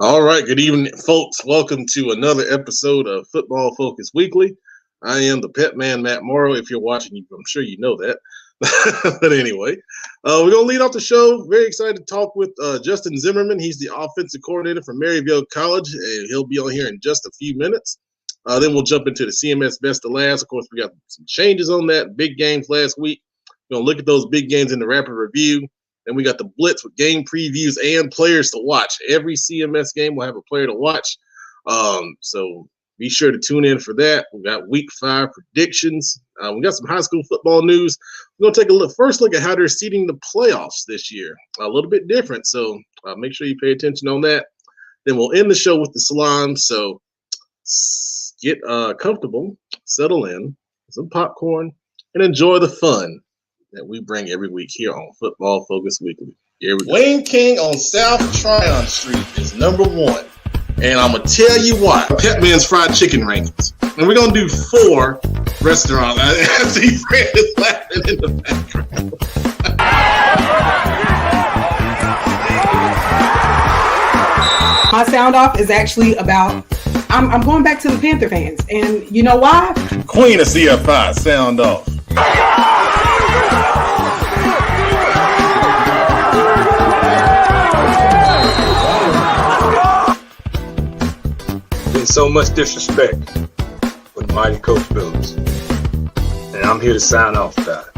All right, good evening, folks. Welcome to another episode of Football Focus Weekly. I am the pet man, Matt Morrow. If you're watching, I'm sure you know that. But anyway, we're going to lead off the show. Very excited to talk with Justin Zimmerman. He's the offensive coordinator for Maryville College, and he'll be on here in just a few minutes. Then we'll jump into the CMS Best of Last. Of course, we got some changes on that. Big games last week. We're going to look at those big games in the rapid review. Then we got the Blitz with game previews and players to watch. Every CMS game will have a player to watch. So be sure to tune in for that. We got week 5 predictions. We got some high school football news. We're going to take a first look at how they're seeding the playoffs this year. A little bit different. So make sure you pay attention on that. Then we'll end the show with the salon. So get comfortable, settle in, some popcorn, and enjoy the fun that we bring every week here on Football Focus Weekly. Here we go. Wayne King on South Tryon Street is number 1. And I'm going to tell you why. Petman's Fried Chicken Rankings. And we're going to do 4 restaurants. I see Fred is laughing in the background. My sound off is actually about, I'm going back to the Panther fans. And you know why? Queen of CFI, sound off. Been so much disrespect with mighty Coach Billups, and I'm here to sign off about it.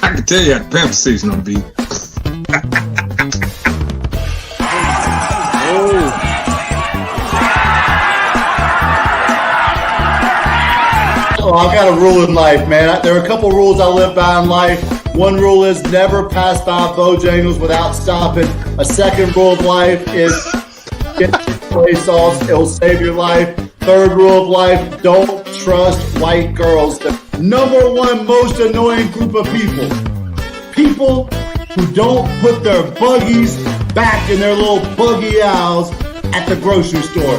I can tell you how the Panther season gonna be. Oh, I've got a rule in life, man. There are a couple rules I live by in life. One rule is never pass by Bojangles without stopping. A second rule of life is get play sauce, it'll save your life. Third rule of life, don't trust white girls. The number 1 most annoying group of people. People who don't put their buggies back in their little buggy aisles at the grocery store.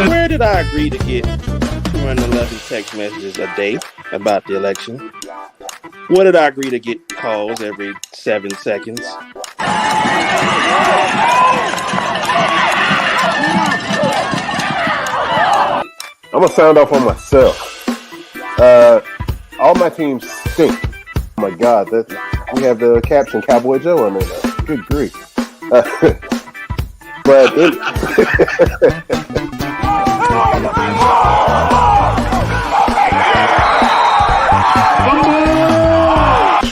Where did I agree to get 211 text messages a day about the election? What did I agree to get calls every 7 seconds? I'm going to sound off on myself. All my teams stink. Oh my God, we have the caption Cowboy Joe on there now. Good grief. But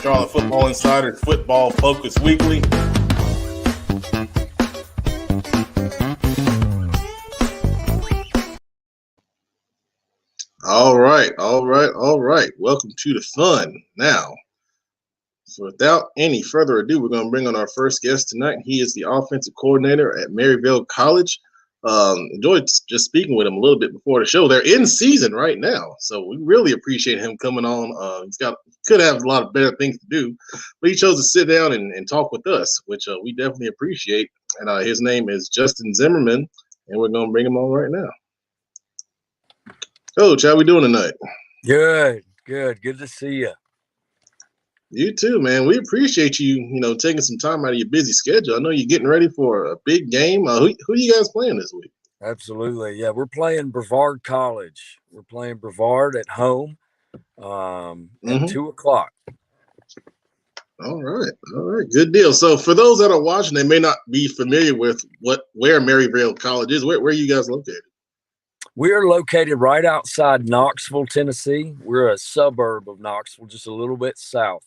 Charlotte Football Insider, Football Focus Weekly. All right. Welcome to the fun. Now, so without any further ado, we're going to bring on our first guest tonight. He is the offensive coordinator at Maryville College. Enjoyed just speaking with him a little bit before the show. They're in season right now, so we really appreciate him coming on. Could have a lot of better things to do, but he chose to sit down and talk with us, which we definitely appreciate. And his name is Justin Zimmerman, and we're going to bring him on right now. Coach, how we doing tonight? Good to see you. You too, man. We appreciate you, taking some time out of your busy schedule. I know you're getting ready for a big game. Who you guys playing this week? Absolutely. Yeah, we're playing Brevard College. We're playing Brevard at home at 2 o'clock. All right. Good deal. So for those that are watching, they may not be familiar with where Maryville College is. Where are you guys located? We are located right outside Knoxville, Tennessee. We're a suburb of Knoxville, just a little bit south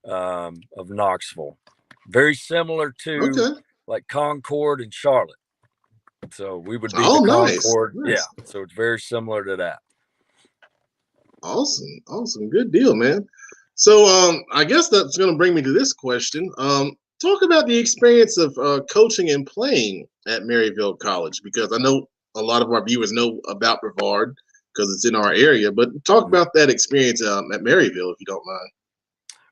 of Knoxville. Very similar to like Concord and Charlotte. So we would be Concord. Nice. Yeah. So it's very similar to that. Awesome. Good deal, man. So I guess that's going to bring me to this question. Talk about the experience of coaching and playing at Maryville College, because I know a lot of our viewers know about Brevard because it's in our area, but talk about that experience at Maryville, if you don't mind.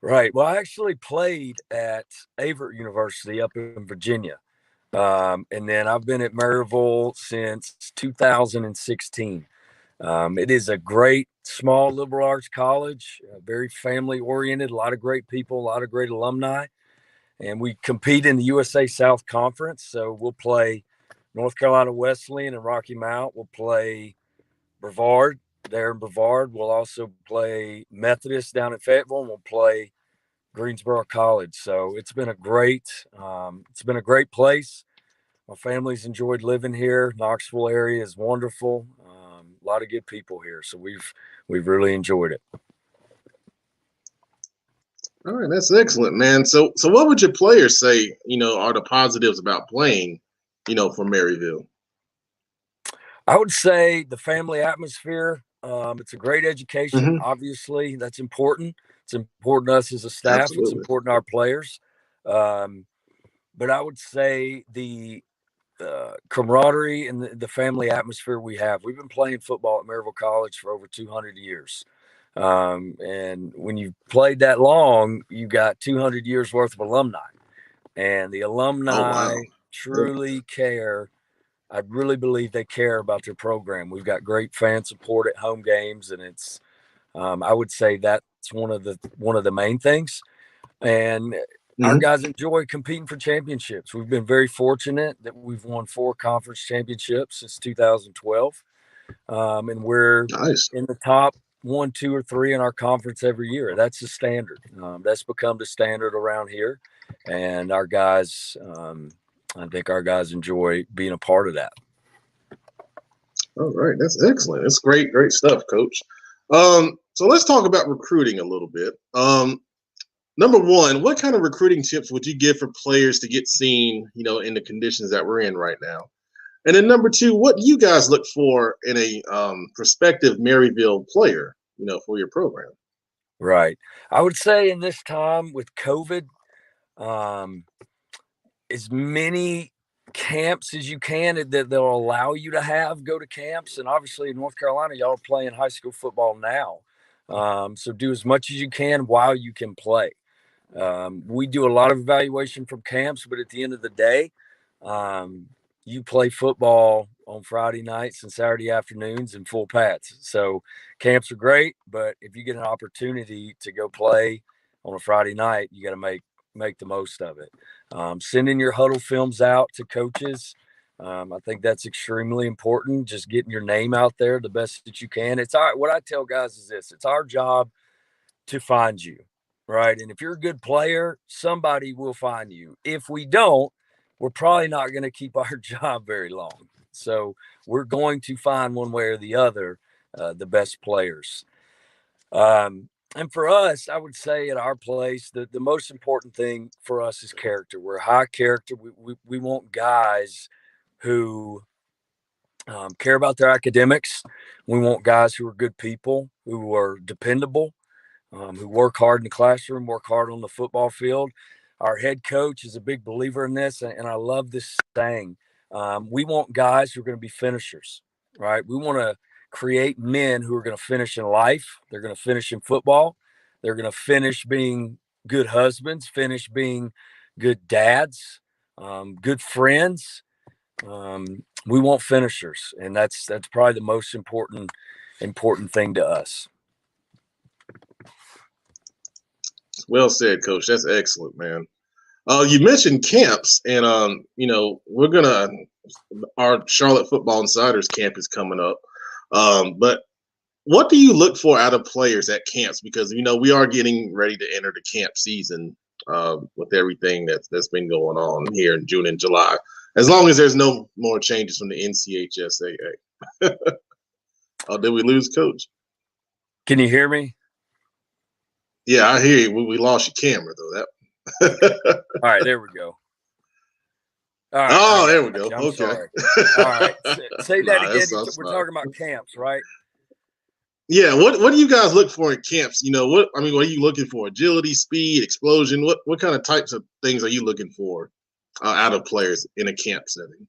Right. Well, I actually played at Averett University up in Virginia. And then I've been at Maryville since 2016. It is a great, small liberal arts college, very family oriented, a lot of great people, a lot of great alumni. And we compete in the USA South Conference. So we'll play North Carolina Wesleyan and Rocky Mount. We'll play Brevard there in Brevard. We'll also play Methodist down in Fayetteville, and we'll play Greensboro College. So it's been a great place. My family's enjoyed living here. Knoxville area is wonderful. A lot of good people here. So we've really enjoyed it. All right, that's excellent, man. So what would your players say, are the positives about playing, for Maryville? I would say the family atmosphere. It's a great education. Mm-hmm. Obviously, that's important. It's important to us as a staff. Absolutely. It's important to our players. But I would say the camaraderie and the family atmosphere we have. We've been playing football at Maryville College for over 200 years. And when you've played that long, you got 200 years worth of alumni, and the alumni truly care. I really believe they care about their program. We've got great fan support at home games, and it's, I would say that's one of the main things. And our guys enjoy competing for championships. We've been very fortunate that we've won 4 conference championships since 2012. And we're in the top 1, 2, or 3 in our conference every year. That's the standard. That's become the standard around here. And our guys, I think our guys enjoy being a part of that. All right. That's excellent. That's great stuff, Coach. So let's talk about recruiting a little bit. Number one, what kind of recruiting tips would you give for players to get seen, in the conditions that we're in right now? And then number 2, what do you guys look for in a prospective Maryville player, for your program? Right. I would say in this time with COVID, as many camps as you can that they'll allow you to go to camps. And obviously in North Carolina, y'all are playing high school football now. So do as much as you can while you can play. We do a lot of evaluation from camps, but at the end of the day, you play football on Friday nights and Saturday afternoons in full pads. So camps are great, but if you get an opportunity to go play on a Friday night, you got to make the most of it. Sending your huddle films out to coaches. I think that's extremely important. Just getting your name out there the best that you can. What I tell guys is this: it's our job to find you, right? And if you're a good player, somebody will find you. If we don't, we're probably not going to keep our job very long. So we're going to find one way or the other the best players. And for us, I would say at our place, the most important thing for us is character. We're high character. We want guys who care about their academics. We want guys who are good people, who are dependable, who work hard in the classroom, work hard on the football field. Our head coach is a big believer in this, and I love this saying. We want guys who are going to be finishers, right? We want to create men who are going to finish in life. They're going to finish in football. They're going to finish being good husbands, finish being good dads, good friends. We want finishers, and that's probably the most important thing to us. Well said, Coach. That's excellent, man. You mentioned camps, and our Charlotte Football Insiders camp is coming up. But what do you look for out of players at camps? Because we are getting ready to enter the camp season with everything that's been going on here in June and July. As long as there's no more changes from the NCHSAA. Oh, did we lose Coach? Can you hear me? Yeah, I hear you. We lost your camera though. All right, there we go. All right, there we go. I'm okay. Sorry. All right. Say that again. We're talking about camps, right? Yeah. What do you guys look for in camps? What are you looking for? Agility, speed, explosion? What kind of types of things are you looking for out of players in a camp setting?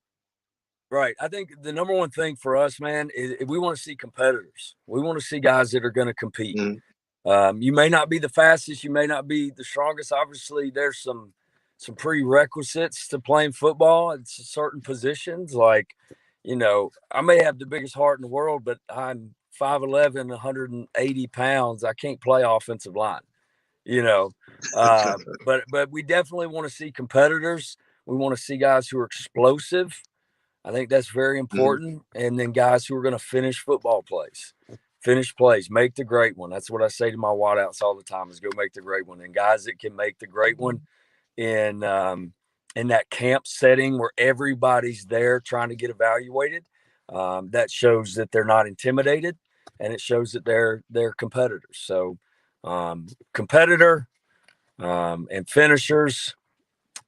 Right. I think the number one thing for us, man, is we want to see competitors. We want to see guys that are going to compete. Mm-hmm. You may not be the fastest. You may not be the strongest. Obviously, there's some prerequisites to playing football at certain positions. Like I may have the biggest heart in the world, but I'm 5'11", 180 pounds. I can't play offensive line, but we definitely want to see competitors. We want to see guys who are explosive. I think that's very important. And then guys who are going to finish football plays, make the great one. That's what I say to my wideouts all the time is go make the great one. And guys that can make the great one in that camp setting where everybody's there trying to get evaluated, that shows that they're not intimidated, and it shows that they're competitors. So competitor and finishers,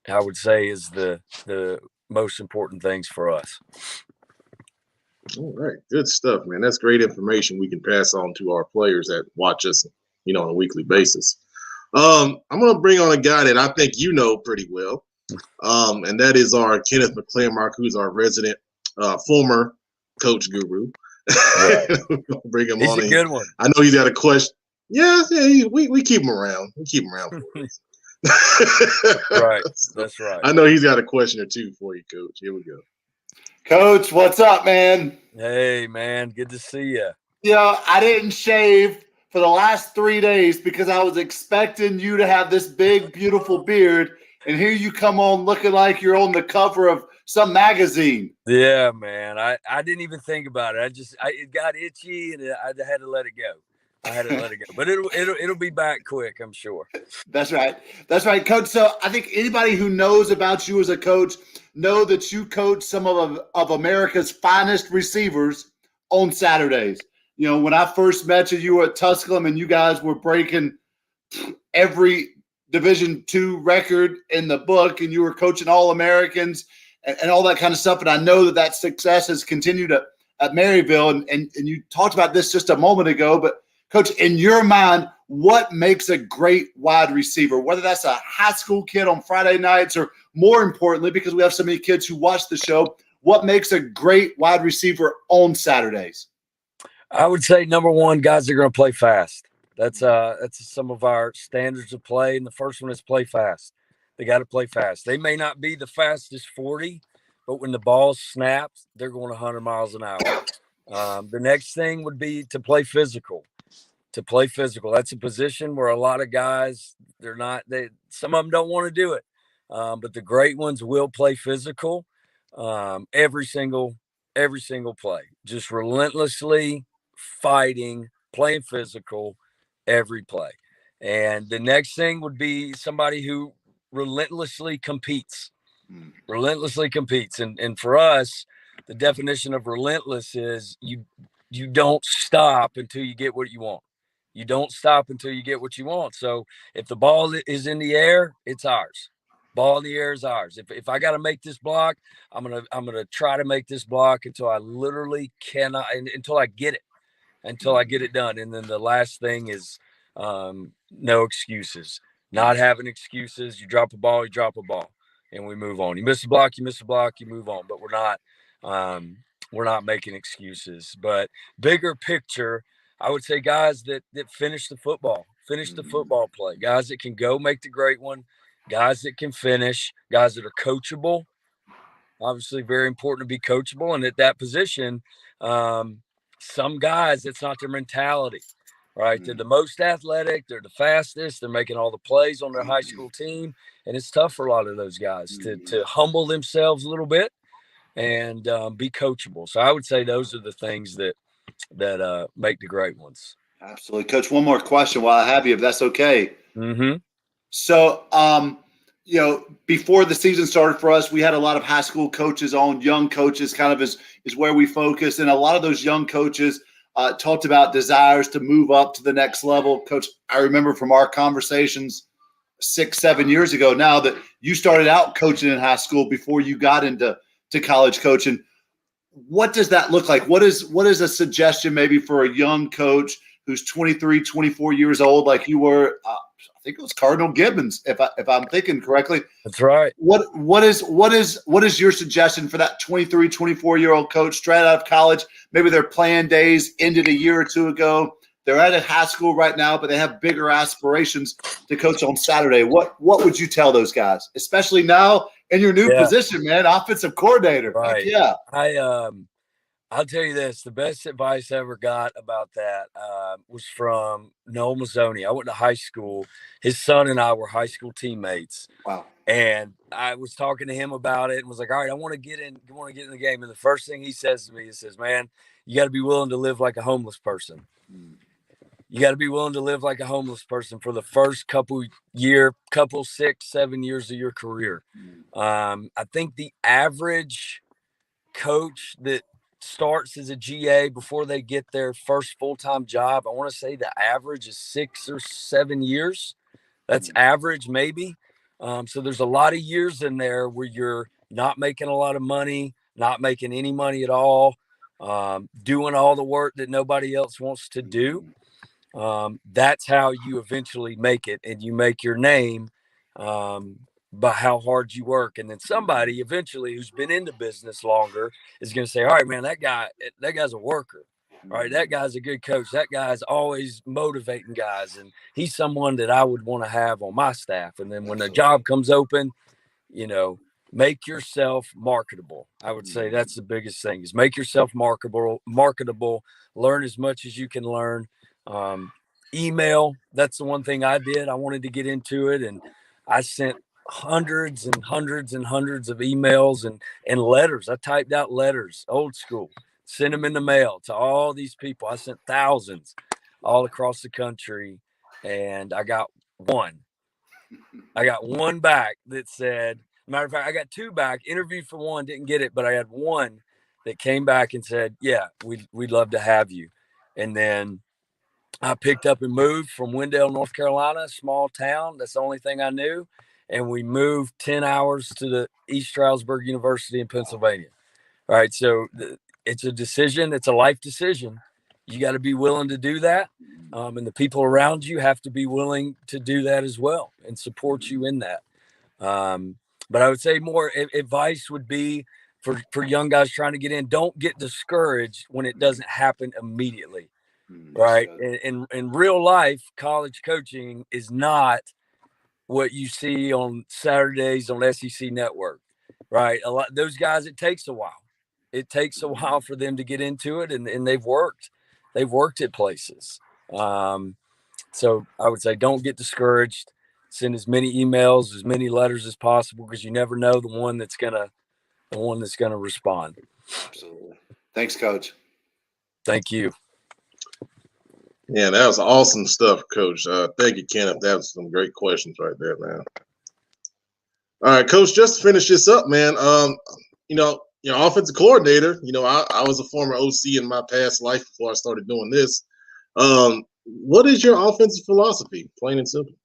I would say, is the most important things for us. All right, good stuff, man. That's great information we can pass on to our players that watch us, on a weekly basis. I'm going to bring on a guy that I think you know pretty well, and that is our Kenneth McClamark, who's our resident former coach guru. Right. Bring him He's on. a good one. I know he's got a question. Yeah, we keep him around. We keep him around for a reason. Right, that's right. I know he's got a question or two for you, Coach. Here we go. Coach, what's up, man? Hey, man, good to see you. I didn't shave for the last 3 days because I was expecting you to have this big, beautiful beard, and here you come on looking like you're on the cover of some magazine. Yeah, man. I didn't even think about it. It got itchy, and I had to let it go. But it'll be back quick, I'm sure. That's right, Coach. So I think anybody who knows about you as a coach know that you coach some of America's finest receivers on Saturdays. When I first met you, you were at Tusculum, and you guys were breaking every Division II record in the book, and you were coaching All-Americans and all that kind of stuff. And I know that success has continued at Maryville, and you talked about this just a moment ago, but Coach, in your mind, what makes a great wide receiver, whether that's a high school kid on Friday nights or more importantly, because we have so many kids who watch the show, what makes a great wide receiver on Saturdays? I would say number one, guys are going to play fast. That's some of our standards of play. And the first one is play fast. They got to play fast. They may not be the fastest 40, but when the ball snaps, they're going 100 miles an hour. The next thing would be to play physical. That's a position where a lot of guys, some of them don't want to do it. But the great ones will play physical every single play, just relentlessly fighting, playing physical every play. And the next thing would be somebody who relentlessly competes. And for us, the definition of relentless is you don't stop until you get what you want. So if the ball is in the air, it's ours. Ball in the air is ours. If I got to make this block, I'm gonna try to make this block until I literally cannot, until I get it done. And then the last thing is no excuses. Not having excuses. You drop a ball, and we move on. You miss a block, you move on. But we're not making excuses. But bigger picture, I would say guys that finish the football play, guys that can go make the great one, guys that can finish, guys that are coachable. Obviously, very important to be coachable. And at that position, some guys, it's not their mentality, right? They're the most athletic. They're the fastest. They're making all the plays on their high school team. And it's tough for a lot of those guys to humble themselves a little bit and be coachable. So I would say those are the things that make the great ones. Absolutely. Coach, one more question while I have you, if that's okay. Mm-hmm. So, before the season started for us, we had a lot of high school coaches on. Young coaches kind of is where we focus. And a lot of those young coaches talked about desires to move up to the next level. Coach, I remember from our conversations 6-7 years ago now that you started out coaching in high school before you got into college coaching. What does that look like? What is a suggestion maybe for a young coach who's 23, 24 years old, like you were? I think it was Cardinal Gibbons, if I'm thinking correctly. That's right. What is your suggestion for that 23, 24-year-old coach straight out of college? Maybe their playing days ended a year or two ago. They're at a high school right now, but they have bigger aspirations to coach on Saturday. What would you tell those guys, especially now in your new Yeah. position, man, offensive coordinator. Heck Right. yeah. I'll tell you this: the best advice I ever got about that was from Noel Mazzoni. I went to high school. His son and I were high school teammates. Wow. And I was talking to him about it and was like, all right, I want to get in the game. And the first thing he says to me, he says, man, you got to be willing to live like a homeless person. You got to be willing to live like a homeless person for the first couple 6, 7 years of your career. I think the average coach that starts as a GA before they get their first full-time job, I want to say the average is 6 or 7 years. That's average, maybe. So there's a lot of years in there where you're not making a lot of money, not making any money at all, doing all the work that nobody else wants to do. That's how you eventually make it, and you make your name by how hard you work. And then somebody eventually who's been in the business longer is going to say, all right, man, that guy's a worker. All right, that guy's a good coach. That guy's always motivating guys, and he's someone that I would want to have on my staff. And then when the job comes open, make yourself marketable. I would say that's the biggest thing: is make yourself marketable. Learn as much as you can learn. Email. That's the one thing I did. I wanted to get into it, and I sent hundreds and hundreds and hundreds of emails and letters. I typed out letters, old school. Send them in the mail to all these people. I sent thousands all across the country, and I got one. I got one back that said, matter of fact, I got two back, interviewed for one, didn't get it, but I had one that came back and said, yeah, we'd love to have you. And then I picked up and moved from Wendell, North Carolina, a small town. That's the only thing I knew. And we moved 10 hours to the East Stroudsburg University in Pennsylvania. All right. So it's a decision. It's a life decision. You got to be willing to do that. And the people around you have to be willing to do that as well and support you in that. But I would say more advice would be for young guys trying to get in, don't get discouraged when it doesn't happen immediately. Right. In real life, college coaching is not what you see on Saturdays on SEC Network. Right. A lot those guys, it takes a while. It takes a while for them to get into it, and they've worked at places. So I would say don't get discouraged. Send as many emails, as many letters as possible, because you never know the one that's gonna respond. Absolutely. Thanks, Coach. Thank you. Yeah, that was awesome stuff, Coach. Thank you, Kenneth. That was some great questions right there, man. All right, Coach, just to finish this up, man, offensive coordinator, I was a former OC in my past life before I started doing this. What is your offensive philosophy, plain and simple?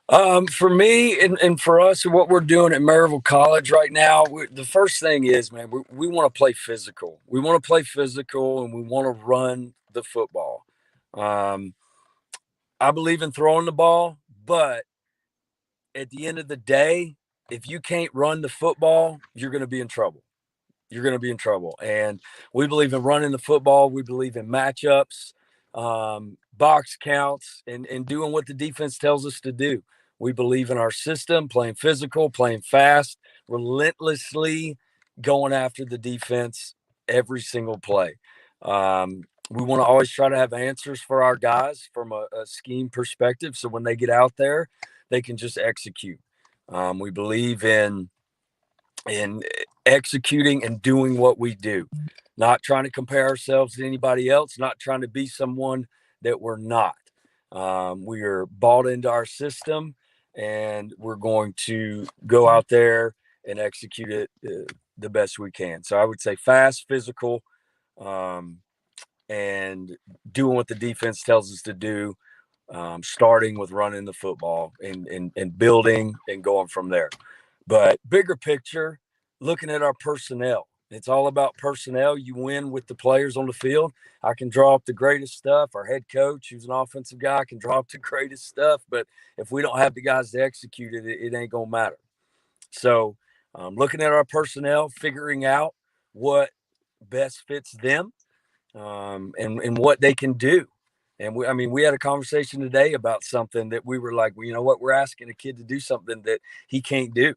For me and for us, what we're doing at Maryville College right now, the first thing is, man, we want to play physical. We want to play physical, and we want to run the football. I believe in throwing the ball, but at the end of the day, if you can't run the football, you're going to be in trouble. You're going to be in trouble. And we believe in running the football. We believe in matchups, box counts, and doing what the defense tells us to do. We believe in our system, playing physical, playing fast, relentlessly going after the defense every single play. We want to always try to have answers for our guys from a scheme perspective. So when they get out there, they can just execute. We believe in executing and doing what we do, not trying to compare ourselves to anybody else, not trying to be someone that we're not. We are bought into our system, and we're going to go out there and execute it the best we can. So I would say fast, physical, and doing what the defense tells us to do, starting with running the football and building and going from there. But bigger picture, looking at our personnel, it's all about personnel. You win with the players on the field. I can draw up the greatest stuff. Our head coach, who's an offensive guy, can draw up the greatest stuff. But if we don't have the guys to execute it, it ain't going to matter. So looking at our personnel, figuring out what best fits them and what they can do. And we had a conversation today about something that we were like, well, you know what, we're asking a kid to do something that he can't do.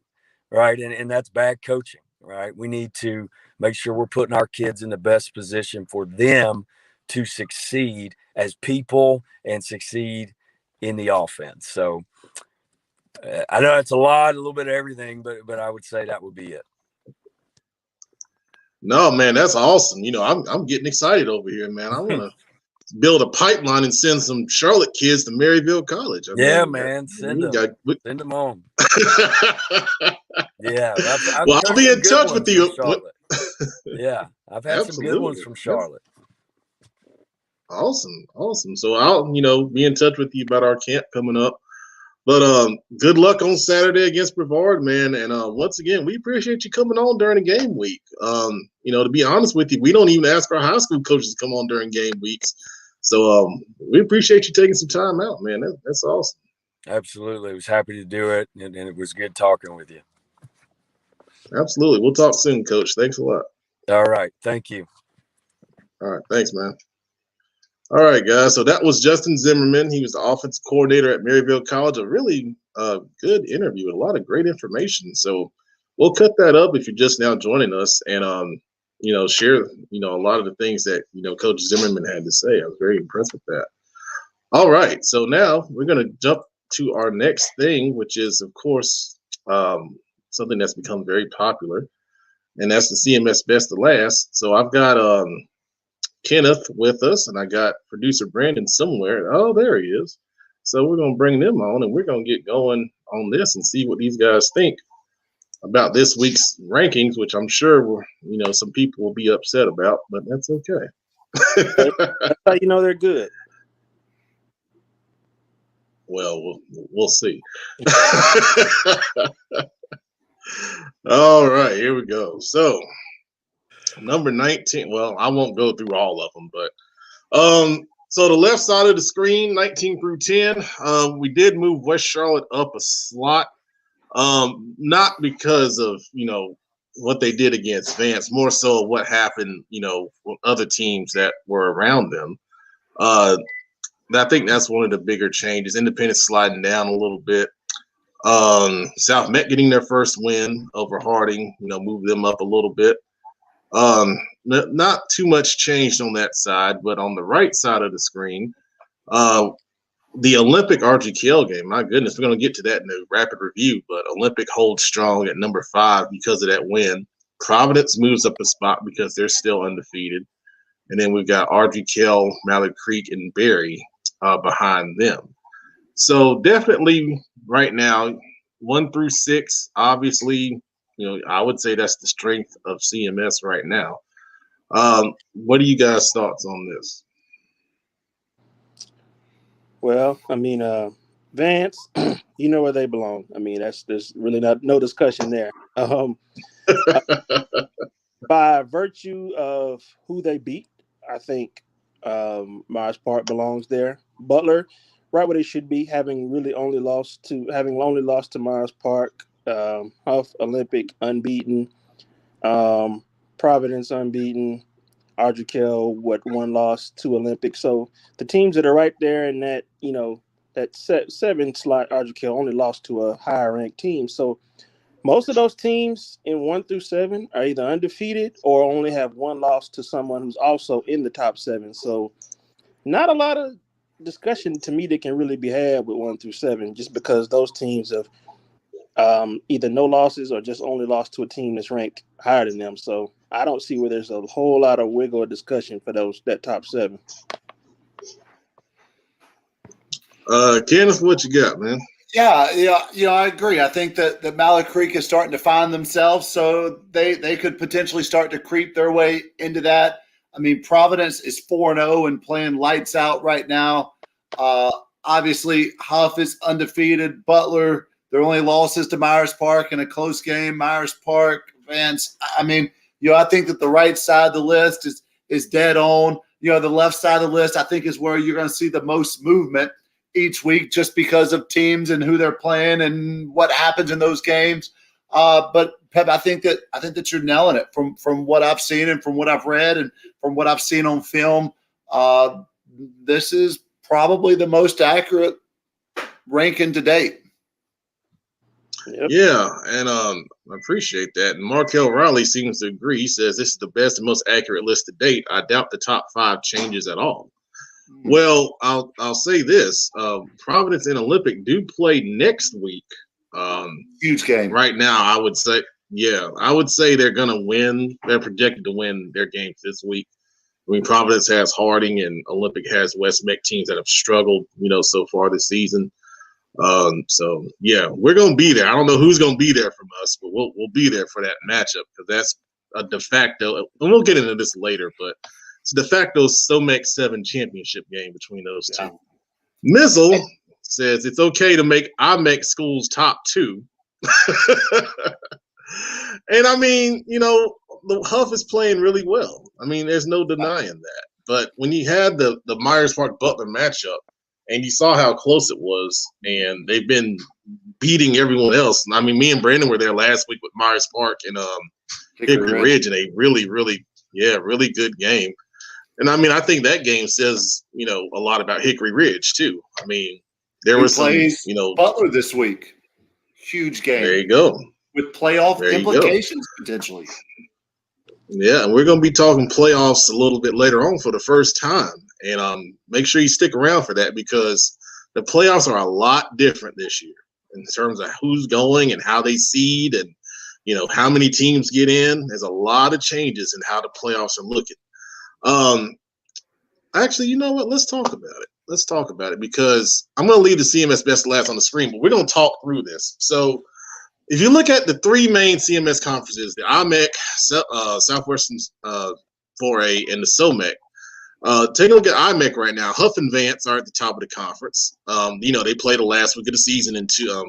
Right. And that's bad coaching. Right. We need to make sure we're putting our kids in the best position for them to succeed as people and succeed in the offense. So I know it's a little bit of everything, but I would say that would be it. No, man, that's awesome. I'm getting excited over here, man. I want to build a pipeline and send some Charlotte kids to Maryville College. Man, send them on. Yeah, well, I'll be in touch with you. Yeah, I've had some good ones from Charlotte. Awesome. So I'll be in touch with you about our camp coming up. But good luck on Saturday against Brevard, man. And once again, we appreciate you coming on during the game week. To be honest with you, we don't even ask our high school coaches to come on during game weeks. So we appreciate you taking some time out, man. That's awesome. Absolutely. I was happy to do it, and it was good talking with you. Absolutely. We'll talk soon, Coach. Thanks a lot. All right. Thank you. All right. Thanks, man. All right, guys. So that was Justin Zimmerman. He was the offensive coordinator at Maryville College. A really good interview with a lot of great information. So we'll cut that up if you're just now joining us and, share, a lot of the things that, Coach Zimmerman had to say. I was very impressed with that. All right. So now we're going to jump to our next thing, which is, of course, something that's become very popular, and that's the CMS Best of Last. So I've got Kenneth with us, and I got producer Brandon somewhere. Oh, there he is. So we're going to bring them on, and we're going to get going on this and see what these guys think about this week's rankings, which I'm sure some people will be upset about, but that's okay. That's how you know they're good. Well, we'll see. All right, here we go. So number 19. Well, I won't go through all of them, but so the left side of the screen, 19 through 10. We did move West Charlotte up a slot, not because of what they did against Vance, more so what happened with other teams that were around them. I think that's one of the bigger changes. Independence sliding down a little bit. South Met getting their first win over Harding, moved them up a little bit. Not too much changed on that side, but on the right side of the screen, the Olympic RGKL game, my goodness, we're going to get to that in a rapid review, but Olympic holds strong at number 5 because of that win. Providence moves up a spot because they're still undefeated. And then we've got RGKL, Mallard Creek, and Berry behind them. So definitely right now, 1 through 6, obviously, I would say that's the strength of CMS right now. What are you guys' thoughts on this? Well, Vance, you know where they belong. There's really no discussion there. By virtue of who they beat, I think Myers Park belongs there. Butler, right where they should be, having only lost to Myers Park. Huff, Olympic, unbeaten. Providence, unbeaten. RGKL, one loss to Olympic. So the teams that are right there in that, that 7 slot, RGKL only lost to a higher ranked team. So most of those teams in 1 through 7 are either undefeated or only have one loss to someone who's also in the top 7. So not a lot of discussion to me that can really be had with 1 through 7, just because those teams have either no losses or just only lost to a team that's ranked higher than them. So I don't see where there's a whole lot of wiggle or discussion for that top 7. Kenneth, what you got, man? Yeah, I agree. I think that Mallard Creek is starting to find themselves, so they could potentially start to creep their way into that. Providence is 4-0 and playing lights out right now. Obviously, Huff is undefeated. Butler, their only losses to Myers Park in a close game. Myers Park, Vance. I think that the right side of the list is dead on. The left side of the list, I think, is where you're going to see the most movement each week, just because of teams and who they're playing and what happens in those games. But Pep, I think that you're nailing it from what I've seen and from what I've read and from what I've seen on film. This is probably the most accurate ranking to date. Yep. Yeah, and I appreciate that. And Markel Riley seems to agree. He says this is the best and most accurate list to date. I doubt the top 5 changes at all. Well, I'll say this: Providence and Olympic do play next week. Huge game. Right now, I would say they're going to win. They're projected to win their games this week. I mean, Providence has Harding and Olympic has West Meck, teams that have struggled, so far this season. So yeah, we're going to be there. I don't know who's going to be there from us, but we'll be there for that matchup because that's a de facto. And we'll get into this later, but it's a de facto SOMEC 7 championship game between those two. Mizzle says it's okay to make IMEC schools top 2. And I mean, the Huff is playing really well. I mean, there's no denying that. But when you had the Myers Park Butler matchup, and you saw how close it was, and they've been beating everyone else. I mean, me and Brandon were there last week with Myers Park and Hickory Ridge in a really, really, really good game. And I mean, I think that game says, a lot about Hickory Ridge too. I mean, there was some, Butler this week. Huge game. There you go. With playoff implications potentially. Yeah, and we're going to be talking playoffs a little bit later on for the first time. And make sure you stick around for that because the playoffs are a lot different this year in terms of who's going and how they seed and, how many teams get in. There's a lot of changes in how the playoffs are looking. Actually, you know what? Let's talk about it. Let's talk about it because I'm going to leave the CMS best last on the screen, but we're going to talk through this. So if you look at the 3 main CMS conferences, the IMEC, Southwestern 4A, and the SOMEC, take a look at IMEC right now. Huff and Vance are at the top of the conference. They played the last week of the season in 2 or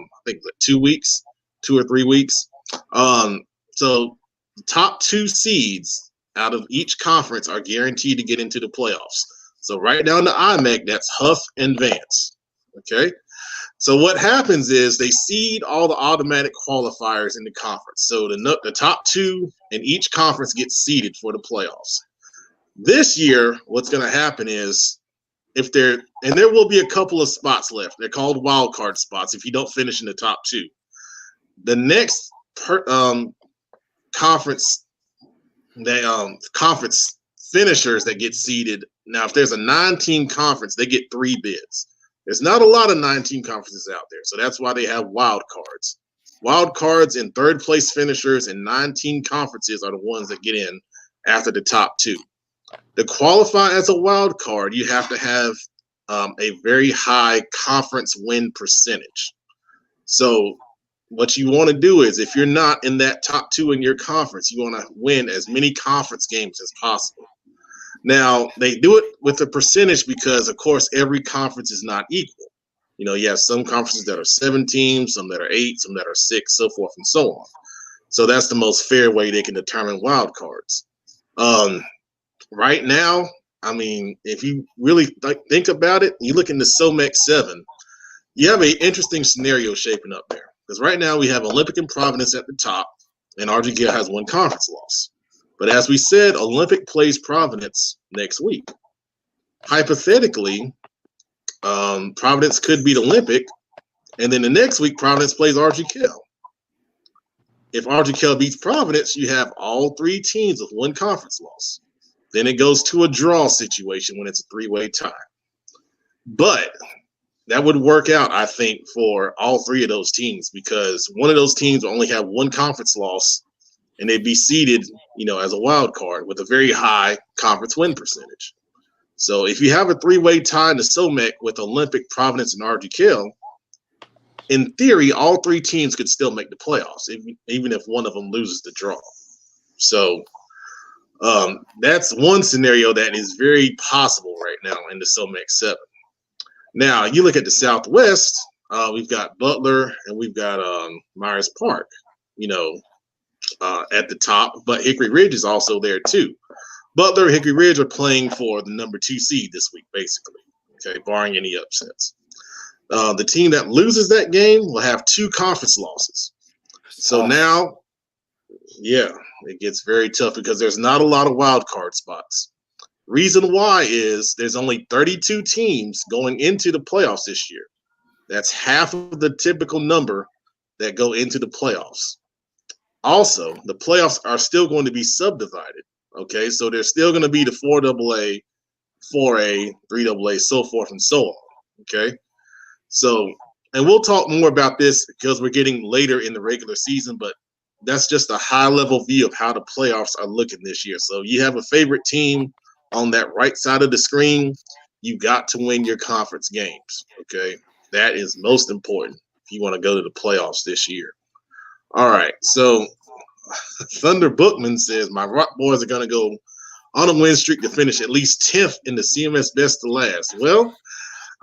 3 weeks. So the top 2 seeds out of each conference are guaranteed to get into the playoffs. So right now in the IMEC, that's Huff and Vance. Okay. So what happens is they seed all the automatic qualifiers in the conference. So the top 2 in each conference get seeded for the playoffs. This year, what's going to happen is there will be a couple of spots left. They're called wild card spots if you don't finish in the top 2. The next conference finishers that get seeded. Now, if there's a 9-team conference, they get 3 bids. There's not a lot of 9-team conferences out there, so that's why they have wild cards. Wild cards and third-place finishers in 9-team conferences are the ones that get in after the top 2. To qualify as a wild card, you have to have a very high conference win percentage. So what you want to do is if you're not in that top 2 in your conference, you want to win as many conference games as possible. Now, they do it with a percentage because, of course, every conference is not equal. You have some conferences that are 7 teams, some that are 8, some that are 6, so forth and so on. So that's the most fair way they can determine wild cards. Right now, I mean, if you really think about it, you look into SOMEC 7, you have an interesting scenario shaping up there. Because right now we have Olympic and Providence at the top, and RGK has 1 conference loss. But as we said, Olympic plays Providence next week. Hypothetically, Providence could beat Olympic, and then the next week Providence plays RGK. If RGK beats Providence, you have all 3 teams with 1 conference loss. Then it goes to a draw situation when it's a 3-way tie. But that would work out, I think, for all 3 of those teams because one of those teams will only have 1 conference loss and they'd be seeded, as a wild card with a very high conference win percentage. So if you have a 3-way tie in the SOMEC with Olympic, Providence, and RGK, in theory, all 3 teams could still make the playoffs, even if one of them loses the draw. So that's one scenario that is very possible right now in the SOMEC 7. Now, you look at the Southwest, we've got Butler and we've got Myers Park, at the top, but Hickory Ridge is also there too. Butler and Hickory Ridge are playing for the number 2 seed this week, basically, okay, barring any upsets. The team that loses that game will have 2 conference losses. So now, it gets very tough because there's not a lot of wild card spots. Reason why is there's only 32 teams going into the playoffs this year. That's half of the typical number that go into the playoffs. Also, the playoffs are still going to be subdivided. Okay, so there's still going to be the 4AA, 4A, 3AA, so forth and so on. Okay, so, and we'll talk more about this because we're getting later in the regular season, but that's just a high level view of how the playoffs are looking this year. So you have a favorite team on that right side of the screen, you got to win your conference games. Okay, that is most important if you want to go to the playoffs this year. All right, so Thunder Bookman says my Rock Boys are going to go on a win streak to finish at least 10th in the CMS Best of Last. Well,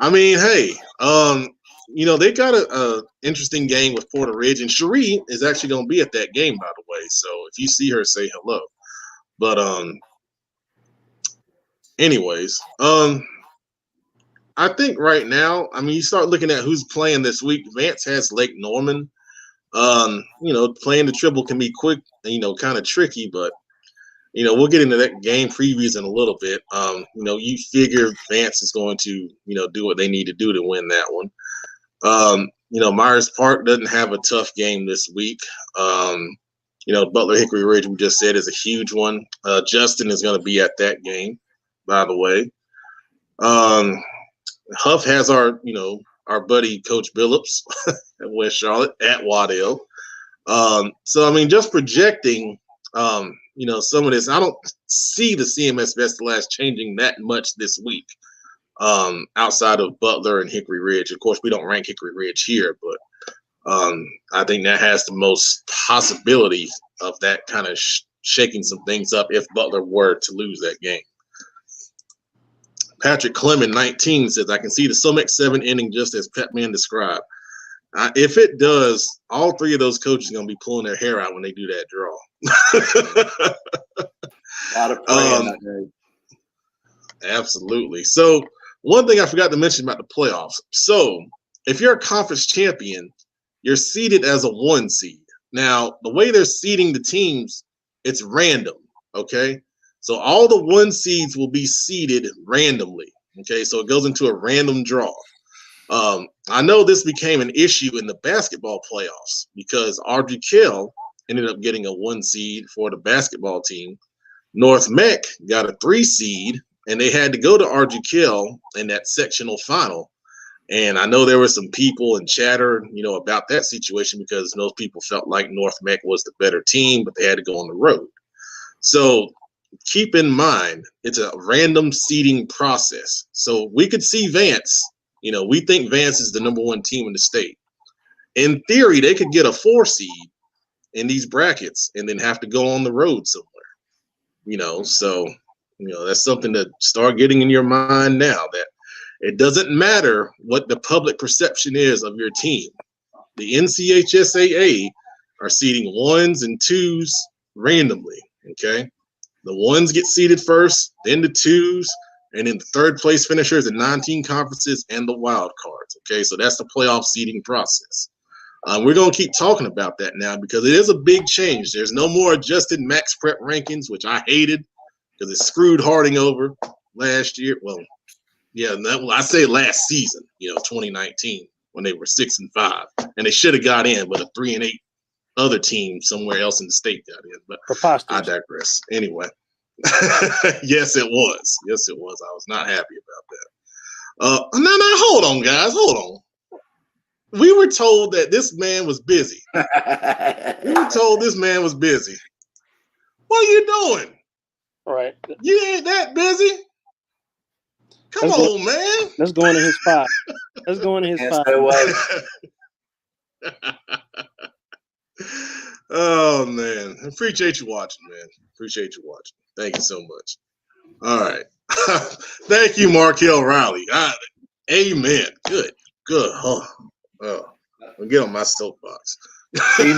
I mean, hey, they got a interesting game with Porter Ridge, and Cherie is actually going to be at that game, by the way. So if you see her, say hello. But anyways, I think right now, I mean, you start looking at who's playing this week. Vance has Lake Norman. Playing the triple can be quick and, kind of tricky, but, we'll get into that game previews in a little bit. You figure Vance is going to, do what they need to do to win that one. Myers Park doesn't have a tough game this week. Butler Hickory Ridge, we just said, is a huge one. Justin is going to be at that game, by the way. Huff has our buddy Coach Billups at West Charlotte at Waddell. So I mean, just projecting, some of this, I don't see the CMS Best of Last changing that much this week. Outside of Butler and Hickory Ridge, of course, we don't rank Hickory Ridge here, but I think that has the most possibility of that kind of shaking some things up if Butler were to lose that game. Patrick Clement, 19, says, I can see the Sumex 7 ending just as Petman described. If it does, all three of those coaches are going to be pulling their hair out when they do that draw. A lot of praying that day. Absolutely. So one thing I forgot to mention about the playoffs. So if you're a conference champion, you're seeded as a 1 seed. Now, the way they're seeding the teams, it's random, okay? So all the 1 seeds will be seeded randomly. Okay, so it goes into a random draw. I know this became an issue in the basketball playoffs because Audrey Kell ended up getting a 1 seed for the basketball team. North Mech got a 3 seed, and they had to go to Audrey Kell in that sectional final. And I know there were some people and chatter, about that situation because those people felt like North Mech was the better team, but they had to go on the road. So keep in mind, it's a random seeding process. So we could see Vance, we think Vance is the number 1 team in the state. In theory, they could get a 4 seed in these brackets and then have to go on the road somewhere, so, that's something to start getting in your mind now, that it doesn't matter what the public perception is of your team. The NCHSAA are seeding 1s and 2s randomly, okay? The 1s get seeded first, then the 2s, and then the 3rd place finishers in 19 conferences and the wild cards. Okay, so that's the playoff seeding process. We're going to keep talking about that now because it is a big change. There's no more adjusted max prep rankings, which I hated because it screwed Harding over last year. Well, yeah, I say last season, 2019, when they were 6-5, and they should have got in, but a 3-8 other team somewhere else in the state got in. But I digress. Anyway, yes, it was. Yes, it was. I was not happy about that. No, hold on, guys. Hold on. We were told that this man was busy. What are you doing? All right. You ain't that busy. Come on, man. Let's go into his 5. Let's go into his 5. It was. Oh, man. Appreciate you watching, man. Appreciate you watching. Thank you so much. All right. Thank you, Markel Riley. Amen. Good. Oh, I'll get on my soapbox. A team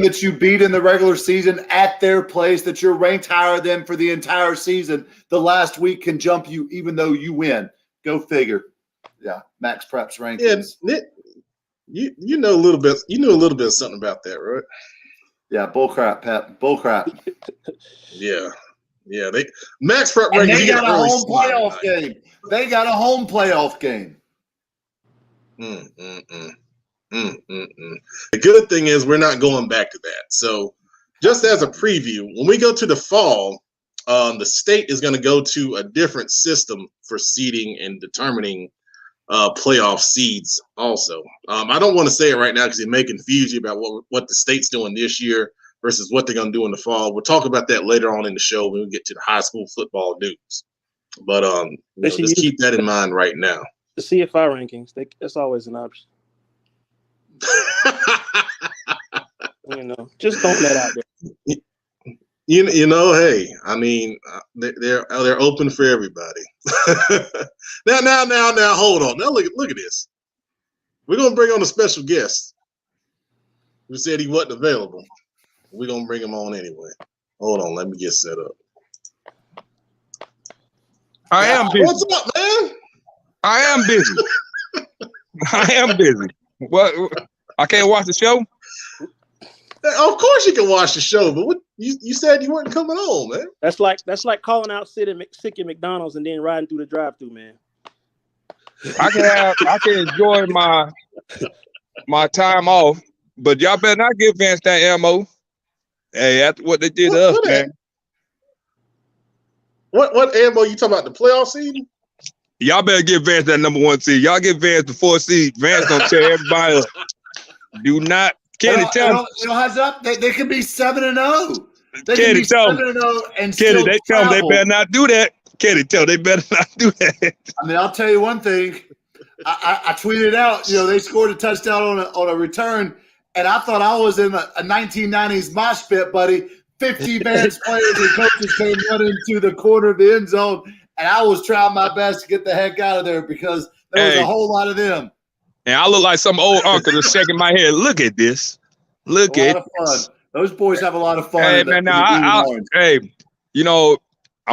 that you beat in the regular season at their place, that you're ranked higher than for the entire season. The last week can jump you even though you win. Go figure. Yeah, Max Preps rankings. Yeah, you know a little bit. You knew a little bit of something about that, right? Yeah, bullcrap, Pep. Bullcrap. Yeah. Yeah, max prep And rankings. they got a home playoff game. They got a home playoff game. The good thing is we're not going back to that. So just as a preview, when we go to the fall, the state is going to go to a different system for seeding and determining playoff seeds also. I don't want to say it right now because it may confuse you about what the state's doing this year versus what they're going to do in the fall. We'll talk about that later on in the show when we get to the high school football news. But just keep that in mind right now. The CFI rankings, that's always an option. Just don't let out there. Hey, I mean, they're open for everybody. Now, hold on. Now look at this. We're gonna bring on a special guest who said he wasn't available. We're gonna bring him on anyway. Hold on, let me get set up. I am busy. What's up, man? I am busy. I am busy. What? I can't watch the show? Of course you can watch the show, but what you said you weren't coming home, man. That's like calling out sick at McDonald's and then riding through the drive-thru, man. I can enjoy my time off, but y'all better not give Vance that ammo. Hey, that's what they did to us, man. What ammo you talking about? The playoff season? Y'all better give Vance that number 1 seed. Y'all give Vance the 4 seed. Vance gonna tear everybody up. Do not, Kenny, tell them. Heads up. They could be 7-0. Kenny, tell them. And Kenny, they tell them they better not do that. Kenny, tell them they better not do that. I mean, I'll tell you one thing. I tweeted out, they scored a touchdown on a return, and I thought I was in a 1990s mosh pit, buddy. 50 Vance players and coaches came running to the corner of the end zone, and I was trying my best to get the heck out of there because there was a whole lot of them. And I look like some old uncle just shaking my head. Look at this. Look at this. Those boys have a lot of fun. Hey, man, now, I'm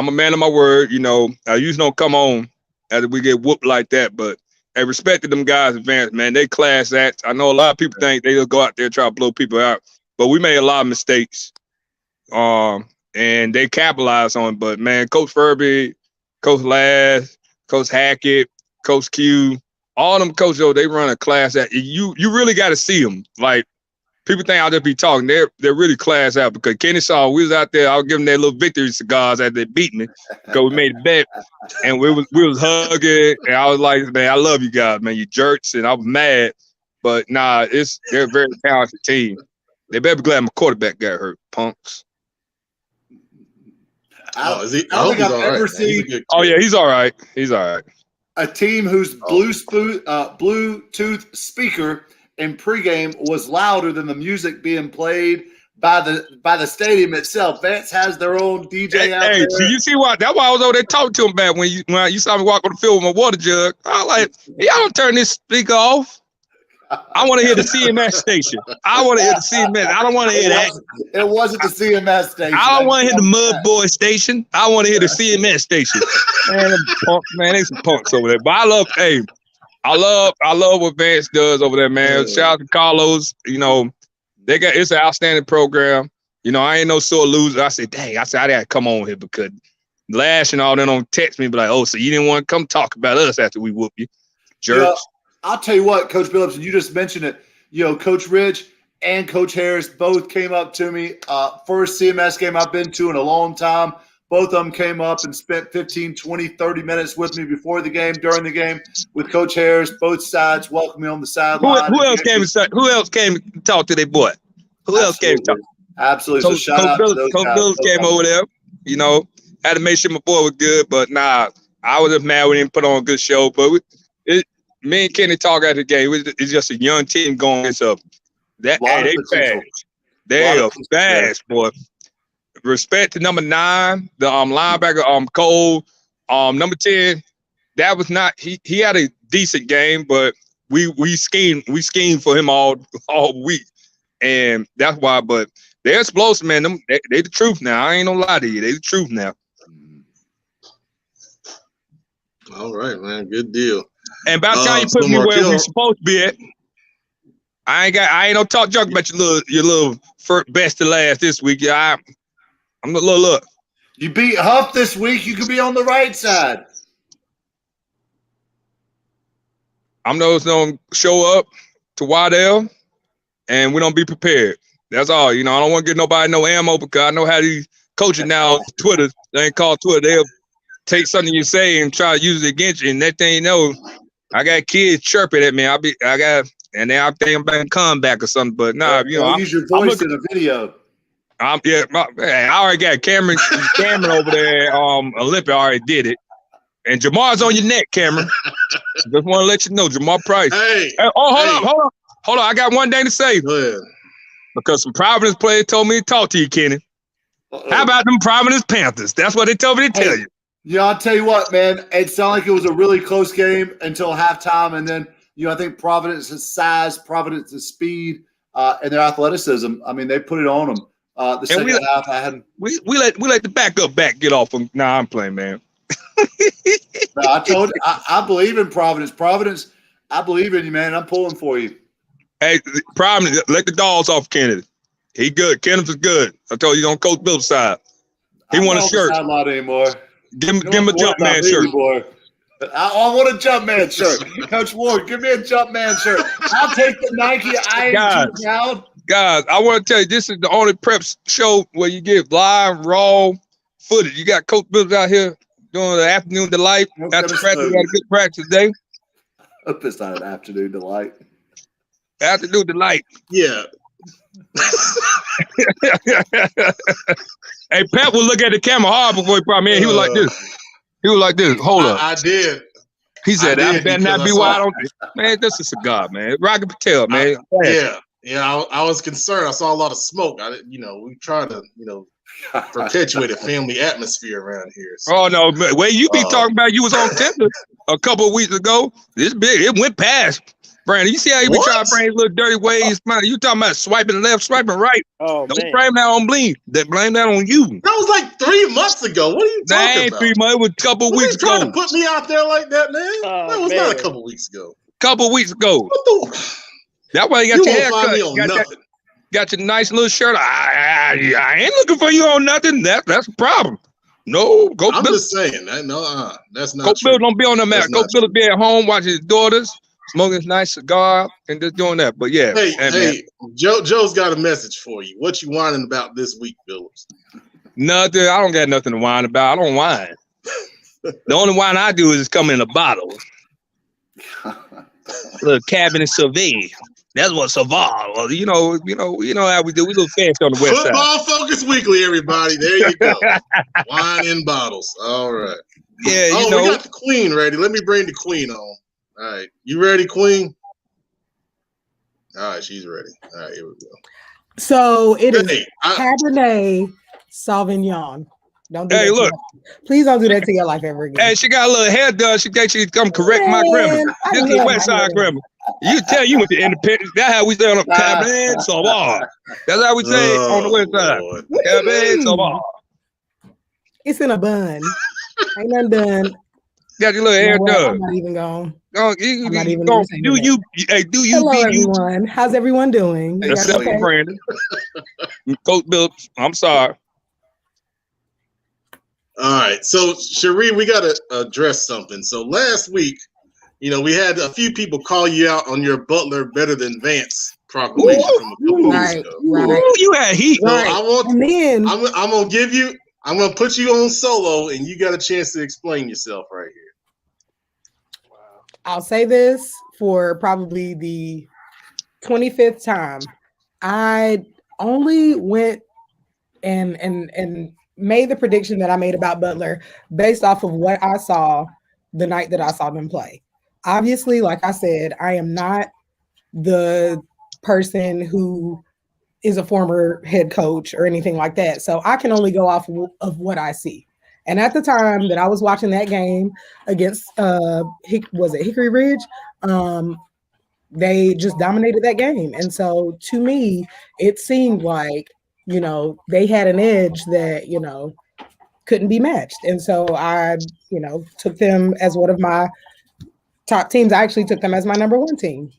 a man of my word. I usually don't come on after we get whooped like that, but hey, respect to them guys in Vance, man. They class acts. I know a lot of people think they just go out there and try to blow people out, but we made a lot of mistakes. And they capitalized on it. But man, Coach Furby, Coach Lass, Coach Hackett, Coach Q, all them coaches, they run a class act. You really got to see them. Like, people think I'll just be talking. They're really class out because Kenny saw we was out there. I was giving their little victory cigars after they beat me because we made a bet and we was hugging and I was like, man, I love you guys, man. You jerks, and I was mad, but nah, they're a very talented team. They better be glad my quarterback got hurt, punks. I don't think I've ever seen. Oh yeah, he's all right. He's all right. A team whose Bluetooth speaker in pregame was louder than the music being played by the stadium itself. Vance has their own DJ out there. So you see why? That's why I was over there talking to him back when you saw me walk on the field with my water jug. I was like, y'all don't turn this speaker off. I want to hear the CMS station. I want to hear the CMS. I don't want to hear that. It wasn't the CMS station. I don't want to hear the Mud Boy station. I want to hear the CMS station. Man, they some punks over there. But I love what Vance does over there, man. Shout out to Carlos. It's an outstanding program. I ain't no sore loser. I said, dang, I gotta come on here because Lash and all them don't text me, but like, oh, so you didn't want to come talk about us after we whoop you, jerks. I'll tell you what, Coach Billups, and you just mentioned it. Coach Rich and Coach Harris both came up to me. First CMS game I've been to in a long time. Both of them came up and spent 15, 20, 30 minutes with me before the game, during the game with Coach Harris. Both sides welcomed me on the sideline. Who else came to talk to their boy? Who else came to talk? Absolutely. So shout out to those guys. Coach Billups came over there. Had to make sure my boy was good, but nah, I was just mad we didn't put on a good show. But me and Kenny talk after the game. It's just a young team going. They fast. They are fast, boy. Respect to number 9, the linebacker, Cole. Number 10, that was not he had a decent game, but we schemed for him all week, and that's why. But they're explosive, man. They the truth now. I ain't gonna lie to you. They the truth now. All right, man. Good deal. And by the time you put me where we supposed to be at, I ain't no talk junk about your little first, best to last this week. I'm a look. You beat Huff this week. You could be on the right side. I'm those don't show up to Waddell, and we don't be prepared. That's all. I don't want to get nobody no ammo because I know how these coaches now on Twitter. They ain't called Twitter. They'll take something you say and try to use it against you. And that thing, I got kids chirping at me. And then I think I'm back in comeback or something. But nah, I'll use your voice in a video. I already got Cameron over there. Olympia already did it. And Jamar's on your neck, Cameron. Just want to let you know, Jamar Price. Hold on. I got one thing to say. Because some Providence players told me to talk to you, Kenny. How about them Providence Panthers? That's what they told me to tell you. Yeah, I'll tell you what, man. It sounded like it was a really close game until halftime, and then I think Providence's size, Providence's speed, and their athleticism. I mean, they put it on them. The second half, we let the backup get off them. Nah, I'm playing, man. No, I told you, I believe in Providence. Providence, I believe in you, man. I'm pulling for you. Hey, Providence, let the dogs off Kennedy. He good. Kenneth is good. I told you on Coach Bill's side. He want a shirt. I'm not anymore. Give him a Jumpman shirt. I want a Jumpman shirt. Coach Ward, give me a Jumpman shirt. I'll take the Nike. I ain't too proud. Guys, I want to tell you, this is the only prep show where you get live, raw footage. You got Coach Bills out here doing the afternoon delight. After practice, we got a good practice today. Hope it's not an afternoon delight. Afternoon delight. Yeah. Hey, Pat would look at the camera hard before he brought me in. He was like this. He was like this. Hold up. I did. He said, "I better not be wide on." Man, this is a cigar, man. Rocket Patel, man. Yeah. I was concerned. I saw a lot of smoke. We tried to, perpetuate a family atmosphere around here. So, oh no, way you be talking about you was on Tinder a couple of weeks ago. This big, it went past. Brandon, you see how he be trying to bring his little dirty ways? Man, you talking about swiping left, swiping right. Oh, don't blame that on Bleen. Blame that on you. That was like 3 months ago. What are you talking about? 3 months. It was a couple weeks ago. You trying to put me out there like that, man? That was not a couple weeks ago. Couple weeks ago. That's why you got your haircut. Got your nice little shirt. I ain't looking for you on nothing. That's a problem. No, go. I'm just saying that. No, that's not. Coach Bill don't be on the mat. Coach Bill be at home watching his daughters, smoking his nice cigar, and just doing that. But yeah, hey, Joe's got a message for you. What you whining about this week, Phillips? Nothing. I don't got nothing to whine about. I don't whine. The only whine I do is come in a bottle. Little cabinet survey. That's what Saval. Well, you know how we do. We little fancy on the west side. Football Focus Weekly, everybody. There you go. Wine in bottles. All right. Yeah, we got the Queen ready. Let me bring the Queen on. All right. You ready, Queen? All right, she's ready. All right, here we go. So it is Cabernet Sauvignon. Don't do that. Please don't do that to your life ever again. Hey, she got a little hair done. She thinks she come correct my grammar. This is the West Side grammar. You tell you went to Independence. That's how we say on the Cabernet Sauvignon. That's how we say on the West Side. Cabernet Sauvignon. It's in a bun. Ain't nothing done. Got your little hair done. I'm not even going. I'm not even going. Do you? Hello, everyone. How's everyone doing? Except for Brandon. Coach Bill, I'm sorry. All right. So, Cherie, we got to address something. So, last week, we had a few people call you out on your Butler better than Vance proclamation from a couple weeks ago. Right. You had heat. So I'm going to give you, I'm going to put you on solo, and you got a chance to explain yourself right here. I'll say this for probably the 25th time. I only went and made the prediction that I made about Butler based off of what I saw the night that I saw them play. Obviously, like I said, I am not the person who is a former head coach or anything like that. So I can only go off of what I see. And at the time that I was watching that game against, Hickory Ridge? They just dominated that game. And so to me, it seemed like, they had an edge that, couldn't be matched. And so I, took them as one of my top teams. I actually took them as my number one team.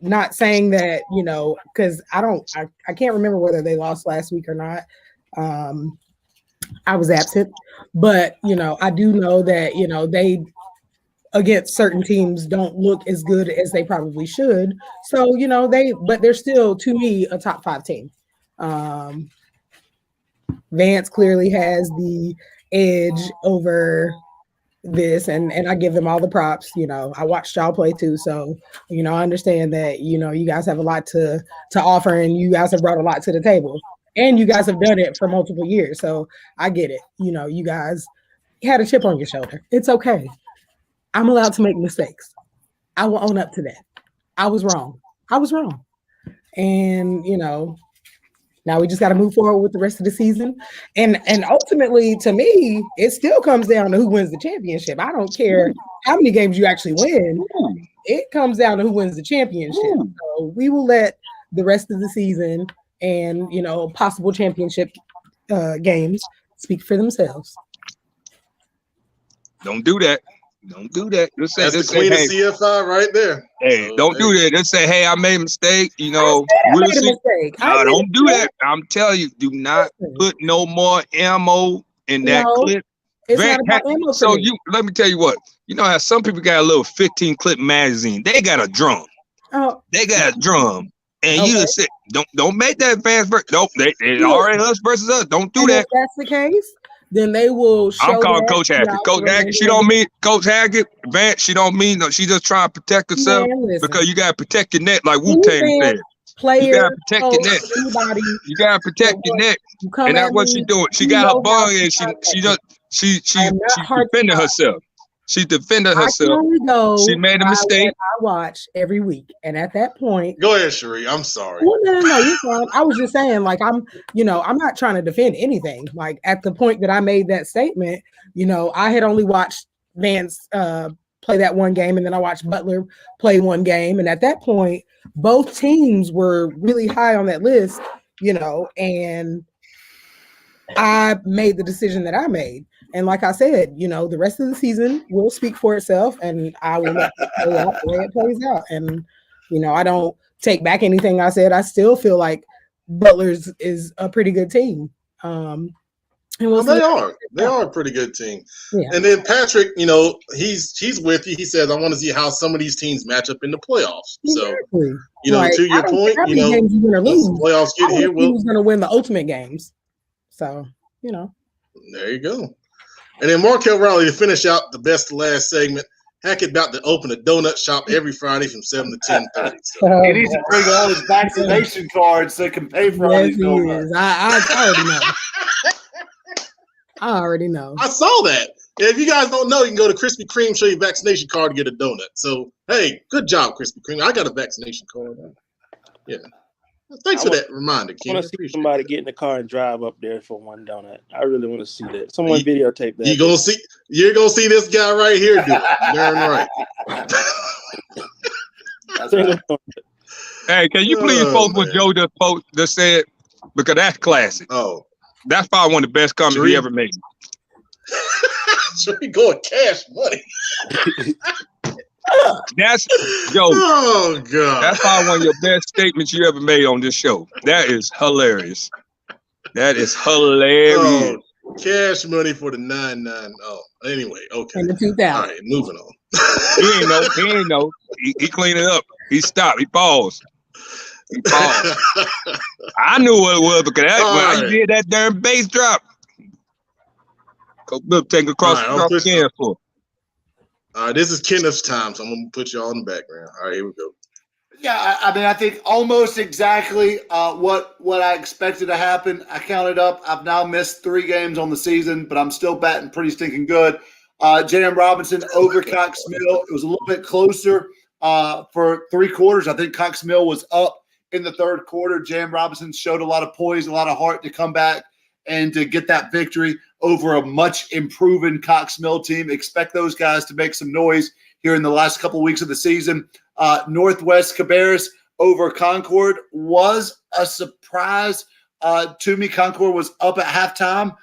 Not saying that, because I can't remember whether they lost last week or not. I was absent, but I do know that they against certain teams don't look as good as they probably should. So but they're still, to me, a top 5 team. Vance clearly has the edge over this, and I give them all the props. I watched y'all play too, so I understand that you guys have a lot to offer, and you guys have brought a lot to the table, and you guys have done it for multiple years, so I get it. You guys had a chip on your shoulder. It's okay. I'm allowed to make mistakes. I will own up to that. I was wrong, and now we just got to move forward with the rest of the season. And ultimately, to me, it still comes down to who wins the championship. I don't care how many games you actually win. It comes down to who wins the championship. So we will let the rest of the season and, possible championship games speak for themselves. Don't do that. Don't do that. That's the queen of CFI right there. Hey, so, don't do that. Just say, hey, I made a mistake. I made a mistake. No, don't do that. I'm telling you, do not put no more ammo in that clip. It's not about ammo. So let me tell you what. You know how some people got a little 15 clip magazine. They got a drum. Oh. They got a drum. And you just said, don't make that advanced version. Nope, it's already us versus us. Don't do that. If that's the case, then they will show. I'm calling Coach Hackett. Coach Hackett, she don't mean Coach Hackett, Vance, she don't mean no, she just trying to protect herself because you gotta protect your neck, like Wu-Tang said. You gotta protect your neck. You gotta protect your neck. And that's what she's doing. She got her ball and she's defending herself. She's defending herself. She made a mistake. I watch every week, and at that point, go ahead, Cherie. I'm sorry. Well, no, you're fine. I was just saying, like, I'm not trying to defend anything. Like, at the point that I made that statement, I had only watched Vance play that one game, and then I watched Butler play one game, and at that point, both teams were really high on that list, and I made the decision that I made. And like I said, the rest of the season will speak for itself, and I will let it play out the way it plays out. And, I don't take back anything I said. I still feel like Butler's is a pretty good team. And they are a pretty good team. Yeah. And then Patrick, he's with you. He says, I want to see how some of these teams match up in the playoffs. Exactly. So, to your point, games you're gonna lose. Playoffs get here. Who's going to win the ultimate games? So, There you go. And then Markel Rowley, to finish out the best of last segment, Hackett about to open a donut shop every Friday from 7 to 10:30. So. He needs to bring all his vaccination cards so he can pay for all these donuts. I already know. I already know. I saw that. If you guys don't know, you can go to Krispy Kreme, show your vaccination card, to get a donut. So, hey, good job, Krispy Kreme. I got a vaccination card. Yeah. Thanks for that reminder, Ken. I want to see somebody get in the car and drive up there for one donut. I really want to see that. Someone videotape that. You're gonna see this guy right here do it. Darn right. Hey, can you please post what Joe just said? Because that's classic. Oh, that's probably one of the best comments he ever made. Should we go cash money? That's Joe. Oh God! That's probably one of your best statements you ever made on this show. That is hilarious. That is hilarious. Oh, cash money for the 990. Anyway, okay. And the 2000. All right, moving on. He ain't know. He cleaned it up. He stopped. He paused. I knew what it was because when I did that darn bass drop. Coach Bill take across the can for. All right, this is Kenneth's time, so I'm going to put you all in the background. All right, here we go. Yeah, I mean, I think almost exactly what I expected to happen. I counted up. I've now missed 3 games on the season, but I'm still batting pretty stinking good. J.M. Robinson over Cox Mill. It was a little bit closer for 3 quarters. I think Cox Mill was up in the 3rd quarter. J.M. Robinson showed a lot of poise, a lot of heart to come back and to get that victory over a much improving Cox Mill team. Expect those guys to make some noise here in the last couple of weeks of the season. Northwest Cabarrus over Concord was a surprise to me. Concord was up at halftime.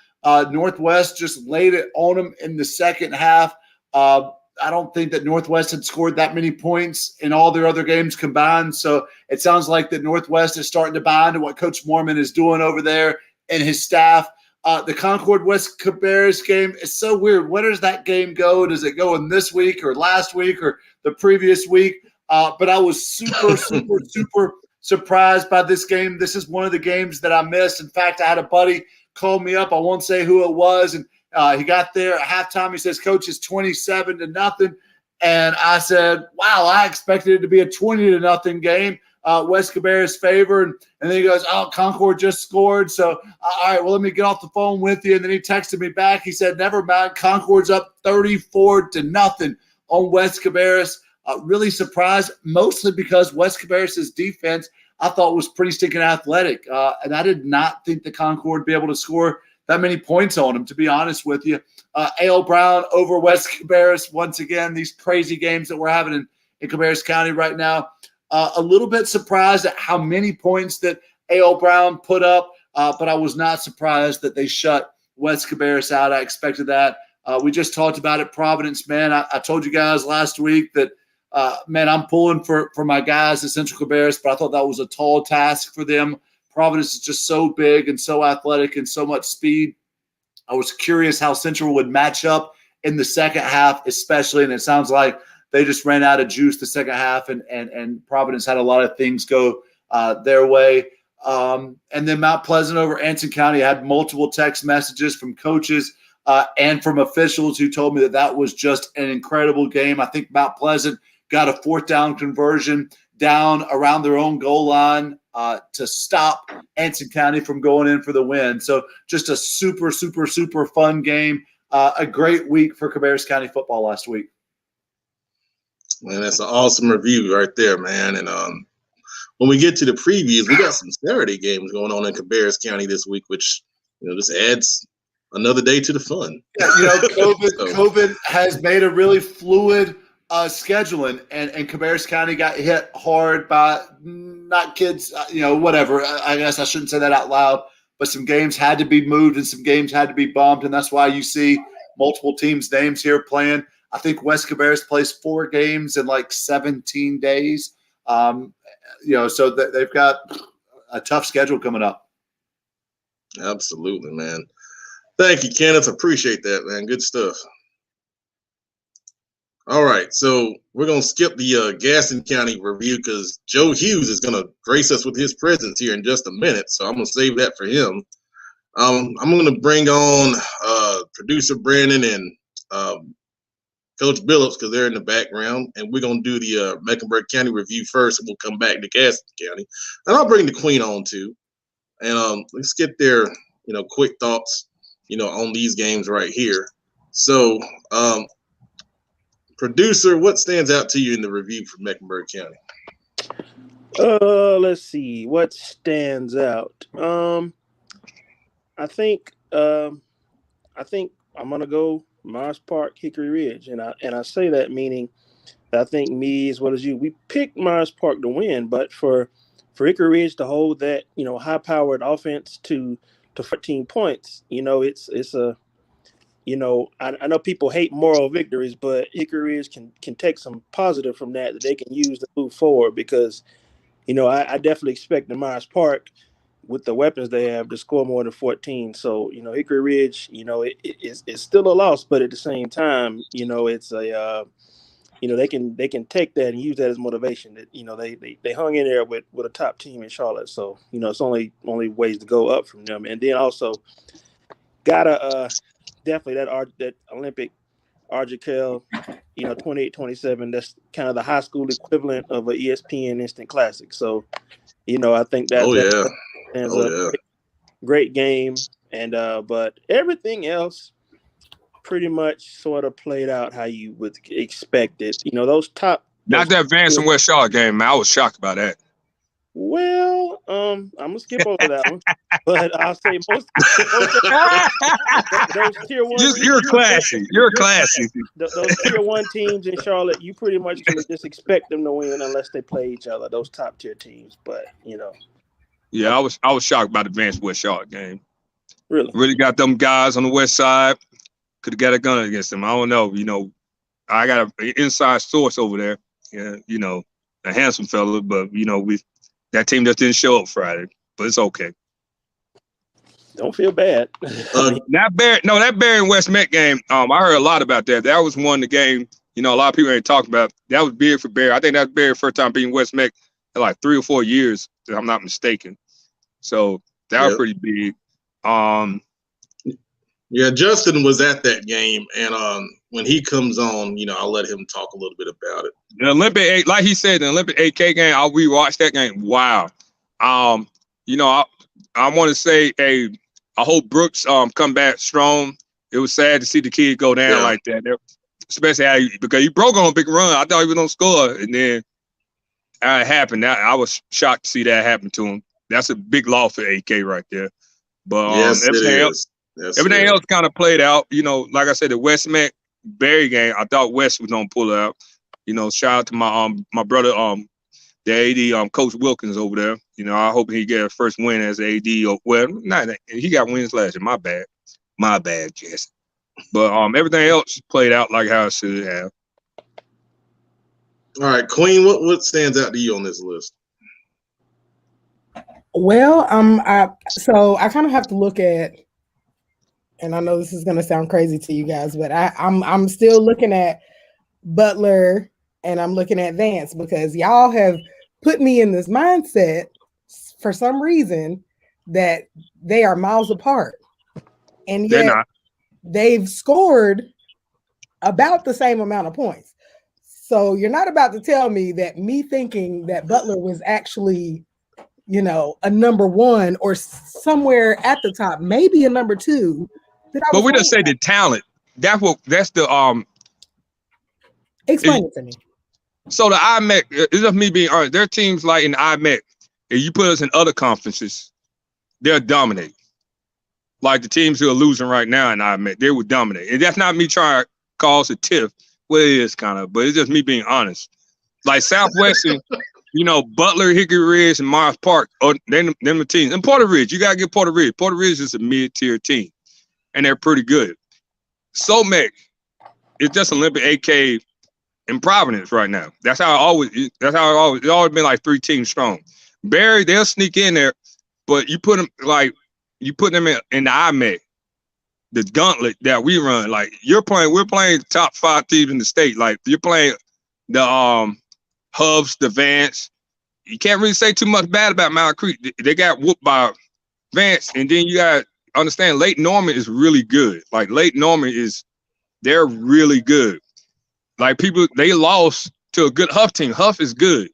Northwest just laid it on them in the second half. I don't think that Northwest had scored that many points in all their other games combined. So it sounds like that Northwest is starting to buy into what Coach Mormon is doing over there and his staff. The Concord West Cabarrus game is so weird. Where does that game go? Does it go in this week or last week or the previous week? But I was super surprised by this game. This is one of the games that I missed. In fact, I had a buddy call me up. I won't say who it was. And he got there at halftime. He says, Coach, it's 27-0. And I said, wow, I expected it to be a 20-0 game. West Cabarrus favor. And then he goes, oh, Concord just scored. So, all right, well, let me get off the phone with you. And then he texted me back. He said, never mind. Concord's up 34-0 on West Cabarrus. Really surprised, mostly because West Cabarrus's defense I thought was pretty stinking athletic. And I did not think the Concord would be able to score that many points on them, to be honest with you. A.L. Brown over West Cabarrus. Once again, these crazy games that we're having in Cabarrus County right now. A little bit surprised at how many points that A.L. Brown put up, but I was not surprised that they shut West Cabarrus out. I expected that. We just talked about it, Providence, man. I told you guys last week that, man, I'm pulling for my guys at Central Cabarrus, but I thought that was a tall task for them. Providence is just so big and so athletic and so much speed. I was curious how Central would match up in the second half, especially, and it sounds like they just ran out of juice the second half, and Providence had a lot of things go their way. And then Mount Pleasant over Anson County. I had multiple text messages from coaches and from officials who told me that was just an incredible game. I think Mount Pleasant got a 4th down conversion down around their own goal line to stop Anson County from going in for the win. So just a super fun game. A great week for Cabarrus County football last week. Man, that's an awesome review right there, man. And when we get to the previews, we got some Saturday games going on in Cabarrus County this week, which just adds another day to the fun. Yeah, COVID has made a really fluid scheduling, and Cabarrus County got hit hard by not kids, whatever. I guess I shouldn't say that out loud, but some games had to be moved and some games had to be bumped, and that's why you see multiple teams' names here playing. I think West Cabarrus plays 4 games in like 17 days. So they've got a tough schedule coming up. Absolutely, man. Thank you, Kenneth. Appreciate that, man. Good stuff. All right, so we're going to skip the Gaston County review because Joe Hughes is going to grace us with his presence here in just a minute, so I'm going to save that for him. I'm going to bring on producer Brandon and Coach Billups because they're in the background, and we're going to do the Mecklenburg County review first, and we'll come back to Gaston County. And I'll bring the Queen on too. And let's get their, quick thoughts, on these games right here. So, producer, what stands out to you in the review for Mecklenburg County? Let's see what stands out. I think I'm gonna go Myers Park, Hickory Ridge, and I say that meaning that I think me as well as you, we picked Myers Park to win, but for Hickory Ridge to hold that high-powered offense to 14 points, it's a I know people hate moral victories, but Hickory Ridge can take some positive from that they can use to move forward because, I definitely expect the Myers Park with the weapons they have to score more than 14. So, Hickory Ridge, it's still a loss, but at the same time, it's a, they can take that and use that as motivation that, they hung in there with a top team in Charlotte. So, it's only ways to go up from them. And then also gotta, definitely that Olympic RJKL, 28-27. That's kind of the high school equivalent of an ESPN Instant Classic. So, I think that's great game. And but everything else pretty much sort of played out how you would expect it. Those top. Not that Vance and West Charlotte game, man. I was shocked by that. Well, I'm gonna skip over that one, but I'll say most those tier one. You're classy. You're classy. Those tier one teams in Charlotte, you pretty much can just expect them to win unless they play each other. Those top tier teams, but Yeah, I was shocked by the Vance West Charlotte game. Really got them guys on the west side. Could have got a gun against them. I don't know. I got an inside source over there. Yeah, a handsome fella, but that team just didn't show up Friday, but it's okay. Don't feel bad. That Barry and West Met game. I heard a lot about that. That was one of the game. A lot of people ain't talking about. That was big for Barry. I think that's Barry's first time beating West Met in like 3 or 4 years, if I'm not mistaken. So that was pretty big. Yeah, Justin was at that game, and when he comes on, I'll let him talk a little bit about it. The Olympic 8, like he said, the Olympic 8K game, I rewatched that game. Wow. I want to say I hope Brooks come back strong. It was sad to see the kid go down like that, especially because he broke on a big run. I thought he was gonna score, and then it happened. I was shocked to see that happen to him. That's a big loss for 8K right there. But yes, everything else kind of played out. Like I said, the West Met Barry game, I thought West was gonna pull it out. Shout out to my brother, the AD, Coach Wilkins over there. I hope he get a first win as AD. He got wins last year. My bad, Jesse. But everything else played out like how it should have. All right, Queen, what stands out to you on this list? Well, so I kind of have to look at, and I know this is going to sound crazy to you guys, but I'm still looking at Butler and I'm looking at Vance because y'all have put me in this mindset for some reason that they are miles apart, and yet they've scored about the same amount of points. So you're not about to tell me that me thinking that Butler was actually, a number one or somewhere at the top, maybe a number two. But we just say the talent. That's the Explain it to me. So the IMEC, it's just me being honest. There are teams like in the IMEC, if you put us in other conferences, they'll dominate. Like the teams who are losing right now in IMEC, they would dominate. And that's not me trying to cause a tiff. Well, it is kind of, but it's just me being honest. Like Southwestern, Butler, Hickory Ridge, and Mars Park, them the teams. And Porter Ridge, you got to get Porter Ridge. Porter Ridge is a mid-tier team, and they're pretty good. SOMEC, it's just Olympic 8K in Providence right now. It's always been like 3 teams strong. Barry, they'll sneak in there, but you put them in the IMEC, the gauntlet that we run. Like we're playing top 5 teams in the state. Like you're playing the Hubs, the Vance. You can't really say too much bad about Mount Creek. They got whooped by Vance, and then you got to understand Lake Norman is really good. Like Lake Norman they're really good. Like they lost to a good Huff team. Huff is good.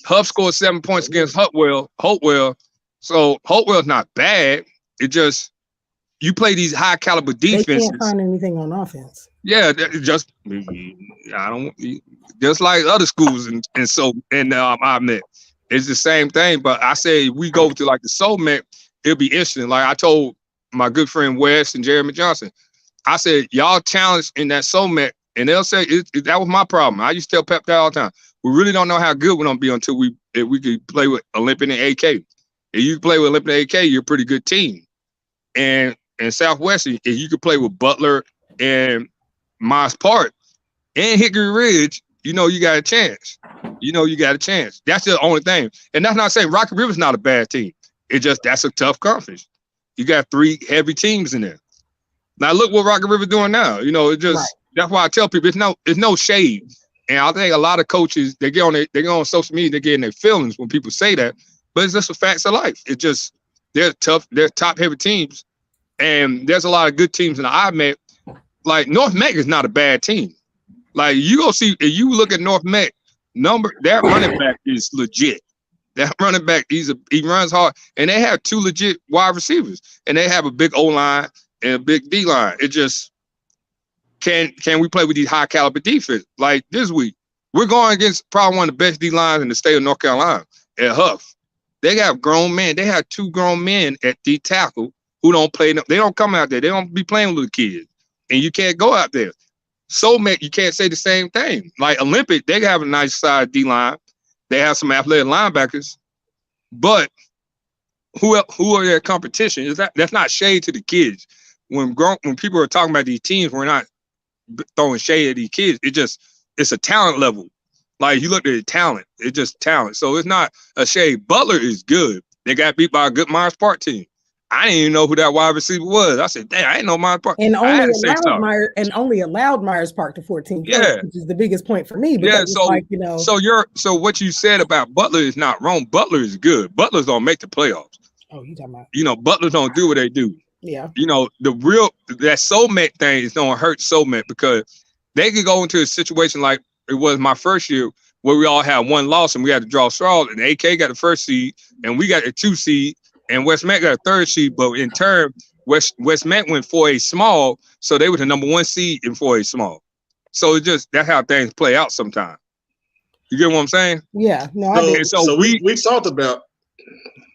Huff scored 7 points against Hopewell. So Hopewell's not bad. It just you play these high caliber defenses. They can't find anything on offense. Yeah, just like other schools and I met. It's the same thing. But I say we go to like the SOMEC, it'll be interesting. Like I told my good friend Wes and Jeremy Johnson, I said y'all challenge in that SOMEC. And they'll say that was my problem. I used to tell Pep that all the time. We really don't know how good we're gonna be until we could play with Olympic and AK. If you play with Olympic and AK, you're a pretty good team. And Southwestern, if you could play with Butler and Moss Park and Hickory Ridge, you got a chance. That's the only thing. And that's not saying Rocky River's not a bad team. It's just that's a tough conference. You got 3 heavy teams in there. Now look what Rocky River's doing now. It just. Right. That's why I tell people it's no shade. And I think a lot of coaches, they go on social media, they get in their feelings when people say that, but it's just the facts of life. It's just, they're tough, they're top heavy teams. And there's a lot of good teams in the IMEC. Like North Meck is not a bad team. Like you go see, if you look at North Meck, that running back is legit. That running back, he runs hard. And they have 2 legit wide receivers. And they have a big O-line and a big D-line. It just, Can we play with these high caliber defense? Like this week, we're going against probably one of the best D lines in the state of North Carolina at Huff. They got grown men. They have 2 grown men at D tackle who don't play. They don't come out there. They don't be playing with little kids, and you can't go out there. SOMEC, you can't say the same thing. Like Olympic, they have a nice side D line. They have some athletic linebackers, but who are their competition? That's not shade to the kids. When people are talking about these teams, we're not throwing shade at these kids. It's a talent level. Like you look at the talent, it's just talent. So it's not a shade. Butler is good. They got beat by a good Myers Park team. I didn't even know who that wide receiver was. I said, "Damn, I didn't know Myers Park." And I had to say something. only allowed Myers Park to 14 points, Yeah. which is the biggest point for me because it's like, you know. So what you said about Butler is not wrong. Butler is good. Butler's don't make the playoffs. Oh, you talking about? You know, Butler don't do what they do. Yeah. You know, that Somet thing is going to hurt Somet because they could go into a situation like it was my first year where we all had one loss and we had to draw straws, and AK got the first seed and we got the 2 seed and West Met got a 3rd seed, but in turn West Met went 4A small, so they were the number 1 seed in 4A small. So it just that's how things play out sometimes. You get what I'm saying? Yeah. No, I did. So we talked about.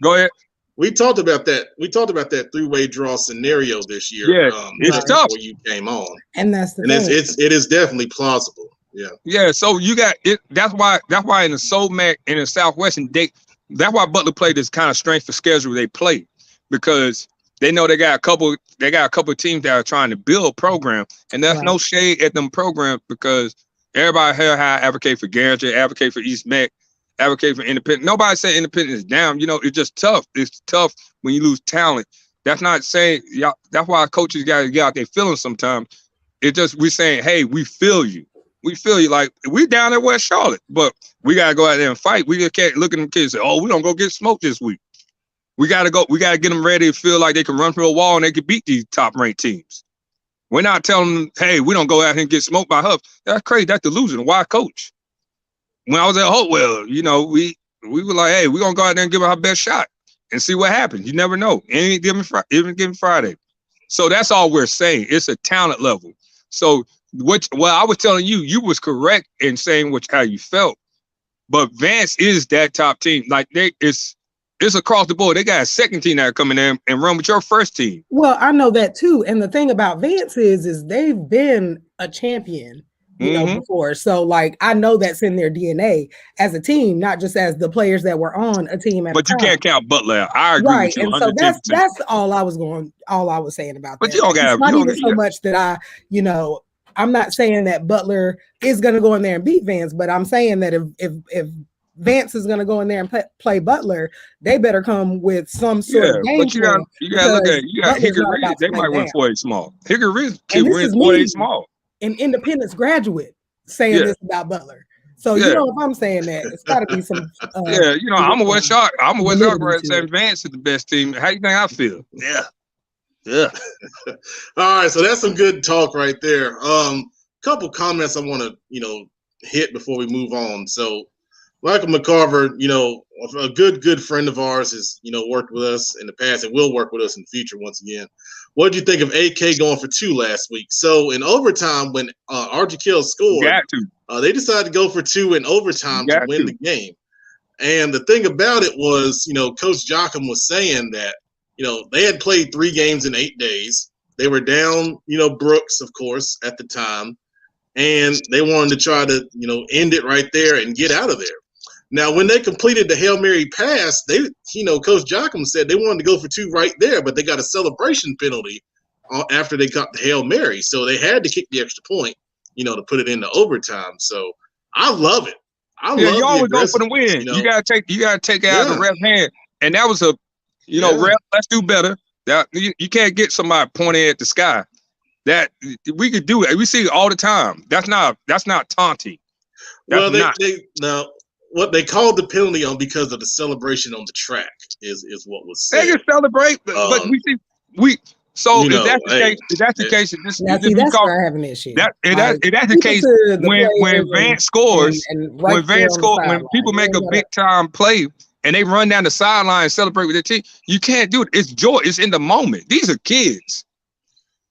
Go ahead. We talked about that. We talked about that 3-way draw scenario this year. Yeah, it's tough. Before you came on, and that's the thing. It is definitely plausible. Yeah. Yeah. So you got it. That's why in the SoMac and the Southwestern, that's why Butler played this kind of strength for schedule they play, because they know they got a couple of teams that are trying to build a program, and that's no shade at them programs because everybody here advocate for Garrett, advocate for East Mac, advocate for Independent. Nobody said Independent is down. You know, it's just tough. It's tough when you lose talent. That's not saying y'all. That's why coaches got to get out their feelings sometimes. It's just we're saying, hey, we feel you. We feel you. Like we down at West Charlotte, but we gotta go out there and fight. We just can't look at them kids and say, oh, we don't go get smoked this week. We gotta go. We gotta get them ready to feel like they can run through a wall and they can beat these top-ranked teams. We're not telling them, hey, we don't go out here and get smoked by Huff. That's crazy. That's delusional. Why coach? When I was at Hopewell, you know, we were like, hey, we're gonna go out there and give it our best shot and see what happens. You never know. Any given Friday. So that's all we're saying. It's a talent level. So I was telling you, you was correct in saying how you felt. But Vance is that top team. Like it's across the board. They got a second team that are coming in and run with your first team. Well, I know that too. And the thing about Vance is they've been a champion, you know, before. So like I know that's in their DNA as a team, not just as the players that were on a team at But you can't count Butler out. I agree with you. And so that's all I was saying about but that. You don't got it's not even so much that I'm not saying that Butler is going to go in there and beat Vance, but I'm saying that if Vance is going to go in there and play Butler, they better come with some sort of game. But you got to look at Hickory. They might win 4A small. Hickory can win 4A small. An Independence graduate saying this about Butler. So you know if I'm saying that, it's got to be some. I'm a West Shark. I'm a West Shark right saying Vance is the best team. How you think I feel? Yeah. All right, so that's some good talk right there. Couple comments I want to hit before we move on. So Michael McCarver, a good friend of ours, has worked with us in the past and will work with us in the future once again. What did you think of AK going for 2 last week? So in overtime, when Archie Kill scored, they decided to go for 2 in overtime to win the game. And the thing about it was, Coach Jocham was saying that they had played 3 games in 8 days. They were down, Brooks, of course, at the time. And they wanted to try to, end it right there and get out of there. Now, when they completed the Hail Mary pass, Coach Jocham said they wanted to go for 2 right there, but they got a celebration penalty after they got the Hail Mary. So they had to kick the extra point, to put it into overtime. So I love it. You always go for the win. You gotta take it out of the ref's hand. And that was a ref, let's do better. That you can't get somebody pointing at the sky. That we could do it. We see it all the time. That's not taunting. What they called the penalty on because of the celebration on the track is what was said. They can celebrate, but we So if that's the case, that's where I have an issue. If that's the case, when Vance scores, when people make a big time play and they run down the sideline and celebrate with their team, you can't do it. It's joy. It's in the moment. These are kids.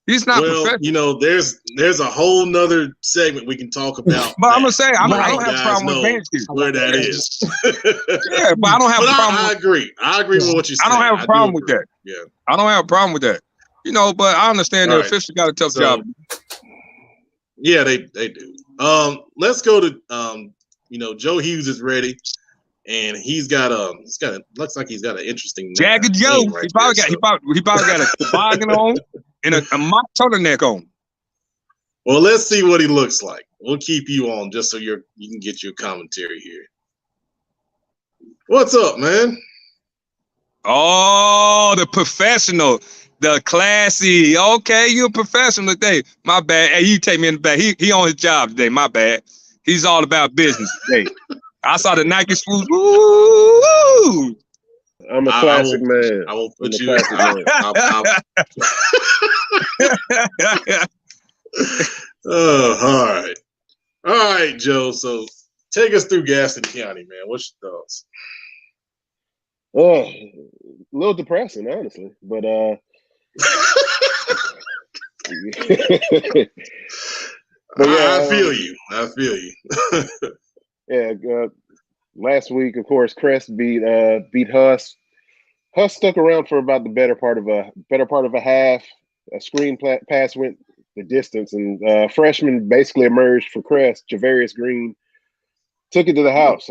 He's not professional. There's a whole nother segment we can talk about. But I'm gonna say I don't have a problem with Vance here. Where that is. Yeah, but I don't have a problem. I agree. I agree with what you're saying. I don't have a problem with that. Yeah. I don't have a problem with that. But I understand the officials got a tough job. Yeah, they do. Let's go to Joe Hughes is ready, and he's got looks like he's got an interesting Jagged Joe. He probably got a toboggan on and a mock turtleneck on. Well, let's see what he looks like. We'll keep you on just so you can get your commentary here. What's up, man? Oh, the professional, the classy. Okay, you're a professional today. My bad. Hey, you take me in the back. He on his job today. My bad. He's all about business today. I saw the Nike schools. Woo! I'm a classic man. I won't put I'm a you. classic man. Oh, all right, Joe. So take us through Gaston County, man. What's your thoughts? Oh, a little depressing, honestly, but but yeah, I feel you. I feel you. Yeah, last week, of course, Crest beat Huss. Huss stuck around for about the better part of a half. A screen pass went the distance, and freshman basically emerged for Crest. Javarius Green took it to the house.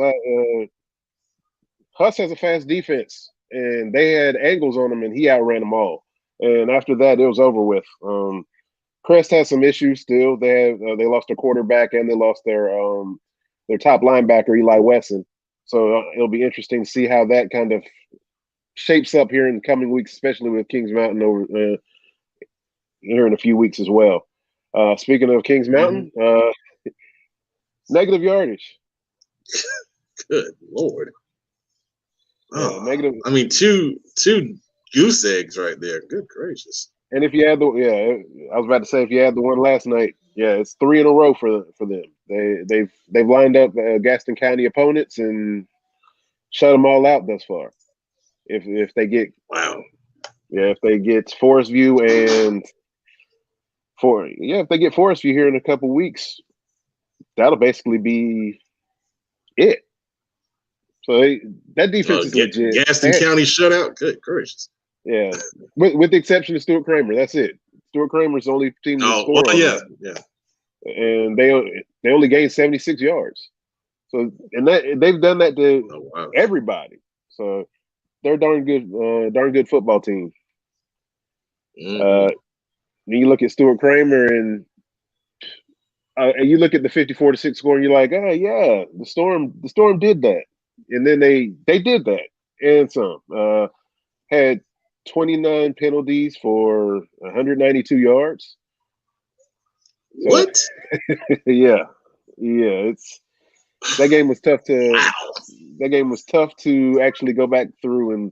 Huss has a fast defense, and they had angles on him, and he outran them all. And after that, it was over with. Crest has some issues still. They lost their quarterback, and they lost their top linebacker, Eli Wesson. So it'll be interesting to see how that kind of shapes up here in the coming weeks, especially with Kings Mountain over here in a few weeks as well. Speaking of Kings Mountain, negative yardage. Good Lord. Yeah, negative. I mean, two goose eggs right there. Good gracious. And if you add I was about to say, if you add the one last night, yeah, it's 3 in a row for them. They've lined up Gaston County opponents and shut them all out thus far. If they get if they get Forest View if they get Forest View here in a couple weeks, that'll basically be it. So that defense is legit. Gaston County shutout. Good gracious. Yeah, with the exception of Stuart Kramer, that's it. Stuart Kramer's the only team to score on yeah. And they only gained 76 yards. So they've done that to everybody. So they're a darn good football team. Then you look at Stuart Kramer and you look at the 54-6 score, and you're like, oh yeah, the Storm did that, and then they did that and some. Had 29 penalties for 192 yards. So, what? yeah, it's that game was tough to that game was tough to actually go back through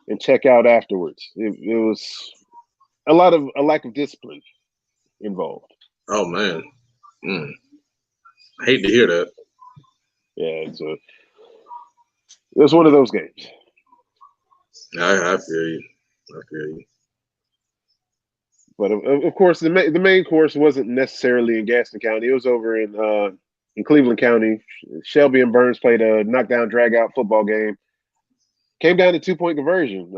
and check out afterwards. It was a lack of discipline involved. Oh man, I hate to hear that. Yeah, it was one of those games. I feel you. But of course, the main course wasn't necessarily in Gaston County. It was over in Cleveland County. Shelby and Burns played a knockdown, drag-out football game. Came down to 2-point conversion.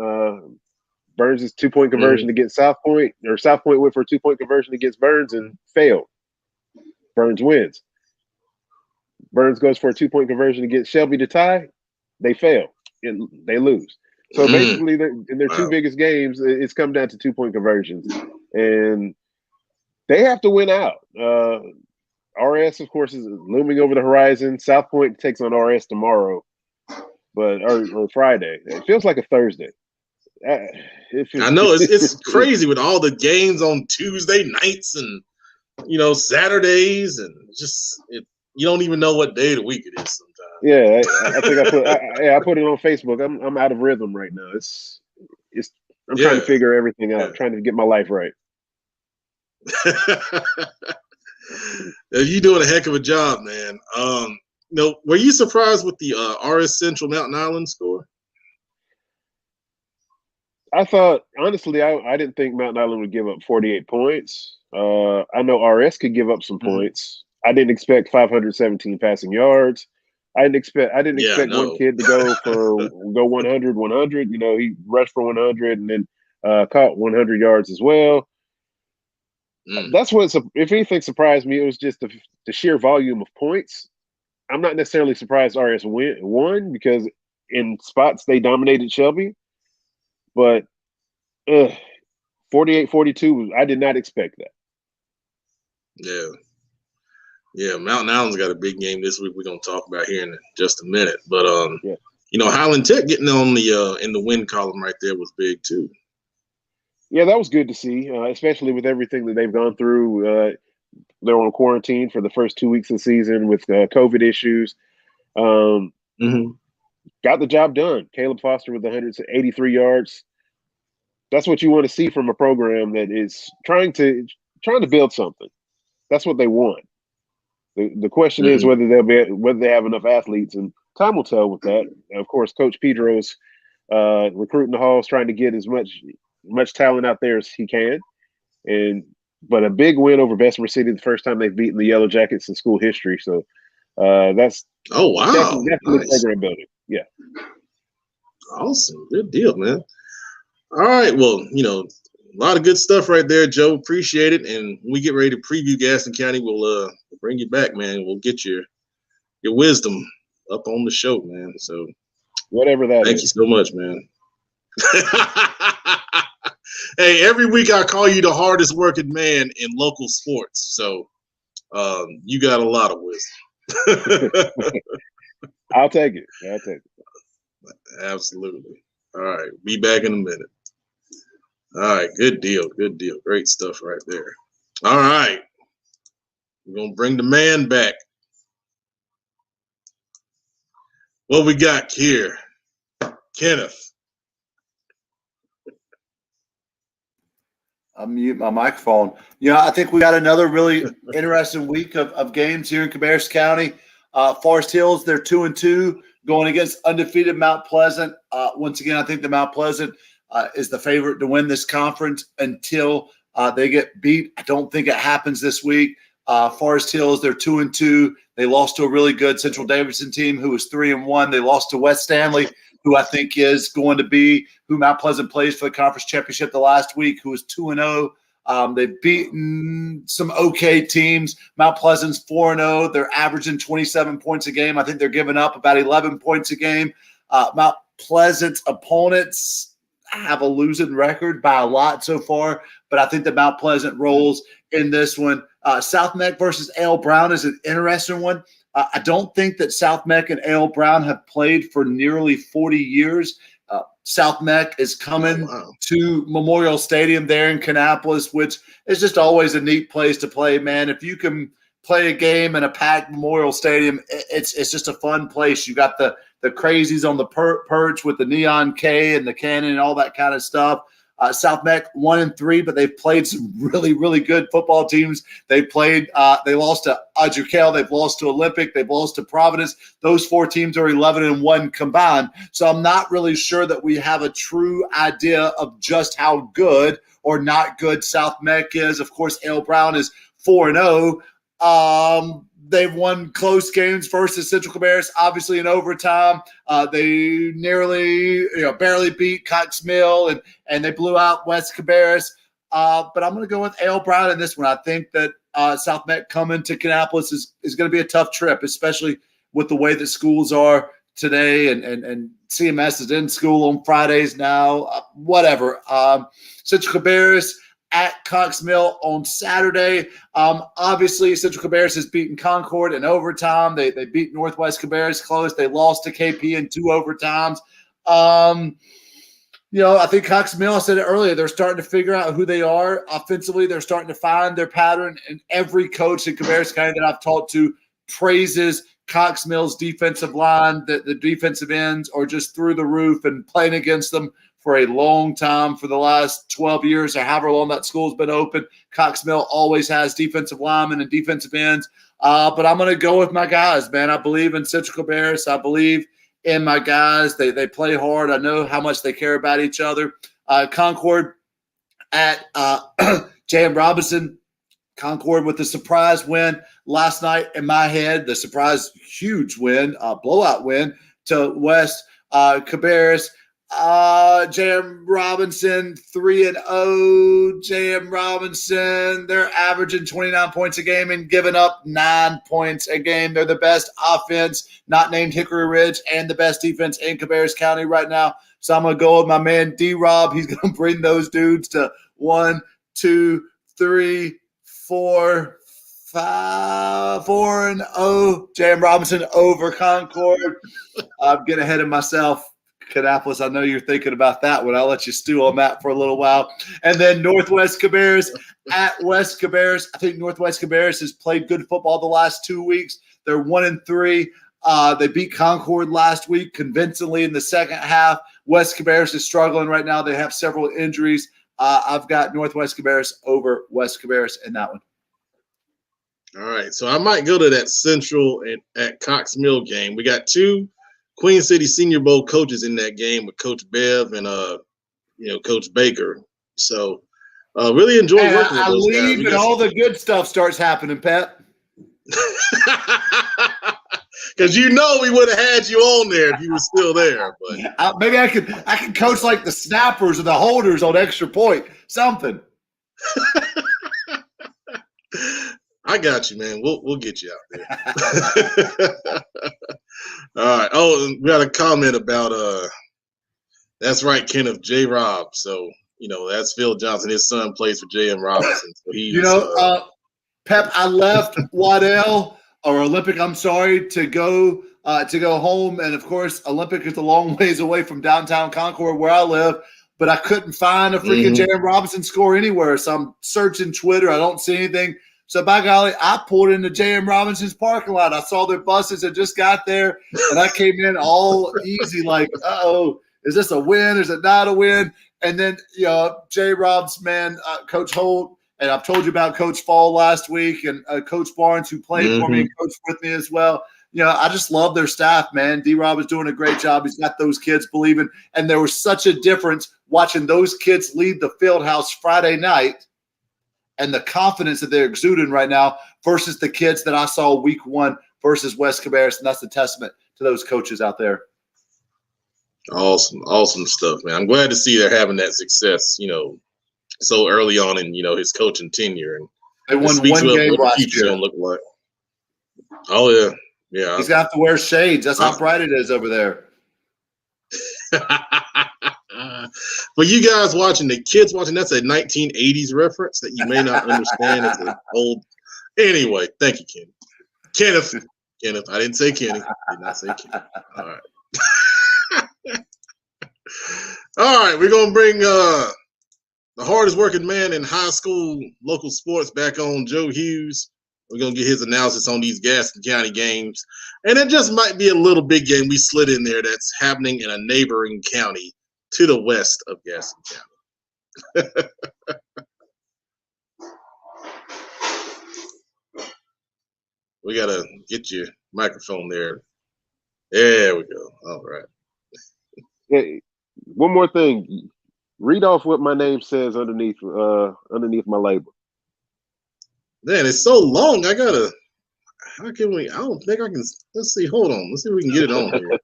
Burns' 2-point conversion against South Point, or South Point went for a 2-point conversion against Burns and failed. Burns wins. Burns goes for a 2-point conversion against Shelby to tie. They fail. And they lose. So basically, in their two biggest games, it's come down to 2-point conversions. And they have to win out. RS, of course, is looming over the horizon. South Point takes on RS tomorrow, or Friday. It feels like a Thursday. I know it's crazy with all the games on Tuesday nights and Saturdays, and just you don't even know what day of the week it is sometimes. Yeah, I think I put it on Facebook. I'm out of rhythm right now. I'm trying to figure everything out. Trying to get my life right. You're doing a heck of a job, man. Were you surprised with the RS Central Mountain Island score? I thought, honestly, I didn't think Mountain Island would give up 48 points. I know RS could give up some points. I didn't expect 517 passing yards. I didn't expect one kid to go 100. He rushed for 100 and then caught 100 yards as well. That's what, if anything surprised me, it was just the sheer volume of points. I'm not necessarily surprised RS won because in spots they dominated Shelby, but 48-42, I did not expect that. Yeah, Mountain Island's got a big game this week we're going to talk about here in just a minute. But Highland Tech getting on the in the win column right there was big too. Yeah, that was good to see, especially with everything that they've gone through. They're on quarantine for the first 2 weeks of the season with COVID issues. Got the job done. Caleb Foster with 183 yards. That's what you want to see from a program that is trying to build something. That's what they want. The question is whether they have enough athletes, and time will tell with that. Of course, Coach Pedro's recruiting the halls, trying to get as much talent out there as he can. But a big win over Bessemer City, the first time they've beaten the Yellow Jackets in school history. So that's definitely nice. program building. Yeah, awesome, good deal, man. All right, well, a lot of good stuff right there, Joe. Appreciate it. And when we get ready to preview Gaston County, we'll bring you back, man. We'll get your wisdom up on the show, man. So whatever that thank is. you so much, man. Hey, every week I call you the hardest working man in local sports. So you got a lot of wisdom. I'll take it. Absolutely. All right. Be back in a minute. All right. Good deal. Great stuff right there. All right. We're going to bring the man back. What we got here? Kenneth. I'll mute my microphone. I think we got another really interesting week of games here in Cabarrus County. Forest Hills, they're 2-2 going against undefeated Mount Pleasant. Once again, I think the Mount Pleasant is the favorite to win this conference until they get beat. I don't think it happens this week. Forest Hills, they're 2-2. They lost to a really good Central Davidson team who was 3-1. They lost to West Stanley, who I think is going to be who Mount Pleasant plays for the conference championship the last week, who was 2-0. They've beaten some okay teams. Mount Pleasant's 4-0. They're averaging 27 points a game. I think they're giving up about 11 points a game. Mount Pleasant's opponents have a losing record by a lot so far, but I think the Mount Pleasant rolls in this one. South Meck versus A.L. Brown is an interesting one. I don't think that South Meck and A.L. Brown have played for nearly 40 years. South Meck is coming to Memorial Stadium there in Kannapolis, which is just always a neat place to play, man. If you can play a game in a packed Memorial Stadium, it's just a fun place. You got the crazies on the perch with the neon K and the cannon and all that kind of stuff. South Meck 1-3, but they've played some really, really good football teams. They lost to Adjukel, they've lost to Olympic, they've lost to Providence. Those four teams are 11-1 combined. So I'm not really sure that we have a true idea of just how good or not good South Meck is. Of course, A.L. Brown is 4-0. They've won close games versus Central Cabarrus, obviously in overtime. They nearly, barely beat Cox Mill, and they blew out West Cabarrus. But I'm going to go with A.L. Brown in this one. I think that South Meck coming to Kannapolis is going to be a tough trip, especially with the way that schools are today, and CMS is in school on Fridays now. Whatever. Central Cabarrus at Cox Mill on Saturday. Obviously, Central Cabarrus has beaten Concord in overtime. They beat Northwest Cabarrus close. They lost to KP in 2 overtimes. I think Cox Mill, I said it earlier, they're starting to figure out who they are offensively. They're starting to find their pattern, and every coach in Cabarrus County that I've talked to praises Cox Mill's defensive line. The defensive ends are just through the roof, and playing against them for a long time, for the last 12 years or however long that school's been open. Cox Mill always has defensive linemen and defensive ends. But I'm going to go with my guys, man. I believe in Central Cabarrus. I believe in my guys. They play hard. I know how much they care about each other. Concord at J.M. Robinson. Concord with the surprise win last night in my head. The surprise huge win, blowout win to West Cabarrus. J.M. Robinson 3-0. J.M. Robinson, they're averaging 29 points a game and giving up 9 points a game. They're the best offense, not named Hickory Ridge, and the best defense in Cabarrus County right now. So I'm going to go with my man D-Rob. He's going to bring those dudes to 1, 2, 3, 4, 5. 4-0. J.M. Robinson over Concord. I'm getting ahead of myself. Kannapolis, I know you're thinking about that one. I'll let you stew on that for a little while. And then Northwest Cabarrus at West Cabarrus. I think Northwest Cabarrus has played good football the last 2 weeks. They're 1-3. They beat Concord last week convincingly in the second half. West Cabarrus is struggling right now. They have several injuries. I've got Northwest Cabarrus over West Cabarrus in that one. All right, so I might go to that Central at Cox Mill game. We got 2 Queen City Senior Bowl coaches in that game with Coach Bev and Coach Baker. So really enjoy working with those guys. And all the good stuff starts happening, Pat. Because we would have had you on there if you were still there. But maybe I could coach like the snappers or the holders on extra point, something. I got you, man. We'll get you out there. All right. Oh, we got a comment about that's right, Kenneth J. Rob. So that's Phil Johnson. His son plays for J.M. Robinson. So he's Pep, I left Waddell or Olympic. I'm sorry to go home, and of course, Olympic is a long ways away from downtown Concord where I live. But I couldn't find a freaking J.M. Robinson score anywhere, so I'm searching Twitter. I don't see anything. So by golly, I pulled into J.M. Robinson's parking lot. I saw their buses that just got there, and I came in all easy, like, uh-oh, is this a win? Is it not a win? And then, J. Rob's man, Coach Holt, and I've told you about Coach Fall last week, and Coach Barnes, who played for me and coached with me as well. I just love their staff, man. D-Rob is doing a great job. He's got those kids believing, and there was such a difference watching those kids lead the field house Friday night and the confidence that they're exuding right now versus the kids that I saw week 1 versus West Cabarrus, and that's a testament to those coaches out there. Awesome stuff, man. I'm glad to see they're having that success, so early on in, his coaching tenure. And they won one game last year. Look like. Oh, yeah. Yeah. He's going to have to wear shades. That's how bright it is over there. For you guys watching, the kids watching, that's a 1980s reference that you may not understand. It's an old. Anyway, thank you, Kenny. Kenneth. I didn't say Kenny. I did not say Kenny. All right. All right, we're gonna bring the hardest working man in high school local sports back on, Joe Hughes. We're gonna get his analysis on these Gaston County games, and it just might be a little big game we slid in there that's happening in a neighboring county to the west of Gaston County. We gotta get your microphone there. There we go. All right. Hey, one more thing. Read off what my name says underneath my label. Man, it's so long. How can we? I don't think I can. Let's see. Hold on. Let's see if we can get it on here.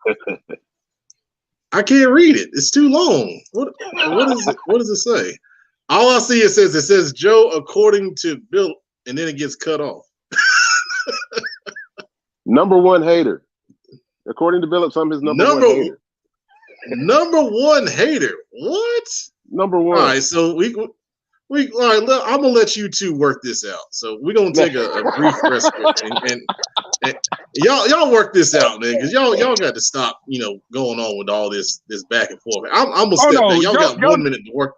I can't read it. It's too long. What is it? What does it say? All I see it says Joe according to Bill, and then it gets cut off. Number 1 hater. According to Billups, I'm his number 1 hater. Number 1 hater. What? Number 1. All right, so all right. I'm gonna let you two work this out. So we're gonna take a brief respite and y'all work this out, man, because y'all got to stop, going on with all this back and forth. I'm gonna step back. Y'all got 1 minute to work.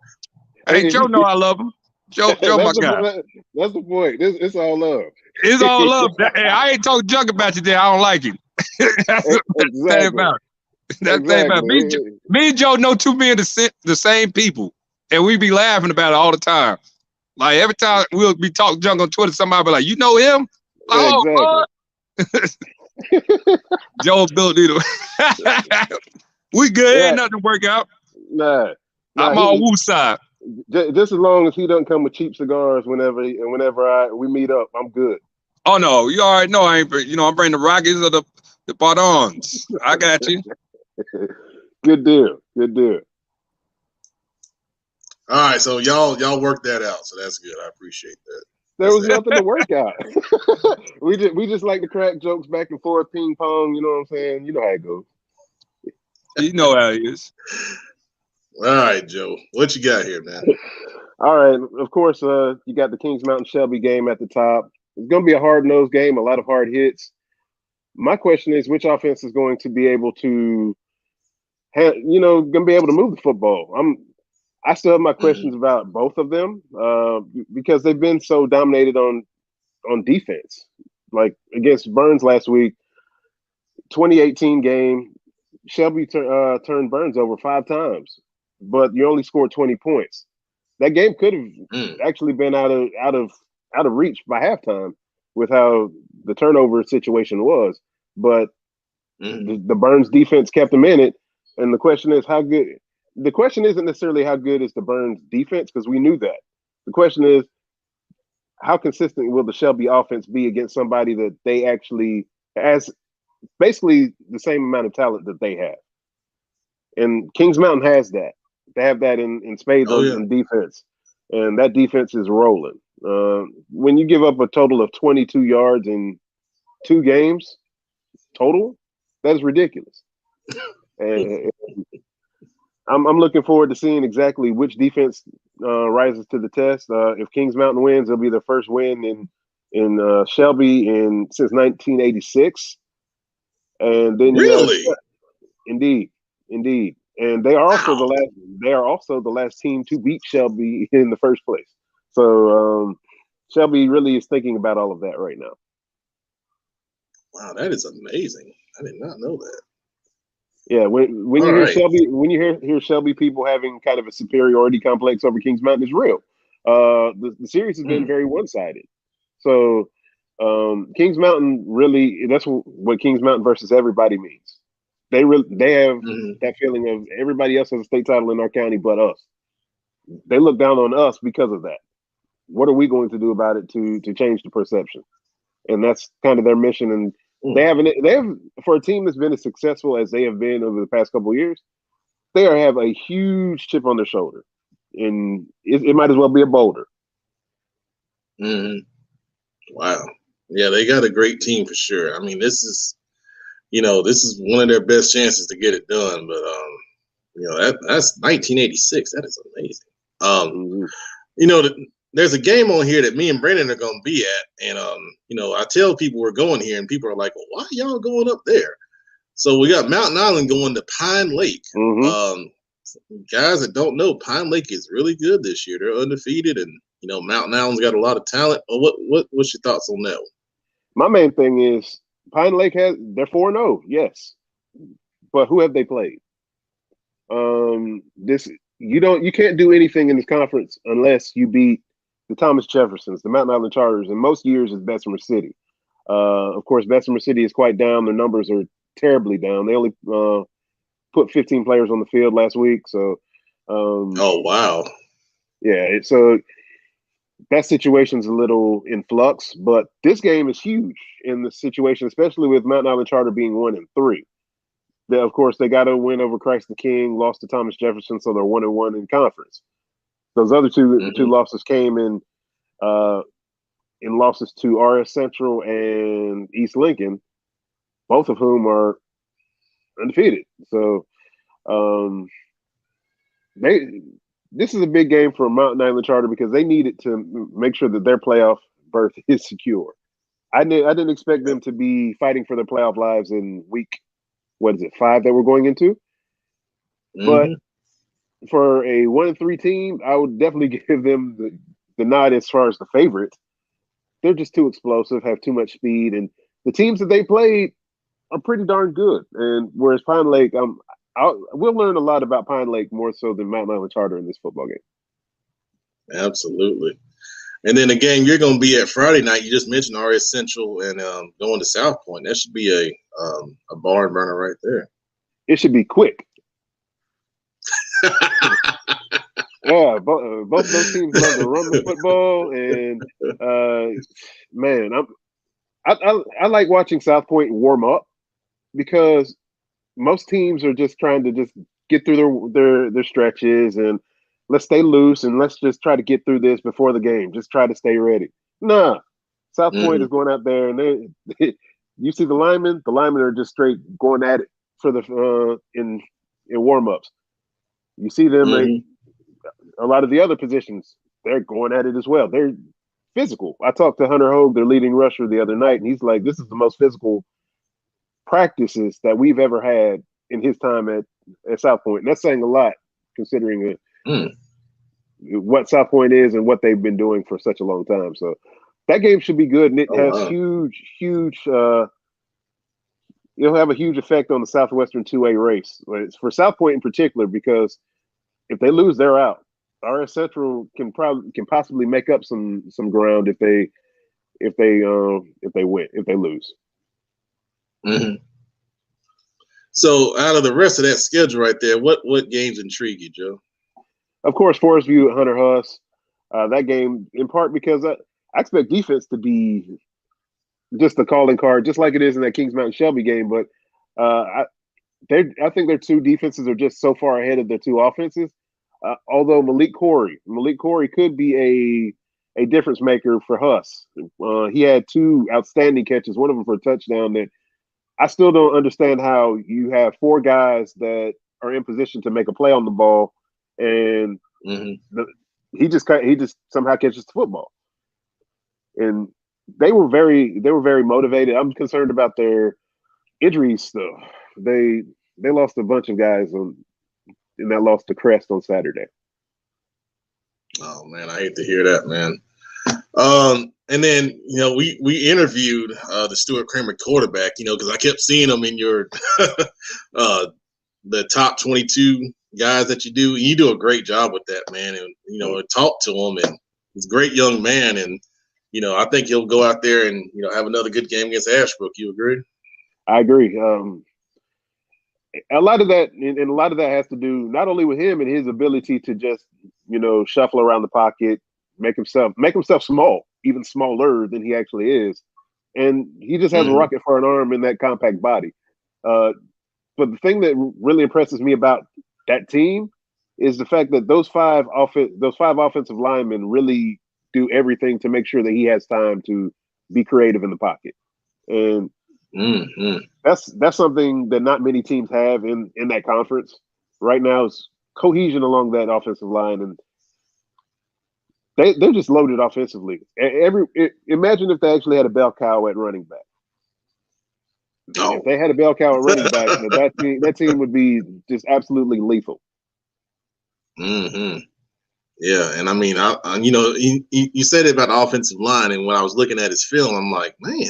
Hey, Joe, know I love him. Joe, my guy. That's the point. It's all love. It's all love. Hey, I ain't talking junk about you there. I don't like him. That's the thing about it. That's the thing about it. Me and Joe know 2 men the same people, and we be laughing about it all the time. Like every time we'll be talking junk on Twitter, somebody be like, "You know him?" Like, Exactly. Joe built it. We good. Ain't nothing to work out. Nah, I'm on Woo side. Just as long as he doesn't come with cheap cigars whenever we meet up, I'm good. Oh no, you already know I ain't. I'm bringing the Rockies or the Pardons. I got you. Good deal. Good deal. All right, so y'all work that out. So that's good. I appreciate that. There was nothing to work out. we just like to crack jokes back and forth, ping pong. You know what I'm saying? You know how it goes. You know how it is. All right, Joe. What you got here, man? All right. Of course, you got the Kings Mountain Shelby game at the top. It's going to be a hard-nosed game, a lot of hard hits. My question is, which offense is going to be able to, going to be able to move the football? I still have my questions about both of them because they've been so dominated on defense. Like against Burns last week, 2018 game, Shelby turned Burns over 5 times, but you only scored 20 points. That game could have actually been out of reach by halftime with how the turnover situation was. But the Burns defense kept them in it. And the question is how good. The question isn't necessarily how good is the Burns defense, because we knew that. The question is how consistent will the Shelby offense be against somebody that they actually has basically the same amount of talent that they have. And Kings Mountain has that. They have that in spades on defense. And that defense is rolling. When you give up a total of 22 yards in 2 games total, that is ridiculous. And I'm looking forward to seeing exactly which defense rises to the test. If Kings Mountain wins, it'll be their first win in Shelby since 1986. And then really, indeed, and they are also the last team to beat Shelby in the first place. So Shelby really is thinking about all of that right now. Wow, that is amazing. I did not know that. Yeah, when you hear Shelby, when you hear Shelby people having kind of a superiority complex over Kings Mountain, is real. The series has been very one-sided. So Kings Mountain really, that's what Kings Mountain versus everybody means. They have that feeling of everybody else has a state title in our county but us. They look down on us because of that. What are we going to do about it to change the perception? And that's kind of their mission. And they have for a team that's been as successful as they have been over the past couple of years, they have a huge chip on their shoulder, and it might as well be a boulder. Wow, yeah, they got a great team for sure. I mean, this is one of their best chances to get it done. But that's 1986. That is amazing. There's a game on here that me and Brandon are going to be at. And, I tell people we're going here, and people are like, well, why are y'all going up there? So we got Mountain Island going to Pine Lake. Guys that don't know, Pine Lake is really good this year. They're undefeated, and, Mountain Island's got a lot of talent. What's your thoughts on that one? My main thing is Pine Lake they're 4-0, yes. But who have they played? You can't do anything in this conference unless you beat the Thomas Jeffersons, the Mountain Island Charters, and most years it's Bessemer City. Of course, Bessemer City is quite down. Their numbers are terribly down. They only put 15 players on the field last week. So, oh wow, yeah. So that situation's a little in flux, but this game is huge in the situation, especially with Mountain Island Charter being 1-3. Of course, they got to win over Christ the King, lost to Thomas Jefferson, so they're 1-1 in conference. Those other two losses came in losses to RS Central and East Lincoln, both of whom are undefeated. So this is a big game for Mountain Island Charter because they needed to make sure that their playoff berth is secure. I didn't expect them to be fighting for their playoff lives in week, 5 that we're going into? But for a 1-3 team, I would definitely give them the nod as far as the favorite. They're just too explosive, have too much speed, and the teams that they played are pretty darn good. And whereas Pine Lake, we'll learn a lot about Pine Lake more so than Mountain Island Charter in this football game. Absolutely. And then the game you're going to be at Friday night, you just mentioned RS Central and going to South Point. That should be a barn burner right there. It should be quick. Yeah, both those teams love to run the football, and man, I like watching South Point warm up because most teams are just trying to just get through their stretches and let's stay loose and let's just try to get through this before the game. Just try to stay ready. Nah, South Point is going out there and you see the linemen are just straight going at it for the in warm ups. You see them. A lot of the other positions, they're going at it as well. They're physical. I talked to Hunter Hogue, their leading rusher, the other night, and he's like, this is the most physical practices that we've ever had in his time at South Point. And that's saying a lot, considering what South Point is and what they've been doing for such a long time. So that game should be good, and it has huge. It'll have a huge effect on the Southwestern 2A race. It's for South Point in particular, because if they lose, they're out. RS Central can possibly make up some ground if they lose. Mm-hmm. So out of the rest of that schedule right there, what games intrigue you, Joe? Of course, Forest View at Hunter Huss. That game, in part because I expect defense to be just the calling card, just like it is in that Kings Mountain Shelby game. But I think their two defenses are just so far ahead of their two offenses. Although Malik Corey could be a difference maker for Huss. He had two outstanding catches, one of them for a touchdown. That I still don't understand how you have four guys that are in position to make a play on the ball, and he just somehow catches the football. And they were very motivated. I'm concerned about their injuries stuff. They lost a bunch of guys in that loss to Crest on Saturday. Oh man, I hate to hear that, man. And then we interviewed the Stuart Kramer quarterback, because I kept seeing him in your the top 22 guys that you do. And you do a great job with that, man. And talk to him, and he's a great young man. And I think he'll go out there and have another good game against Ashbrook. You agree? I agree. A lot of that has to do not only with him and his ability to just shuffle around the pocket, make himself small, even smaller than he actually is, and he just has a rocket for an arm in that compact body. But the thing that really impresses me about that team is the fact that those five offensive linemen really do everything to make sure that he has time to be creative in the pocket, and that's something that not many teams have in that conference right now. Is cohesion along that offensive line, and they're just loaded offensively. Imagine if they actually had a bell cow at running back. If they had a bell cow at running back, that team would be just absolutely lethal. Yeah, and I mean, you said it about the offensive line, and when I was looking at his film, I'm like, man,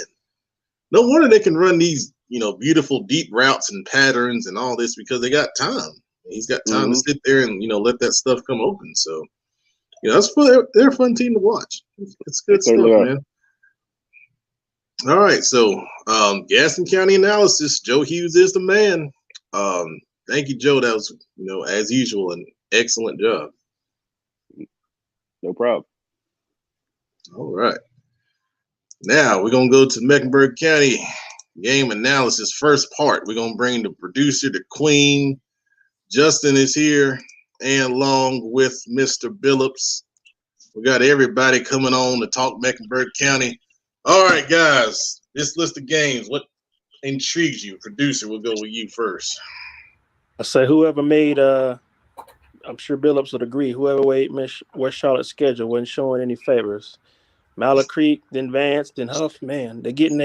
no wonder they can run these, beautiful deep routes and patterns and all this, because they got time. He's got time to sit there and let that stuff come open. So, they're a fun team to watch. It's good stuff, man. All right, so Gaston County analysis. Joe Hughes is the man. Thank you, Joe. That was, as usual, an excellent job. No problem. All right. Now we're going to go to Mecklenburg County game analysis. First part, we're going to bring the producer, the queen. Justin is here, and along with Mr. Billups. We got everybody coming on to talk Mecklenburg County. All right, guys, this list of games, what intrigues you? Producer, we'll go with you first. I say whoever made, I'm sure Billups would agree, whoever made West Charlotte's schedule wasn't showing any favors. Mallard Creek, then Vance, then Huff, man, they're getting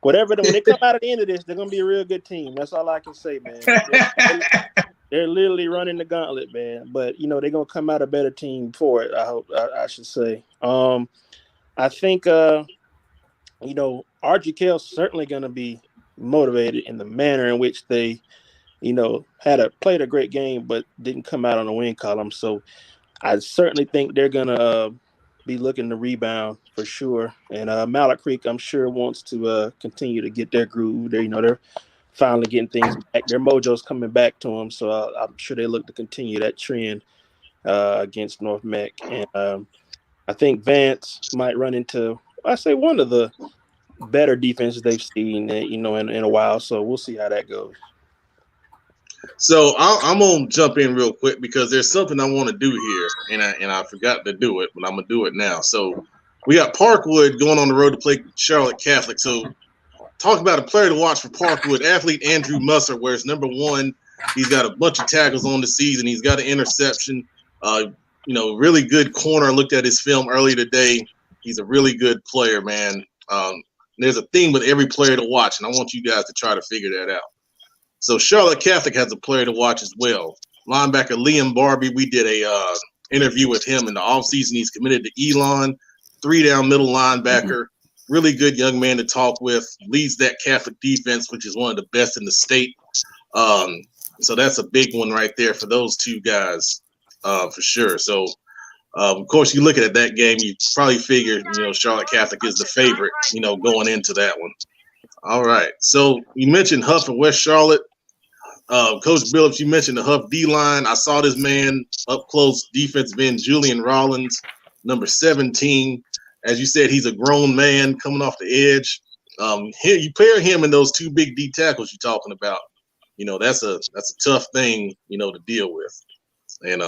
whatever. When they come out at the end of this, they're going to be a real good team. That's all I can say, man. They're literally running the gauntlet, man. But, they're going to come out a better team for it, I hope, I should say. I think, RGK's certainly going to be motivated in the manner in which they, played a great game, but didn't come out on the win column. So I certainly think they're going to be looking to rebound for sure. And Mallard Creek, I'm sure, wants to continue to get their groove. They're finally getting things back. Their mojo's coming back to them. So I'm sure they look to continue that trend against North Meck. And I think Vance might run into, I say, one of the better defenses they've seen, in a while. So we'll see how that goes. So I'm gonna jump in real quick because there's something I want to do here, and I forgot to do it, but I'm gonna do it now. So we got Parkwood going on the road to play Charlotte Catholic. So talk about a player to watch for Parkwood. Athlete Andrew Musser, where's number one. He's got a bunch of tackles on the season. He's got an interception. Really good corner. I looked at his film earlier today. He's a really good player, man. There's a theme with every player to watch, and I want you guys to try to figure that out. So Charlotte Catholic has a player to watch as well. Linebacker Liam Barbie, we did a interview with him in the offseason. He's committed to Elon, 3-down middle linebacker. Really good young man to talk with. Leads that Catholic defense, which is one of the best in the state. So that's a big one right there for those two guys, for sure. So, of course, you look at that game, you probably figure, Charlotte Catholic is the favorite, going into that one. All right. So you mentioned Huff and West Charlotte. Coach Billups, you mentioned the Huff D-line. I saw this man up close, defensive end Julian Rollins, number 17. As you said, he's a grown man coming off the edge. You pair him and those two big D tackles you're talking about. That's a tough thing, to deal with. And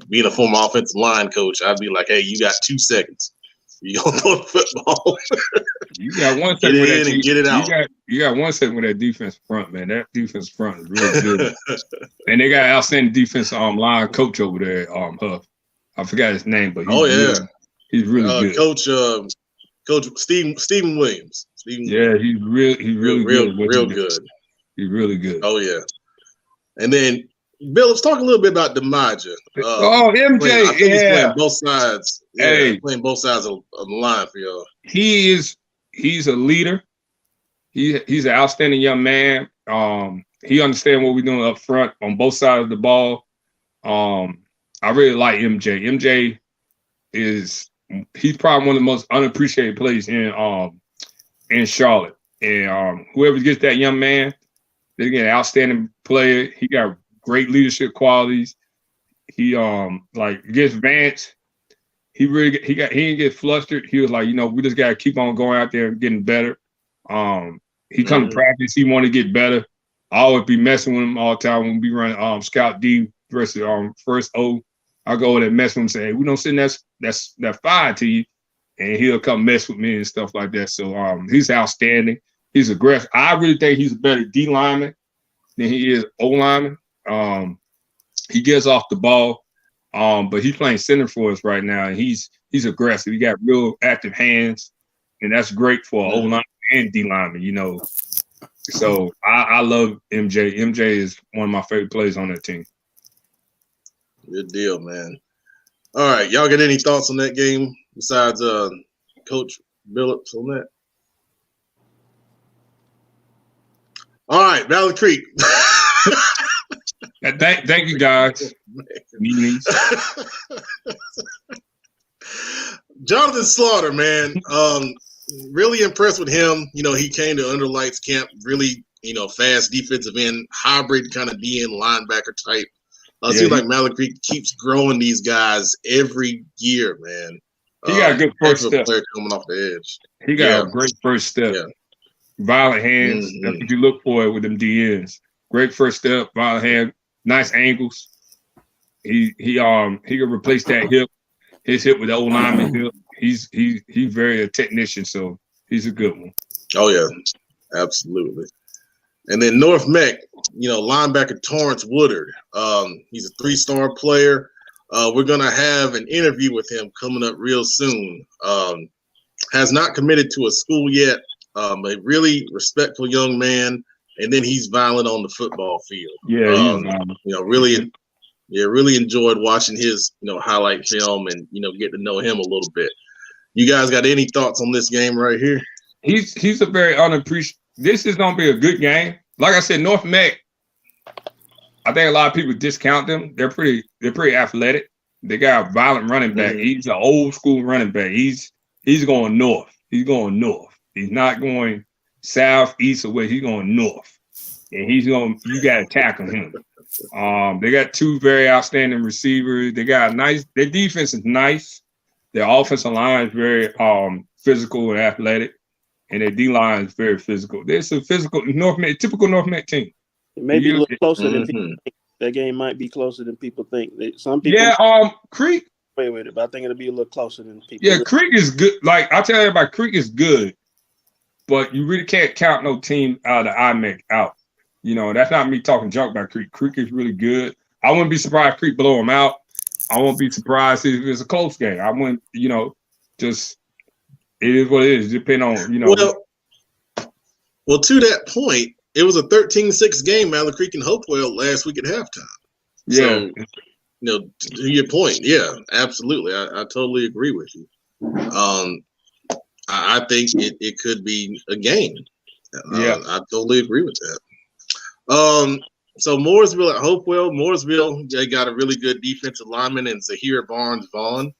being a former offensive line coach, I'd be like, hey, you got 2 seconds. You gonna throw the football. You got 1 second with that and get it out. You got 1 second with that defense front, man. That defense front is really good. And they got an outstanding defense line coach over there, Huff. I forgot his name, but he's really good. Coach Stephen Williams. He's really good. Real good. He's really good. Oh yeah. And then Bill, let's talk a little bit about DiMaggio. MJ, I think he's playing both sides. Yeah, playing both sides of the line for y'all. He's a leader. He's an outstanding young man. He understands what we're doing up front on both sides of the ball. I really like MJ. MJ he's probably one of the most unappreciated players in Charlotte. And whoever gets that young man, they get an outstanding player. He got great leadership qualities. He against Vance, he didn't get flustered. He was like, we just gotta keep on going out there and getting better. He come to practice, he want to get better. I always be messing with him all the time when we run Scout D versus first O. I go over there and mess with him and say, hey, we don't send that 5 to you. And he'll come mess with me and stuff like that. So he's outstanding. He's aggressive. I really think he's a better D lineman than he is O lineman. He gets off the ball, but he's playing center for us right now, and he's aggressive. He got real active hands, and that's great for an O lineman and D lineman, So I love MJ. MJ is one of my favorite players on that team. Good deal, man. All right, y'all got any thoughts on that game besides Coach Billups on that? All right, Valley Creek. Thank you, guys. Jonathan Slaughter, man. Really impressed with him. He came to Underlights camp, really, fast defensive end, hybrid kind of DN linebacker type. Seems like Valley Creek keeps growing these guys every year, man. He got a good first step. Player coming off the edge. He got a great first step. Yeah. Violent hands. That's what you look for with them DNs. Great first step, violent hand, nice angles. He can replace that hip, his hip with the old lineman hip. He's very a technician, so he's a good one. Oh yeah, absolutely. And then North Mech, linebacker Torrance Woodard. He's a 3-star player. We're gonna have an interview with him coming up real soon. Has not committed to a school yet. A really respectful young man, and then he's violent on the football field. Yeah, really enjoyed watching his highlight film and get to know him a little bit. You guys got any thoughts on this game right here? He's a very unappreciated. This is gonna be a good game. Like I said, North Mech. I think a lot of people discount them. They're pretty athletic. They got a violent running back. He's an old school running back. He's going north. He's going north. He's not going south, east, or west. He's going north. And you got to tackle him. They got 2 very outstanding receivers. They got their defense is nice. Their offensive line is very physical and athletic. And their D-line is very physical. There's a physical typical North Mech team. It may be a little closer than people think. That game might be closer than people think. Some people Creek. Wait, but I think it'll be a little closer than people. Yeah, Creek is good. Like I tell everybody, Creek is good, but you really can't count no team out of the IMEC out. That's not me talking junk about Creek. Creek is really good. I wouldn't be surprised if Creek blow them out. I won't be surprised if it's a close game. I wouldn't, just it is what it is. Depending on, you know. Well, to that point, it was a 13-6 game, Mallard Creek and Hopewell last week at halftime. Yeah. So, to your point, yeah, absolutely. I totally agree with you. I think it could be a game. I totally agree with that. So Mooresville at Hopewell. Mooresville, they got a really good defensive lineman in Zahir Barnes-Vaughn.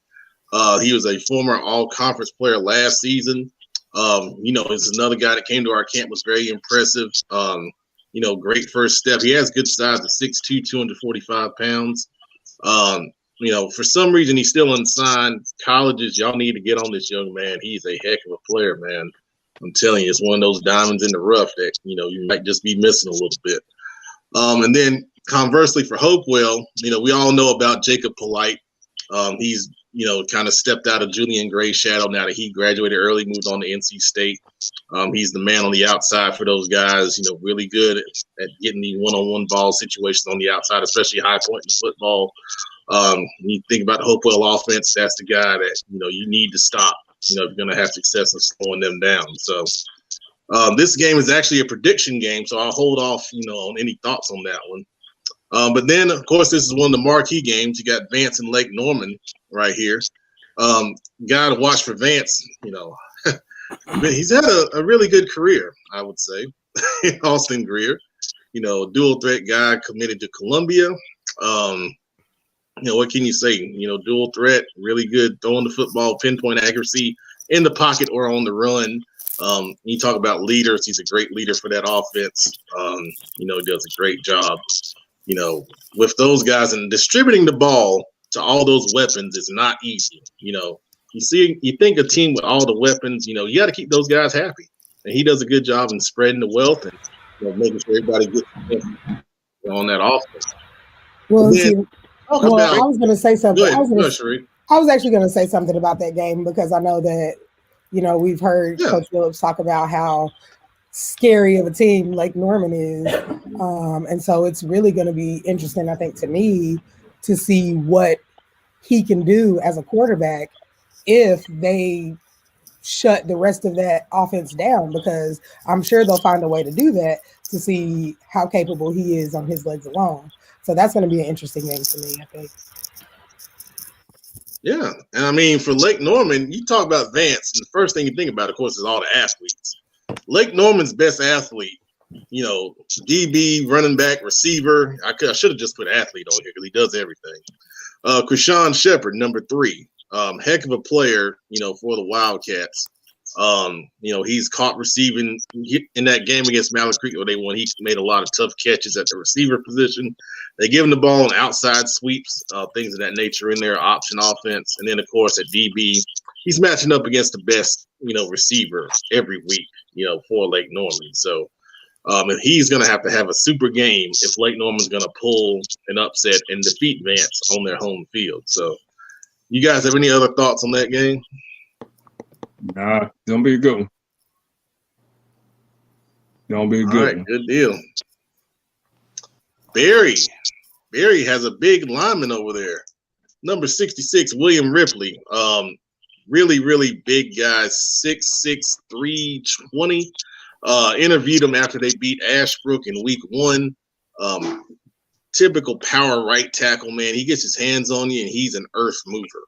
He was a former all-conference player last season. It's another guy that came to our camp, was very impressive. Great first step. He has good size at 6'2", 245 pounds. For some reason he's still unsigned. Colleges, y'all need to get on this young man. He's a heck of a player, man. I'm telling you, it's one of those diamonds in the rough that, you might just be missing a little bit. And then conversely for Hopewell, we all know about Jacob Polite. He's, kind of stepped out of Julian Gray's shadow now that he graduated early, moved on to NC State. He's the man on the outside for those guys, really good at getting the one-on-one ball situations on the outside, especially high point in football. You think about the Hopewell offense, that's the guy that, you need to stop, if you're going to have success in slowing them down. So this game is actually a prediction game, so I'll hold off, on any thoughts on that one. But then, of course, this is one of the marquee games. You got Vance and Lake Norman right here. Guy to watch for Vance, he's had a really good career, I would say. Austin Greer, dual threat guy committed to Columbia. What can you say? Dual threat, really good throwing the football, pinpoint accuracy in the pocket or on the run. You talk about leaders. He's a great leader for that offense. He does a great job. With those guys, and distributing the ball to all those weapons is not easy. You think a team with all the weapons, you got to keep those guys happy, and he does a good job in spreading the wealth and making sure everybody gets on that offense. Well, I was going to say something. I was actually going to say something about that game because I know that we've heard Coach Phillips talk about how scary of a team Lake Norman is. And so it's really going to be interesting, I think, to me, to see what he can do as a quarterback if they shut the rest of that offense down, because I'm sure they'll find a way to do that to see how capable he is on his legs alone. So that's going to be an interesting game for me, I think. Yeah. And I mean, for Lake Norman, you talk about Vance, and the first thing you think about, of course, is all the athletes. Lake Norman's best athlete, DB, running back, receiver. I should have just put athlete on here because he does everything. Krishawn Shepard, number 3. Heck of a player, for the Wildcats. He's caught receiving in that game against Mallard Creek where they won. He made a lot of tough catches at the receiver position. They give him the ball in outside sweeps, things of that nature in their option offense. And then, of course, at DB, he's matching up against the best, receiver every week, for Lake Norman. So and he's going to have a super game if Lake Norman's going to pull an upset and defeat Vance on their home field. So you guys have any other thoughts on that game? Nah, don't be a good one. Don't be a good one. All right, good deal. Barry has a big lineman over there. Number 66, William Ripley. Really, really big guy, 6'6", 320. Interviewed him after they beat Ashbrook in week 1. Typical power right tackle, man. He gets his hands on you, and he's an earth mover.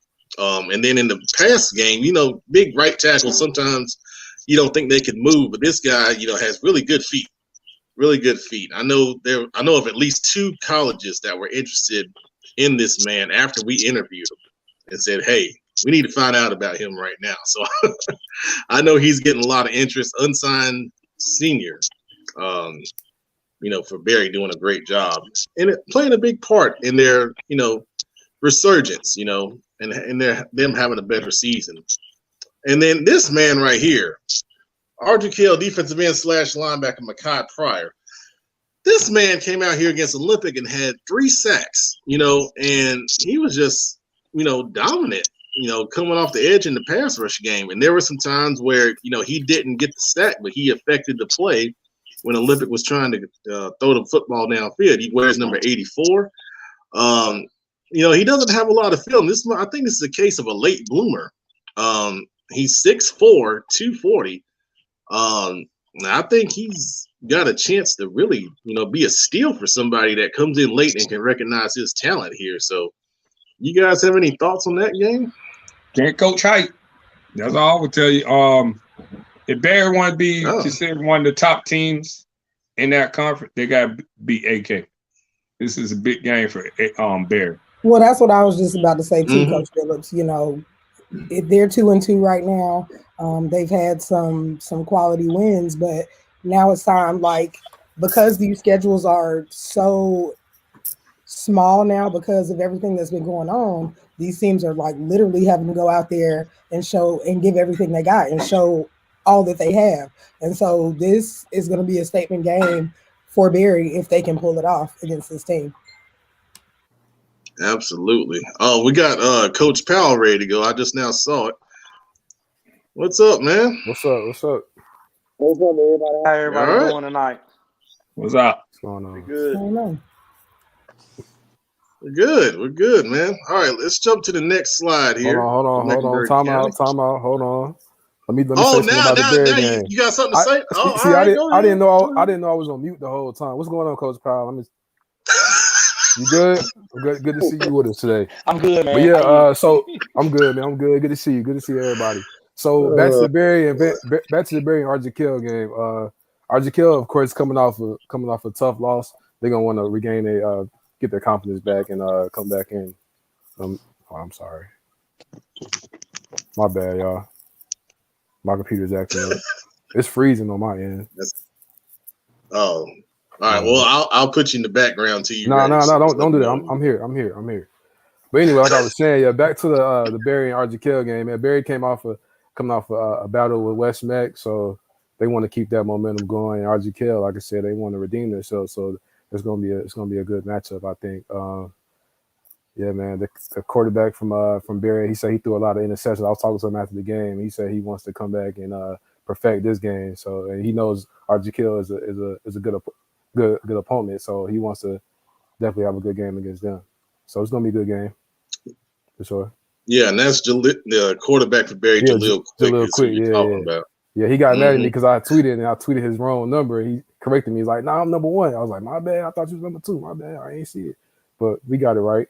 And then in the pass game, big right tackles, sometimes you don't think they can move, but this guy, has really good feet. Really good feet. I know of at least 2 colleges that were interested in this man after we interviewed him and said, hey, we need to find out about him right now. So I know he's getting a lot of interest. Unsigned senior, for Barry, doing a great job and playing a big part in their, resurgence, and them having a better season. And then this man right here, RGKL defensive end / linebacker Mekhi Pryor. This man came out here against Olympic and had 3 sacks, and he was just, dominant, coming off the edge in the pass rush game. And there were some times where, he didn't get the sack, but he affected the play when Olympic was trying to throw the football downfield. He wears number 84. He doesn't have a lot of film. I think this is a case of a late bloomer He's 6'4", 240. I think he's got a chance to really, be a steal for somebody that comes in late and can recognize his talent here. So, you guys have any thoughts on that game? Can't coach height. That's all I would tell you. If Barry want to be considered one of the top teams in that conference, they got to beat AK. This is a big game for Barry. Well, that's what I was just about to say too, Coach Phillips. If they're 2-2 right now, they've had some quality wins, but now it's time, because these schedules are so small now because of everything that's been going on, these teams are literally having to go out there and show and give everything they got and show all that they have. And so this is going to be a statement game for Barry if they can pull it off against this team. Absolutely. Oh, we got Coach Powell ready to go. I just now saw it. What's up, man? What's up? What's up, everybody? How everybody doing tonight? What's up? What's going on? Good. We're good, man. All right, let's jump to the next slide here. Hold on. Time out. Hold on. Let me say something about the Bear game. You got something to say? I didn't know I was on mute the whole time. What's going on, Coach Powell? You good? Good to see you with us today. I'm good, man. But yeah, so I'm good, man. I'm good. Good to see you. Good to see everybody. So back to the Barry and RGK game. RGK, of course, coming off a tough loss. They're gonna want to regain get their confidence back and come back in. I'm sorry. My bad, y'all. My computer's acting up. It's freezing on my end. All right. Well, I'll put you in the background till you. No, don't do that. I'm here. But anyway, like I was saying, yeah, back to the Barry and RGK game. Man, Barry coming off a battle with West Meck, so they want to keep that momentum going. And RGK, like I said, they want to redeem themselves. So it's gonna be a good matchup, I think. Yeah, man. The quarterback from Barry, he said he threw a lot of interceptions. I was talking to him after the game. He said he wants to come back and perfect this game. So and he knows RGK is a good opponent. So he wants to definitely have a good game against them. So it's gonna be a good game for sure. Yeah, and that's the quarterback for Barry, Jaleel Quick. Yeah, he got mad at me because I tweeted his wrong number. He corrected me. He's like, "Nah, I'm number 1." I was like, "My bad. I thought you was number 2. My bad. I ain't see it." But we got it right.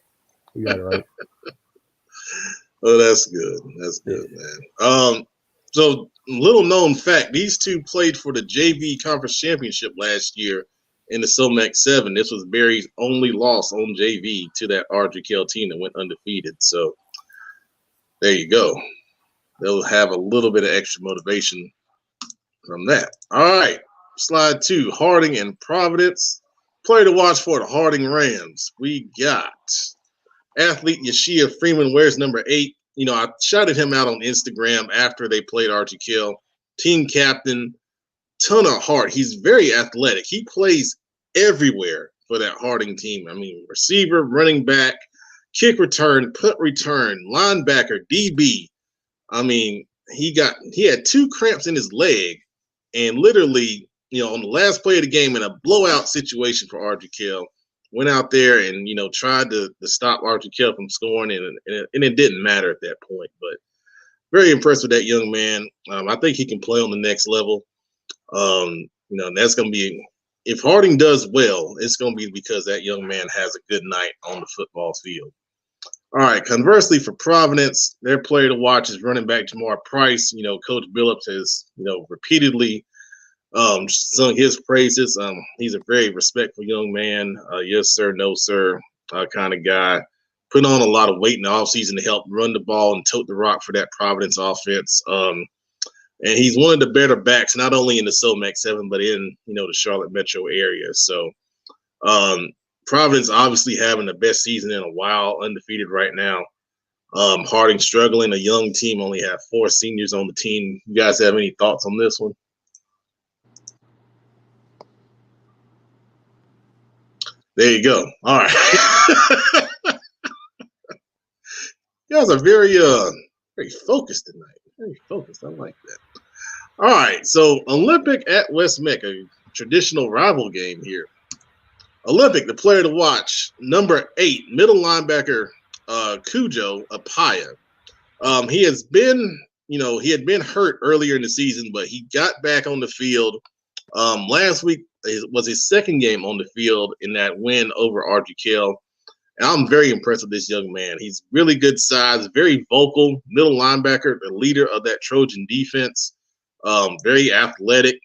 Oh, that's good. That's good, man. So little known fact: these two played for the JV Conference Championship last year in the SOMAC 7. This was Barry's only loss on JV to that RGK team that went undefeated. So there you go. They'll have a little bit of extra motivation from that. All right, slide 2, Harding and Providence. Player to watch for the Harding Rams. We got athlete Yashia Freeman, wears number 8. I shouted him out on Instagram after they played RGK. Team captain, ton of heart. He's very athletic. He plays everywhere for that Harding team. I mean, receiver, running back, kick return, punt return, linebacker, DB. I mean, he had 2 cramps in his leg, and literally, on the last play of the game in a blowout situation for RGK, went out there and tried to stop RGK from scoring, and it didn't matter at that point. But very impressed with that young man. I think he can play on the next level. That's going to be, if Harding does well, it's going to be because that young man has a good night on the football field. All right. Conversely, for Providence, their player to watch is running back Jamar Price. Coach Billups has, repeatedly sung his praises. He's a very respectful young man. Yes, sir, no, sir, kind of guy. Put on a lot of weight in the offseason to help run the ball and tote the rock for that Providence offense. And he's one of the better backs, not only in the SOMAC 7, but in, the Charlotte metro area. So Providence obviously having the best season in a while, undefeated right now. Harding struggling, a young team, only have 4 seniors on the team. You guys have any thoughts on this one? There you go. All right. You guys are very focused tonight. Very focused. I like that. All right. So Olympic at West Meck, a traditional rival game here. Olympic, the player to watch, number 8, middle linebacker Cujo Apaya. He has been, he had been hurt earlier in the season, but he got back on the field. Last week was his second game on the field in that win over RGK. And I'm very impressed with this young man. He's really good size, very vocal, middle linebacker, the leader of that Trojan defense. Very athletic,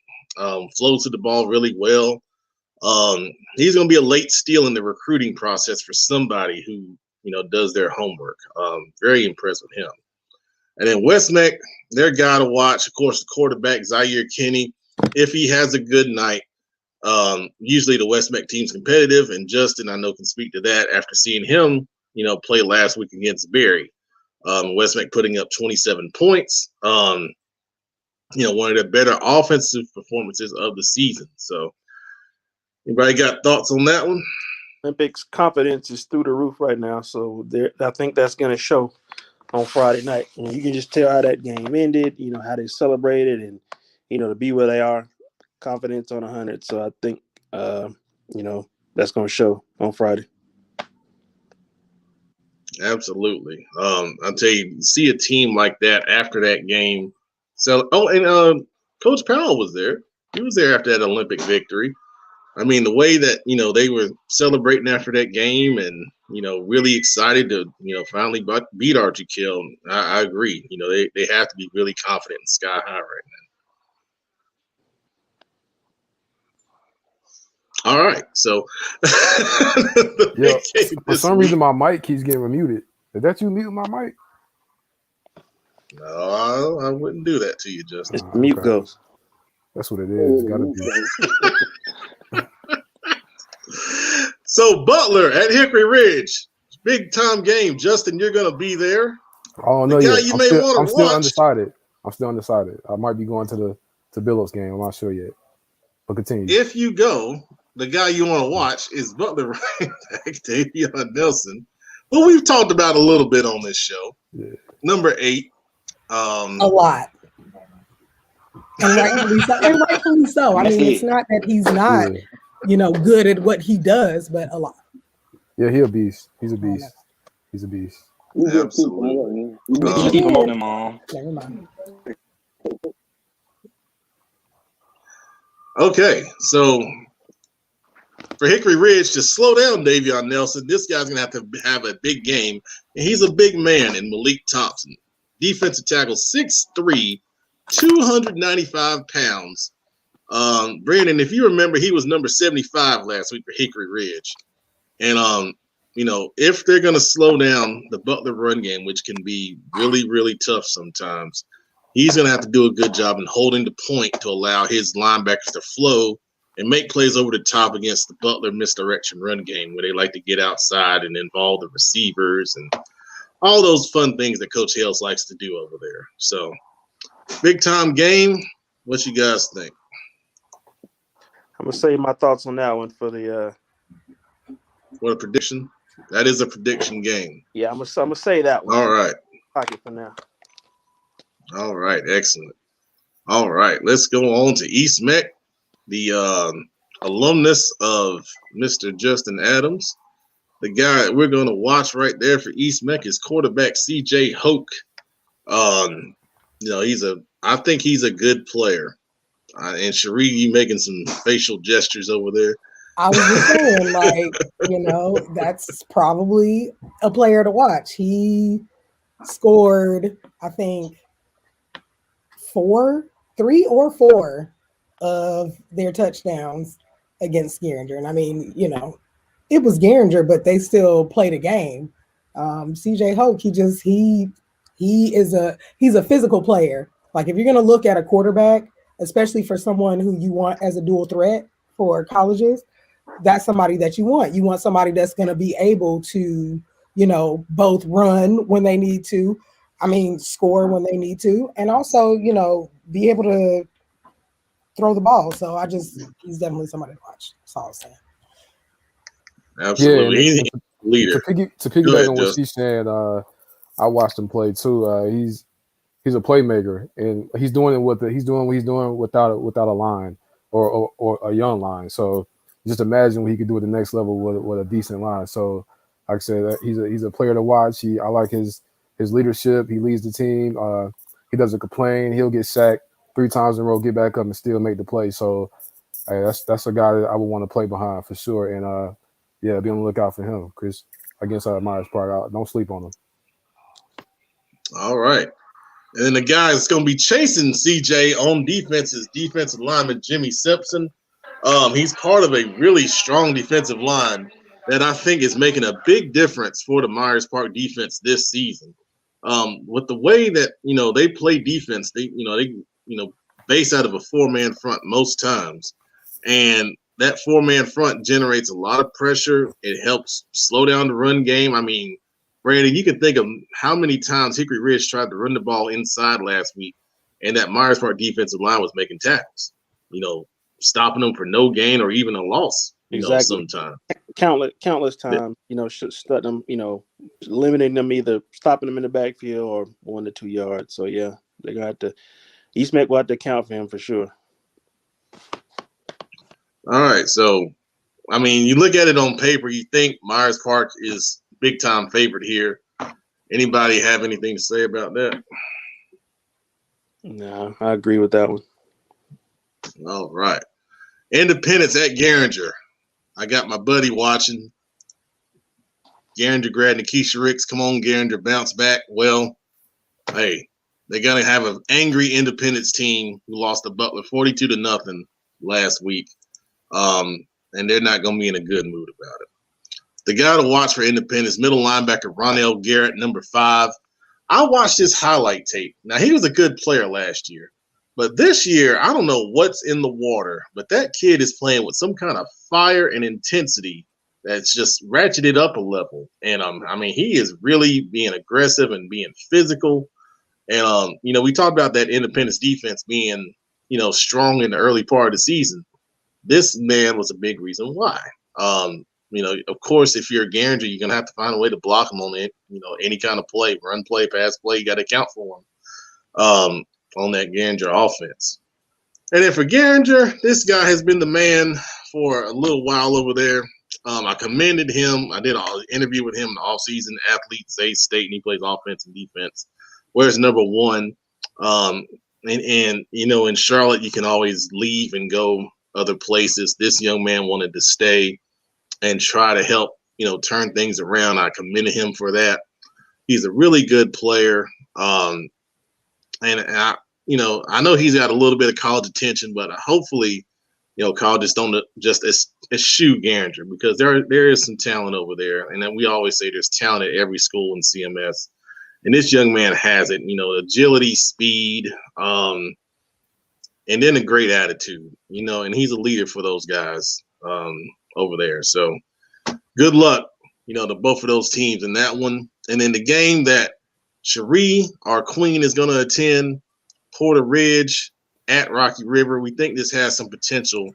flows to the ball really well. He's going to be a late steal in the recruiting process for somebody who, does their homework. Very impressed with him. And then West Meck, their guy to watch, of course, the quarterback, Zaire Kinney. If he has a good night, usually the West Meck team's competitive, and Justin, I know, can speak to that after seeing him, play last week against Berry. West Meck putting up 27 points. One of the better offensive performances of the season. So, anybody got thoughts on that one? Olympics confidence is through the roof right now, so I think that's going to show on Friday night. And you can just tell how that game ended, how they celebrated, and to be where they are, confidence on 100. So I think that's going to show on Friday. Absolutely. I'll tell you, see a team like that after that game. So, Coach Powell was there. He was there after that Olympic victory. I mean, the way that, they were celebrating after that game and, really excited to, finally beat RGK. I agree. They have to be really confident and sky high right now. All right. So, for some reason, my mic keeps getting muted. Is that you muting my mic? No, I wouldn't do that to you, Justin. It's mute goes. That's what it is. It's got to be. So Butler at Hickory Ridge, big time game. Justin, you're gonna be there. Oh no, yeah. I'm still undecided. I might be going to Billups game. I'm not sure yet. But continue. If you go, the guy you want to watch is Butler running back Davion Nelson, who we've talked about a little bit on this show. Yeah. Number 8. A lot. And rightfully so. I mean, it's not that he's not, good at what he does, but a lot. Yeah, he's a beast. He's a beast. He's a beast. Absolutely. Keep him on them, Mom. Never mind. Okay, so for Hickory Ridge to slow down Davion Nelson, this guy's going to have a big game. And he's a big man in Malik Thompson. Defensive tackle, 6'3", 295 pounds. Brandon, if you remember, he was number 75 last week for Hickory Ridge. And, if they're going to slow down the Butler run game, which can be really, really tough sometimes, he's going to have to do a good job in holding the point to allow his linebackers to flow and make plays over the top against the Butler misdirection run game, where they like to get outside and involve the receivers and all those fun things that Coach Hales likes to do over there. So, big time game. What you guys think? I'm gonna say my thoughts on that one for the. What a prediction! That is a prediction game. Yeah, I'm gonna say that one. All right. Pocket for now. All right, excellent. All right, let's go on to East Meck, the alumnus of Mr. Justin Adams. The guy we're going to watch right there for East Meck is quarterback CJ Hoke. I think he's a good player. And Cherie, you making some facial gestures over there. I was just saying, that's probably a player to watch. He scored, I think, 3 or 4 of their touchdowns against Garinger. And I mean, it was Garinger, but they still played a game. CJ Hoke, he's a physical player. Like, if you're going to look at a quarterback, especially for someone who you want as a dual threat for colleges, that's somebody that you want. You want somebody that's going to be able to, both run when they need to, score when they need to, and also, be able to throw the ball. So he's definitely somebody to watch. That's all I'm saying. Absolutely. Yeah, he's a leader. To piggyback on what she's saying, I watched him play too. He's a playmaker, and he's doing what he's doing without a line or a young line. So just imagine what he could do at the next level with a decent line. So like I said, he's a player to watch. I like his his leadership. He leads the team. He doesn't complain. He'll get sacked 3 times in a row, get back up, and still make the play. So hey, that's a guy that I would want to play behind for sure. And yeah, be on the lookout for him, Chris, against Myers Park. Don't sleep on him. All right. And then the guy that's going to be chasing CJ on defense is defensive lineman Jimmy Simpson. He's part of a really strong defensive line that I think is making a big difference for the Myers Park defense this season. With the way that they play defense, they base out of a 4-man front most times, and that 4-man front generates a lot of pressure. It helps slow down the run game. I mean, Brandon, you can think of how many times Hickory Ridge tried to run the ball inside last week, and that Myers Park defensive line was making tackles, stopping them for no gain or even a loss, sometimes. Countless times, shut them, limiting them, either stopping them in the backfield or 1 to 2 yards. So, yeah, they're going to have to – East Mac will have to account for him for sure. All right, so, I mean, you look at it on paper, you think Myers Park is – big-time favorite here. Anybody have anything to say about that? No, I agree with that one. All right. Independence at Garinger. I got my buddy watching. Garinger grad Nikisha Ricks. Come on, Garinger, bounce back. Well, hey, they're going to have an angry Independence team who lost to Butler 42-0 last week. And they're not going to be in a good mood about it. The guy to watch for Independence, middle linebacker Ronell Garrett, number 5. I watched his highlight tape. Now, he was a good player last year. But this year, I don't know what's in the water, but that kid is playing with some kind of fire and intensity that's just ratcheted up a level. And, I mean, he is really being aggressive and being physical. And, we talked about that Independence defense being, strong in the early part of the season. This man was a big reason why. Of course, if you're a Garinger, you're going to have to find a way to block him on it. Any kind of play, run play, pass play, you got to account for him on that Garinger offense. And then for Garinger, this guy has been the man for a little while over there. I commended him. I did an interview with him in the offseason, athlete, Zay State, and he plays offense and defense. Where's number 1? In Charlotte, you can always leave and go other places. This young man wanted to stay and try to help, turn things around. I commended him for that. He's a really good player. And I know he's got a little bit of college attention, but hopefully, colleges don't just eschew Garinger, because there is some talent over there. And then we always say there's talent at every school in CMS. And this young man has it, agility, speed, and then a great attitude, and he's a leader for those guys over there. So good luck, to both of those teams in that one. And then the game that Cherie, our queen, is going to attend, Porter Ridge at Rocky River. We think this has some potential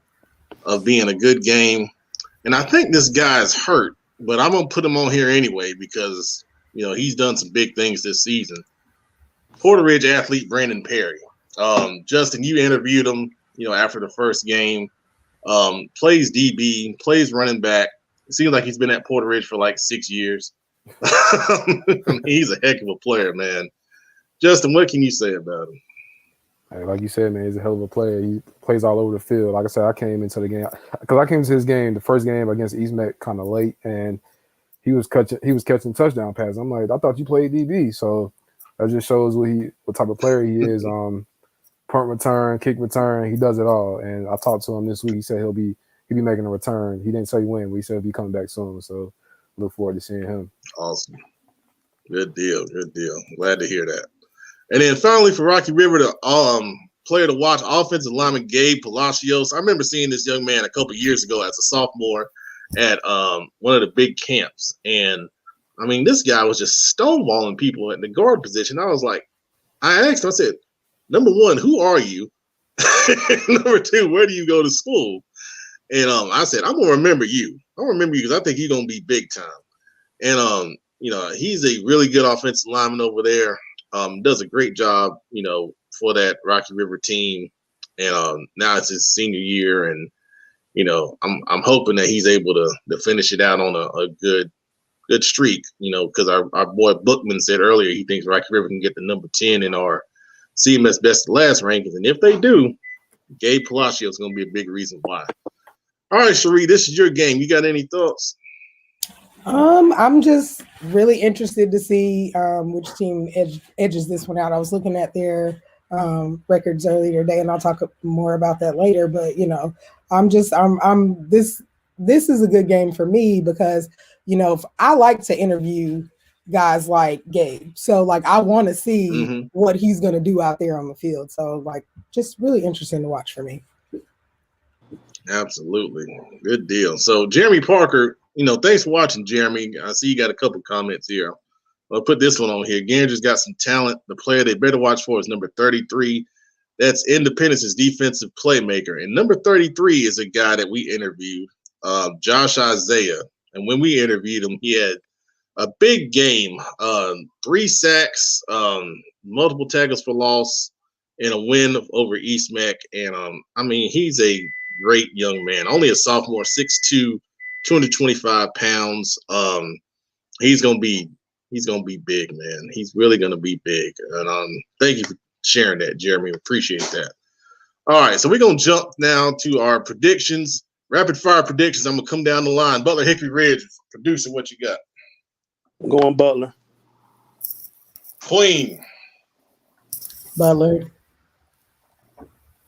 of being a good game. And I think this guy is hurt, but I'm going to put him on here anyway because, he's done some big things this season. Porter Ridge athlete Brandon Perry. Justin, you interviewed him, after the first game. Plays DB, plays running back. It seems like he's been at Porter Ridge for like 6 years. He's a heck of a player, man. Justin, what can you say about him? Hey, like you said, man, he's a hell of a player. He plays all over the field. Like I said, I came into the game because I came into his game, the first game against East Mac, kind of late, and he was catching touchdown passes. I'm like, I thought you played DB, so that just shows what type of player he is. Punt return, kick return, he does it all. And I talked to him this week. He said he'll be making a return. He didn't say when, but he said he'll be coming back soon. So look forward to seeing him. Awesome. Good deal. Glad to hear that. And then finally for Rocky River, the player to watch, offensive lineman Gabe Palacios. I remember seeing this young man a couple years ago as a sophomore at one of the big camps. And, I mean, this guy was just stonewalling people at the guard position. I was like, I asked him, I said, number 1, who are you? Number 2, where do you go to school? And I said, I'm going to remember you. I'm going to remember you because I think you're going to be big time. And, he's a really good offensive lineman over there. Does a great job, for that Rocky River team. And now it's his senior year. And, I'm hoping that he's able to finish it out on a good good streak. Because our boy Bookman said earlier he thinks Rocky River can get the number 10 in our CMS Best of Last rankings, and if they do, Gabe Palacio is going to be a big reason why. All right, Cherie, this is your game. You got any thoughts? I'm just really interested to see which team edges this one out. I was looking at their records earlier today, and I'll talk more about that later. But this is a good game for me because I like to interview guys like Gabe, so I want to see what he's going to do out there on the field. So just really interesting to watch for me. Absolutely, good deal. So Jeremy Parker. Thanks for watching, Jeremy. I see you got a couple comments here. I'll put this one on here. Ganger's got some talent. The player they better watch for is number 33. That's Independence's defensive playmaker. And number 33 is a guy that we interviewed, Josh Isaiah. And when we interviewed him, he had a big game, 3 sacks, multiple tackles for loss, and a win over East Mac. And, he's a great young man. Only a sophomore, 6'2", 225 pounds. He's gonna be big, man. He's really gonna be big. And thank you for sharing that, Jeremy. Appreciate that. All right, so we're gonna jump now to our predictions, rapid fire predictions. I'm gonna come down the line. Butler Hickory Ridge, producer, what you got? I'm going Butler. Queen. Butler.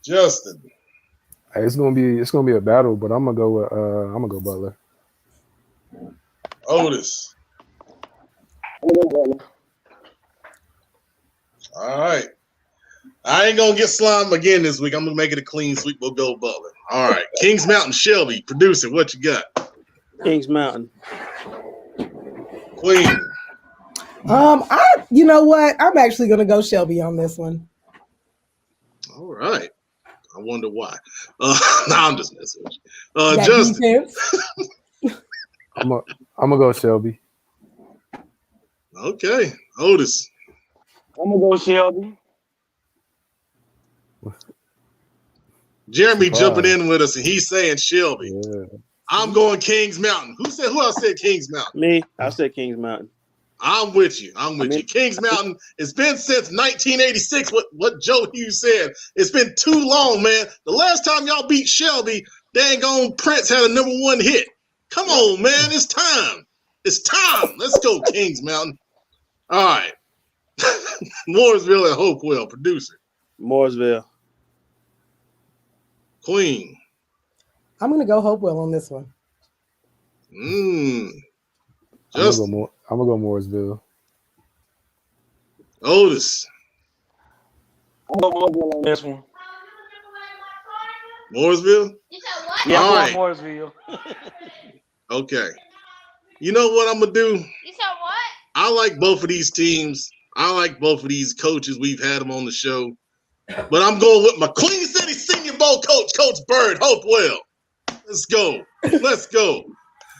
Justin. Hey, it's gonna be a battle, but I'm gonna go Butler. Otis. All right. I ain't gonna get slime again this week. I'm gonna make it a clean sweep. We'll go Butler. All right. Kings Mountain, Shelby, producer, what you got? Kings Mountain. Queen. You know what? I'm actually gonna go Shelby on this one. All right. I wonder why. I'm just messing with you. Justin. I'm gonna go Shelby. Okay. Otis. I'm gonna go Shelby. Jeremy jumping in with us, and he's saying Shelby. Yeah. I'm going Kings Mountain. Who else said Kings Mountain? Me. I said Kings Mountain. I'm with you. You. Kings Mountain. It's been since 1986. What Joe Hughes said. It's been too long, man. The last time y'all beat Shelby, dang on Prince had a #1 hit. Come on, man. It's time. It's time. Let's go, Kings Mountain. All right. Mooresville and Hopewell, producer. Mooresville. Queen. I'm gonna go Hopewell on this one. I'm gonna go Mooresville. Otis. I'm gonna go Mooresville on this one. Mooresville? You said what? Yeah, I'm going Mooresville. Okay. You know what I'm gonna do? You said what? I like both of these teams. I like both of these coaches. We've had them on the show. But I'm going with my Queen City Senior Bowl coach, Coach Bird, Hopewell. Let's go. Let's go.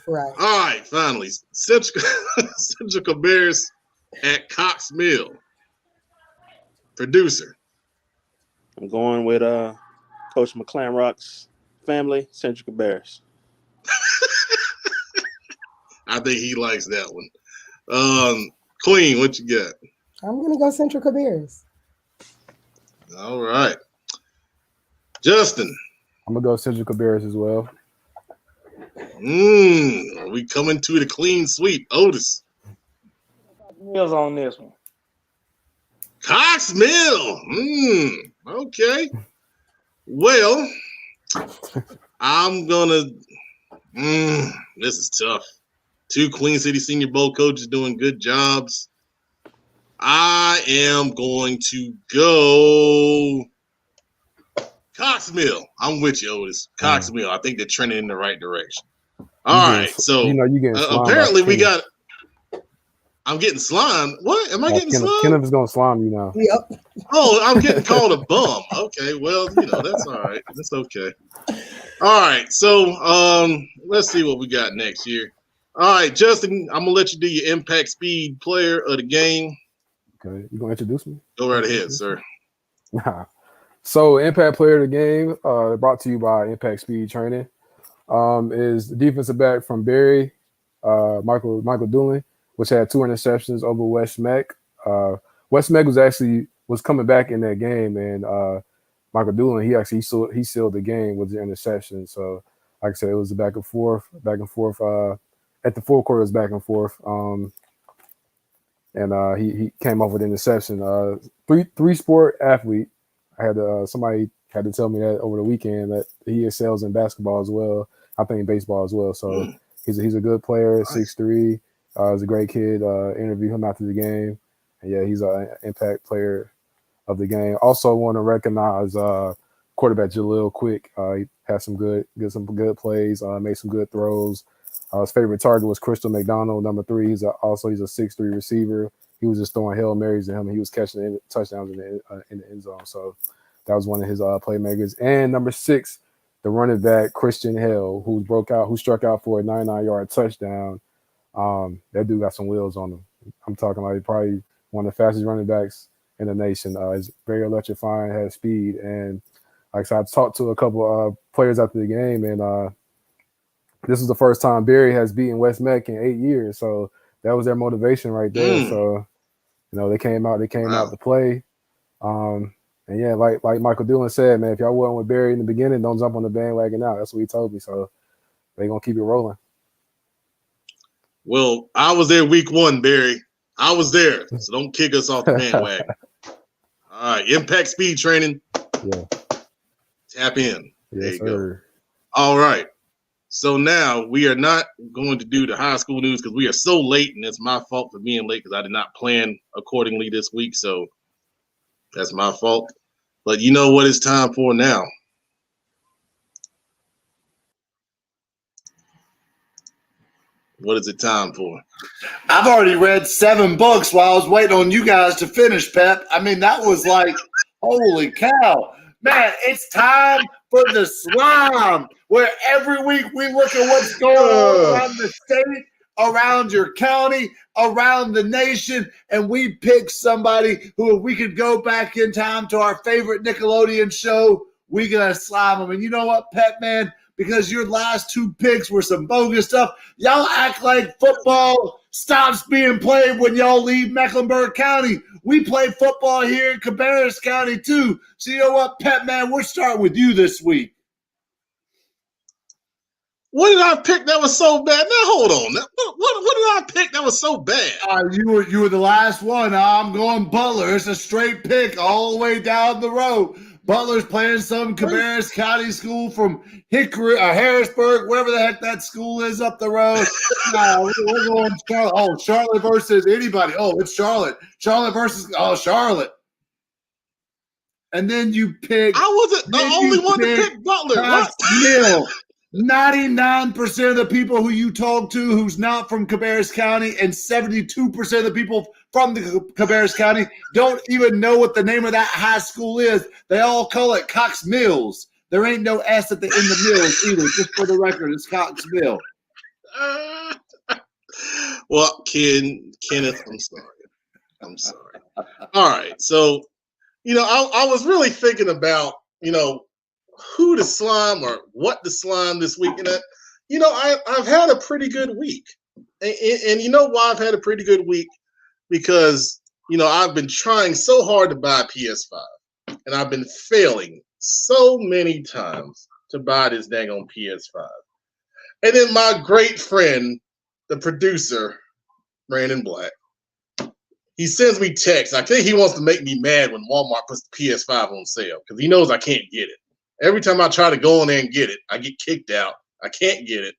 Right. All right, finally. Central Bears at Cox Mill. Producer. I'm going with Coach McClanrock's family, Central Bears. I think he likes that one. Queen, what you got? I'm gonna go Central Bears. All right. Justin. I'm gonna go Central Bears as well. We coming to the clean sweep. Otis. Mills on this one. Cox Mill. Okay. Well, I'm gonna. This is tough. 2 Queen City Senior Bowl coaches doing good jobs. I am going to go Cox Mill. I'm with you, Otis. Cox Mill. I think they're trending in the right direction. All right. So you getting apparently we got. I'm getting slimed. What? Am I getting slimed? Kenneth is gonna slime you now. Yep. Oh, I'm getting called a bum. Okay, well, that's all right. That's okay. All right, so let's see what we got next year. All right, Justin, I'm gonna let you do your impact speed player of the game. Okay, you gonna introduce me? Go right ahead, sir. So, impact player of the game, brought to you by Impact Speed Training, is the defensive back from Barry, Michael Doolin, which had 2 interceptions over West Meck. West Meck was coming back in that game, and Michael Doolin, he sealed the game with the interception. So, like I said, it was a back and forth. At the fourth quarter, it was back and forth. And he came off with an interception. Three-sport athlete. I had somebody had to tell me that over the weekend that he excels in basketball as well. I think in baseball as well. So he's a good player, 6'3". He's a great kid. Interviewed him after the game. And yeah, he's an impact player of the game. Also want to recognize quarterback Jaleel Quick. He had some good plays, made some good throws. His favorite target was Crystal McDonald, number 3. He's a 6'3" receiver. He was just throwing Hail Marys at him, and he was catching touchdowns in the end zone. So that was one of his playmakers. And number 6, the running back Christian Hale, who struck out for a 99-yard touchdown. That dude got some wheels on him. I'm talking like probably one of the fastest running backs in the nation. He's very electrifying, has speed, and like I said, I talked to a couple players after the game, and this is the first time Berry has beaten West Meck in 8 years. So that was their motivation right there. So, they came out to play. And yeah, like Michael Doolin said, man, if y'all wasn't with Berry in the beginning, don't jump on the bandwagon now. That's what he told me. So they're going to keep it rolling. Well, I was there week 1, Barry. I was there. So don't kick us off the bandwagon. All right. Impact speed training. Yeah. Tap in. There you go. All right. So now we are not going to do the high school news because we are so late, and it's my fault for being late because I did not plan accordingly this week. So that's my fault. But you know what it's time for now? What is it time for? I've already read 7 books while I was waiting on you guys to finish, Pep. I mean, that was like, holy cow. Man, it's time for the slime, where every week we look at what's going on around the state, around your county, around the nation, and we pick somebody who, if we could go back in time to our favorite Nickelodeon show, we gonna slime them. And you know what, Pep, man? Because your last 2 picks were some bogus stuff. Y'all act like football stops being played when y'all leave Mecklenburg County. We play football here in Cabarrus County too. So you know what, Pep, man? We're starting with you this week. What did I pick that was so bad? Now hold on. What did I pick that was so bad? You were the last one. I'm going Butler. It's a straight pick all the way down the road. Butler's playing some Cabarrus County school from Hickory or Harrisburg, wherever the heck that school is up the road. We're going Charlotte. Oh, Charlotte versus anybody. Oh, it's Charlotte. Charlotte versus Charlotte. And then you pick. I wasn't the only one to pick Butler. What? 99% of the people who you talk to who's not from Cabarrus County, and 72% of the people from the Cabarrus County don't even know what the name of that high school is. They all call it Cox Mills. There ain't no S at the end of Mills either. Just for the record, it's Cox Mill. Well, Kenneth, I'm sorry. All right. So, I was really thinking about, who to slime or what to slime this week. And, I've had a pretty good week. And you know why I've had a pretty good week? Because, I've been trying so hard to buy a PS5. And I've been failing so many times to buy this dang on PS5. And then my great friend, the producer, Brandon Black, he sends me texts. I think he wants to make me mad when Walmart puts the PS5 on sale because he knows I can't get it. Every time I try to go in there and get it, I get kicked out. I can't get it.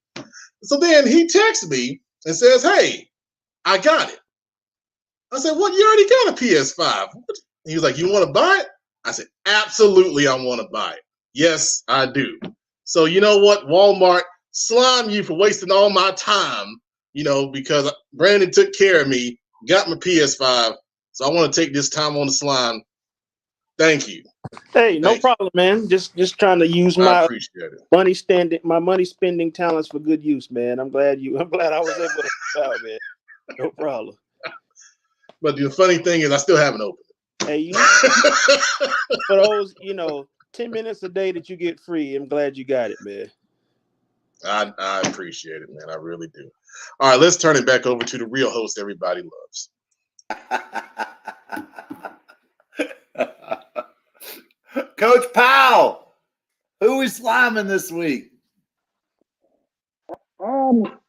So then he texts me and says, hey, I got it. I said, what? You already got a PS5. He was like, you want to buy it? I said, absolutely, I want to buy it. Yes, I do. So you know what? Walmart, slime you for wasting all my time, because Brandon took care of me, got my PS5. So I want to take this time on the slime. Thank you. Hey, no problem, man. Just trying to use my money spending talents for good use, man. I'm glad I was able to help out, man. No problem. But the funny thing is, I still haven't opened it. Hey, for those, 10 minutes a day that you get free, I'm glad you got it, man. I appreciate it, man. I really do. All right, let's turn it back over to the real host everybody loves. Coach Powell, who is sliming this week?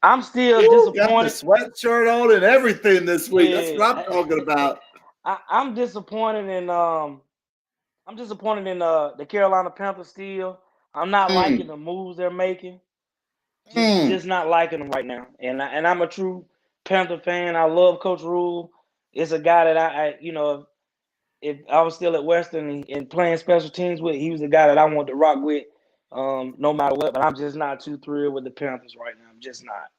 I'm still Got the disappointed. sweatshirt on and everything this week. That's what I'm talking about. I'm disappointed in the Carolina Panthers still. I'm not liking the moves they're making. Just not liking them right now. And I'm a true Panther fan. I love Coach Rule. It's a guy that I if I was still at Western and playing special teams with, he was the guy that I wanted to rock with, no matter what. But I'm just not too thrilled with the Panthers right now. I'm just not.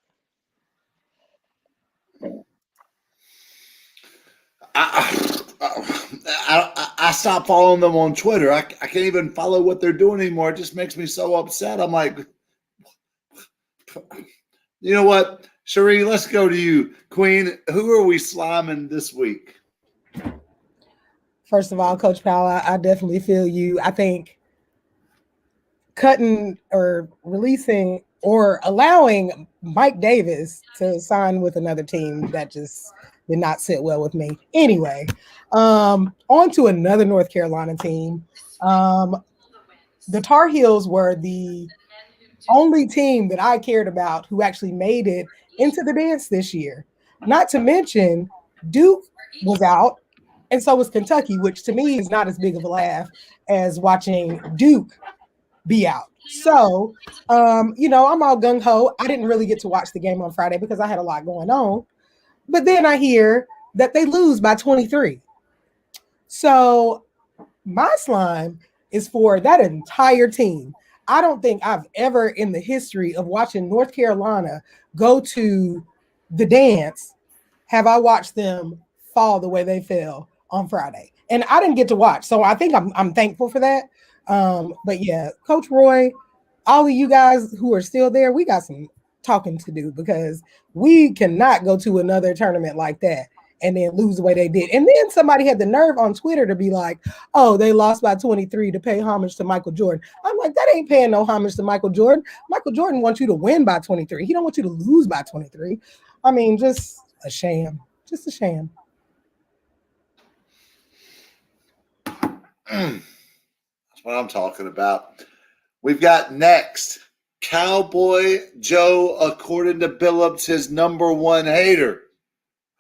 I stopped following them on Twitter. I can't even follow what they're doing anymore. It just makes me so upset. I'm like, you know what, Cherie, let's go to you. Queen, who are we sliming this week? First of all, Coach Powell, I definitely feel you. I think cutting or releasing or allowing Mike Davis to sign with another team, that just did not sit well with me. Anyway, on to another North Carolina team. The Tar Heels were the only team that I cared about who actually made it into the dance this year. Not to mention, Duke was out, and so was Kentucky, which to me is not as big of a laugh as watching Duke be out. So, I'm all gung-ho. I didn't really get to watch the game on Friday because I had a lot going on. But then I hear that they lose by 23. So my slime is for that entire team. I don't think I've ever in the history of watching North Carolina go to the dance have I watched them fall the way they fell on Friday. And I didn't get to watch. So I think I'm thankful for that. But yeah, Coach Roy, all of you guys who are still there, we got some talking to do because we cannot go to another tournament like that and then lose the way they did. And then somebody had the nerve on Twitter to be like, oh, they lost by 23 to pay homage to Michael Jordan. I'm like, that ain't paying no homage to Michael Jordan. Michael Jordan wants you to win by 23. He don't want you to lose by 23. I mean, just a sham. Just a sham. That's what I'm talking about. We've got next Cowboy Joe, according to Billups, his number one hater.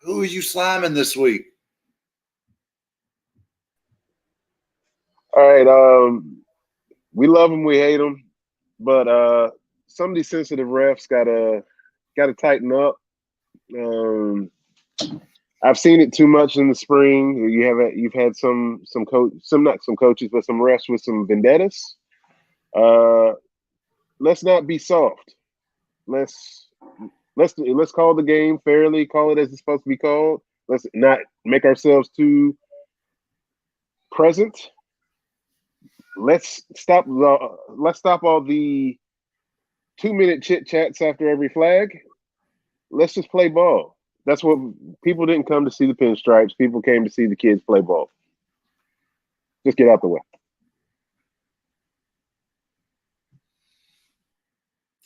Who are you sliming this week? All right. We love them, we hate them, but some of these sensitive refs gotta tighten up. I've seen it too much in the spring. You've had some coaches, but some refs with some vendettas. Let's not be soft. Let's call the game fairly. Call it as it's supposed to be called. Let's not make ourselves too present. Let's stop all the 2-minute chit chats after every flag. Let's just play ball. That's what people didn't come to see the pinstripes. People came to see the kids play ball. Just get out the way.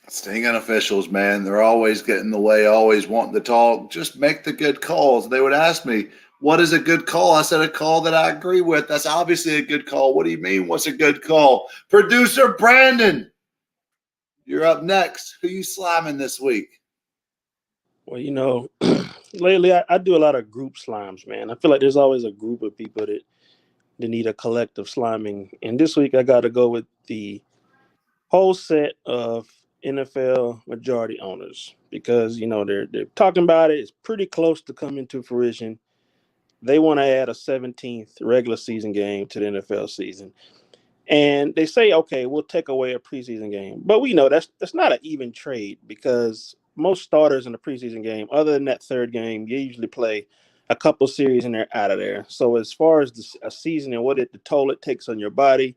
Stinging officials, man, they're always getting in the way, always wanting to talk. Just make the good calls. They would ask me, what is a good call? I said, a call that I agree with. That's obviously a good call. What do you mean, what's a good call? Producer Brandon, you're up next. Who you sliming this week? Well, lately I do a lot of group slimes, man. I feel like there's always a group of people that need a collective sliming. And this week I got to go with the whole set of NFL majority owners because, they're talking about it. It's pretty close to coming to fruition. They want to add a 17th regular season game to the NFL season. And they say, okay, we'll take away a preseason game. But we know that's not an even trade because most starters in the preseason game, other than that third game, you usually play a couple series and they're out of there. So as far as a season and the toll it takes on your body,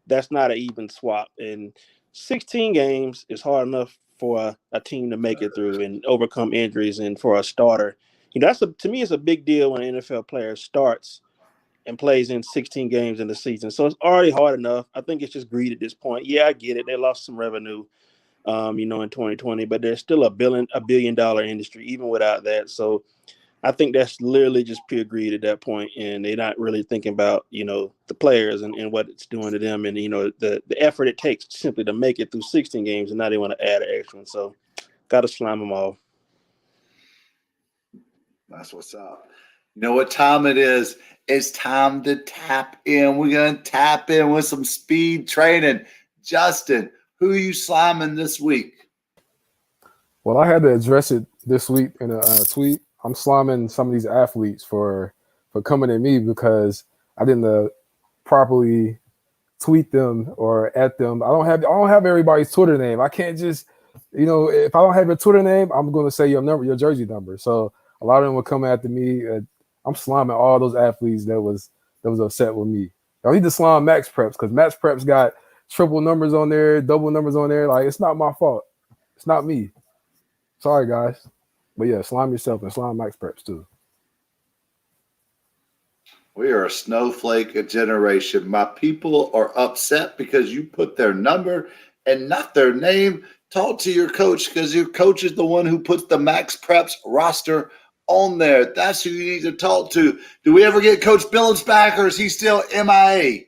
that's not an even swap. And 16 games is hard enough for a team to make it through and overcome injuries. And for a starter, to me, it's a big deal when an NFL player starts and plays in 16 games in the season. So it's already hard enough. I think it's just greed at this point. Yeah, I get it. They lost some revenue. in 2020, but there's still a billion dollar industry even without that. So I think that's literally just pure greed at that point, and they're not really thinking about, the players and what it's doing to them, and the effort it takes simply to make it through 16 games, and now they want to add an extra one. So got to slime them all. That's what's up. You know what time it is? It's time to tap in. We're going to tap in with some speed training. Justin, who are you sliming this week? Well, I had to address it this week in a tweet. I'm sliming some of these athletes for coming at me because I didn't properly tweet them or at them. I don't have everybody's Twitter name. I can't just, if I don't have your Twitter name, I'm going to say your jersey number. So a lot of them were coming after me. I'm sliming all those athletes that was upset with me. I need to slime Max Preps because Max Preps got triple numbers on there, double numbers on there. Like, it's not my fault. It's not me. Sorry, guys. But yeah, slime yourself and slime Max Preps too. We are a snowflake generation. My people are upset because you put their number and not their name. Talk to your coach because your coach is the one who puts the Max Preps roster on there. That's who you need to talk to. Do we ever get Coach Billings back, or is he still MIA?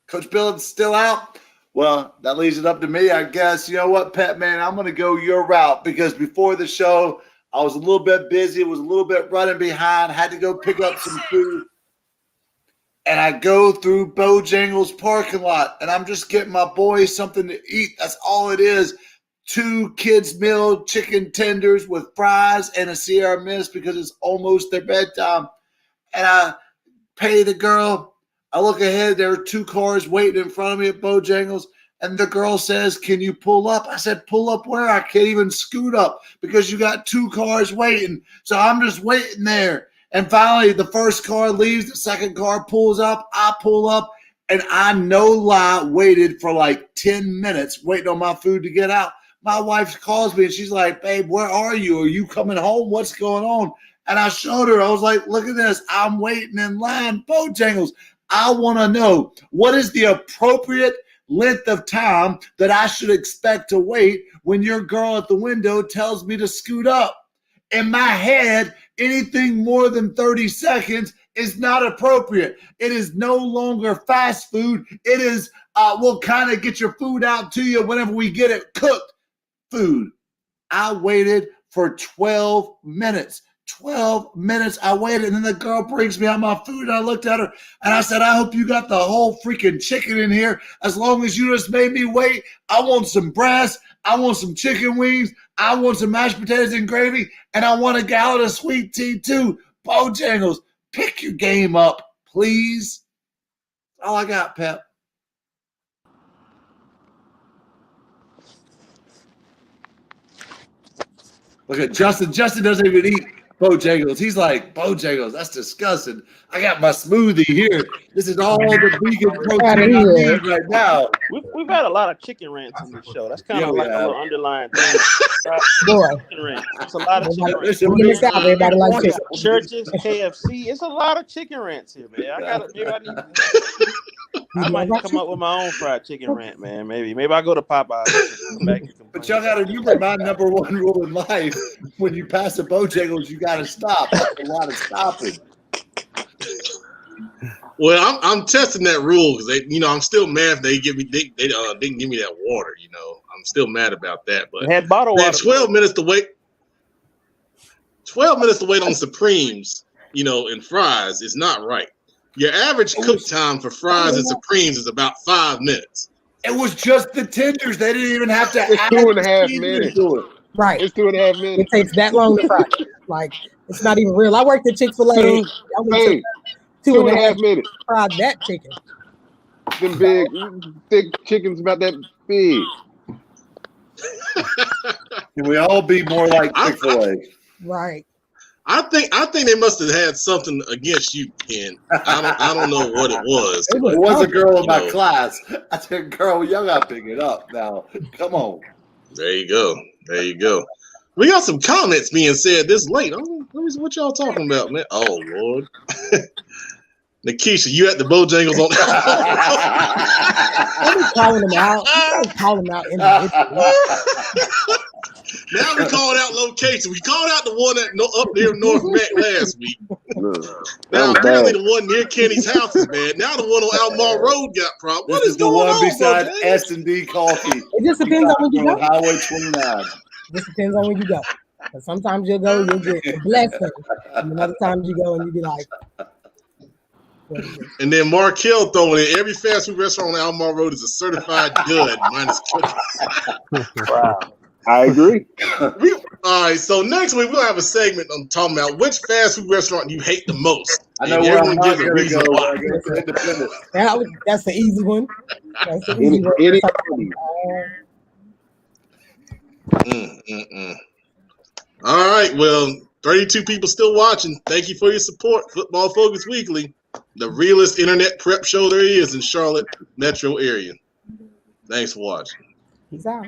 Coach Billings still out? Well, that leaves it up to me, I guess. You know what, Pet Man? I'm going to go your route because before the show, I was a little bit busy. Was a little bit running behind. Had to go pick up some food. And I go through Bojangles parking lot, and I'm just getting my boys something to eat. That's all it is. 2 kids' meal chicken tenders with fries and a Sierra Mist because it's almost their bedtime. And I pay the girl. I look ahead. There are 2 cars waiting in front of me at Bojangles. And the girl says, "Can you pull up?" I said, "Pull up where? I can't even scoot up because you got 2 cars waiting." So I'm just waiting there. And finally, the first car leaves. The second car pulls up. I pull up. And I, no lie, waited for like 10 minutes waiting on my food to get out. My wife calls me and she's like, "Babe, where are you? Are you coming home? What's going on?" And I showed her. I was like, "Look at this. I'm waiting in line. Bojangles. I want to know, what is the appropriate length of time that I should expect to wait when your girl at the window tells me to scoot up?" In my head, anything more than 30 seconds is not appropriate. It is no longer fast food. It is, we'll kind of get your food out to you whenever we get it cooked food. I waited for 12 minutes. 12 minutes I waited, and then the girl brings me out my food, and I looked at her, and I said, "I hope you got the whole freaking chicken in here. As long as you just made me wait, I want some breast, I want some chicken wings, I want some mashed potatoes and gravy, and I want a gallon of sweet tea too." Bojangles, pick your game up, please. That's all I got, Pep. Look at Justin. Justin doesn't even eat Bojangles. He's like, "Bojangles, that's disgusting. I got my smoothie here. This is all the vegan protein I need right now." We've had a lot of chicken rants in this show. That's kind of like a little underlying thing. Chicken rants. It's a lot of chicken rants. Everybody likes chicken. Churches, KFC. It's a lot of chicken rants here, man. I might come up with my own fried chicken rant, man. Maybe I go to Popeyes. But y'all got to remember, my number one rule in life: when you pass a Bojangles, you got to stop. That's a lot of stopping. Well, I'm testing that rule because I'm still mad if they didn't give me that water. I'm still mad about that. But had bottle water. 12 minutes to wait. 12 minutes to wait on Supremes, and fries is not right. Your average cook time for fries and Supremes is about 5 minutes. It was just the tenders. They didn't even have to It's add 2.5 minutes. to it. Right. It's 2.5 minutes. It takes that long to fry. Like, it's not even real. I worked at Chick-fil-A. Hey, 2.5 minutes. Fried that chicken. Them big, thick chickens about that big. Can we all be more like Chick-fil-A? Right. I think they must have had something against you, Ken. I don't know what it was. It was a girl in my class. I said, "Girl, y'all got to pick it up now. Come on." There you go. We got some comments being said this late. Let me see what y'all talking about, man. Oh, Lord. Nikisha, you at the Bojangles on calling them out. You don't call them out individually. Now we calling out location. We called out the one up near North Mac last week. Now apparently the one near Kenny's house is bad. Now the one on Almar Road got problems. What This is the going one on, beside Bojangles? S&D Coffee. It just depends on when you go. Highway 29. It just depends on when you go. Because sometimes you'll go, you'll get a blessing. And other times you go and you be like, what is this? And then Markel throwing in every fast food restaurant on Almar Road is a certified dud minus cookies. Wow. I agree. All right, so next week we're gonna have a segment on talking about which fast food restaurant you hate the most. I know and where I'm everyone not gives a going to reason go. why. Independent. That's the easy one. That's the easy one. All right, well, 32 people still watching. Thank you for your support. Football Focus Weekly, the realest internet prep show there is in Charlotte metro area. Thanks for watching. Peace out.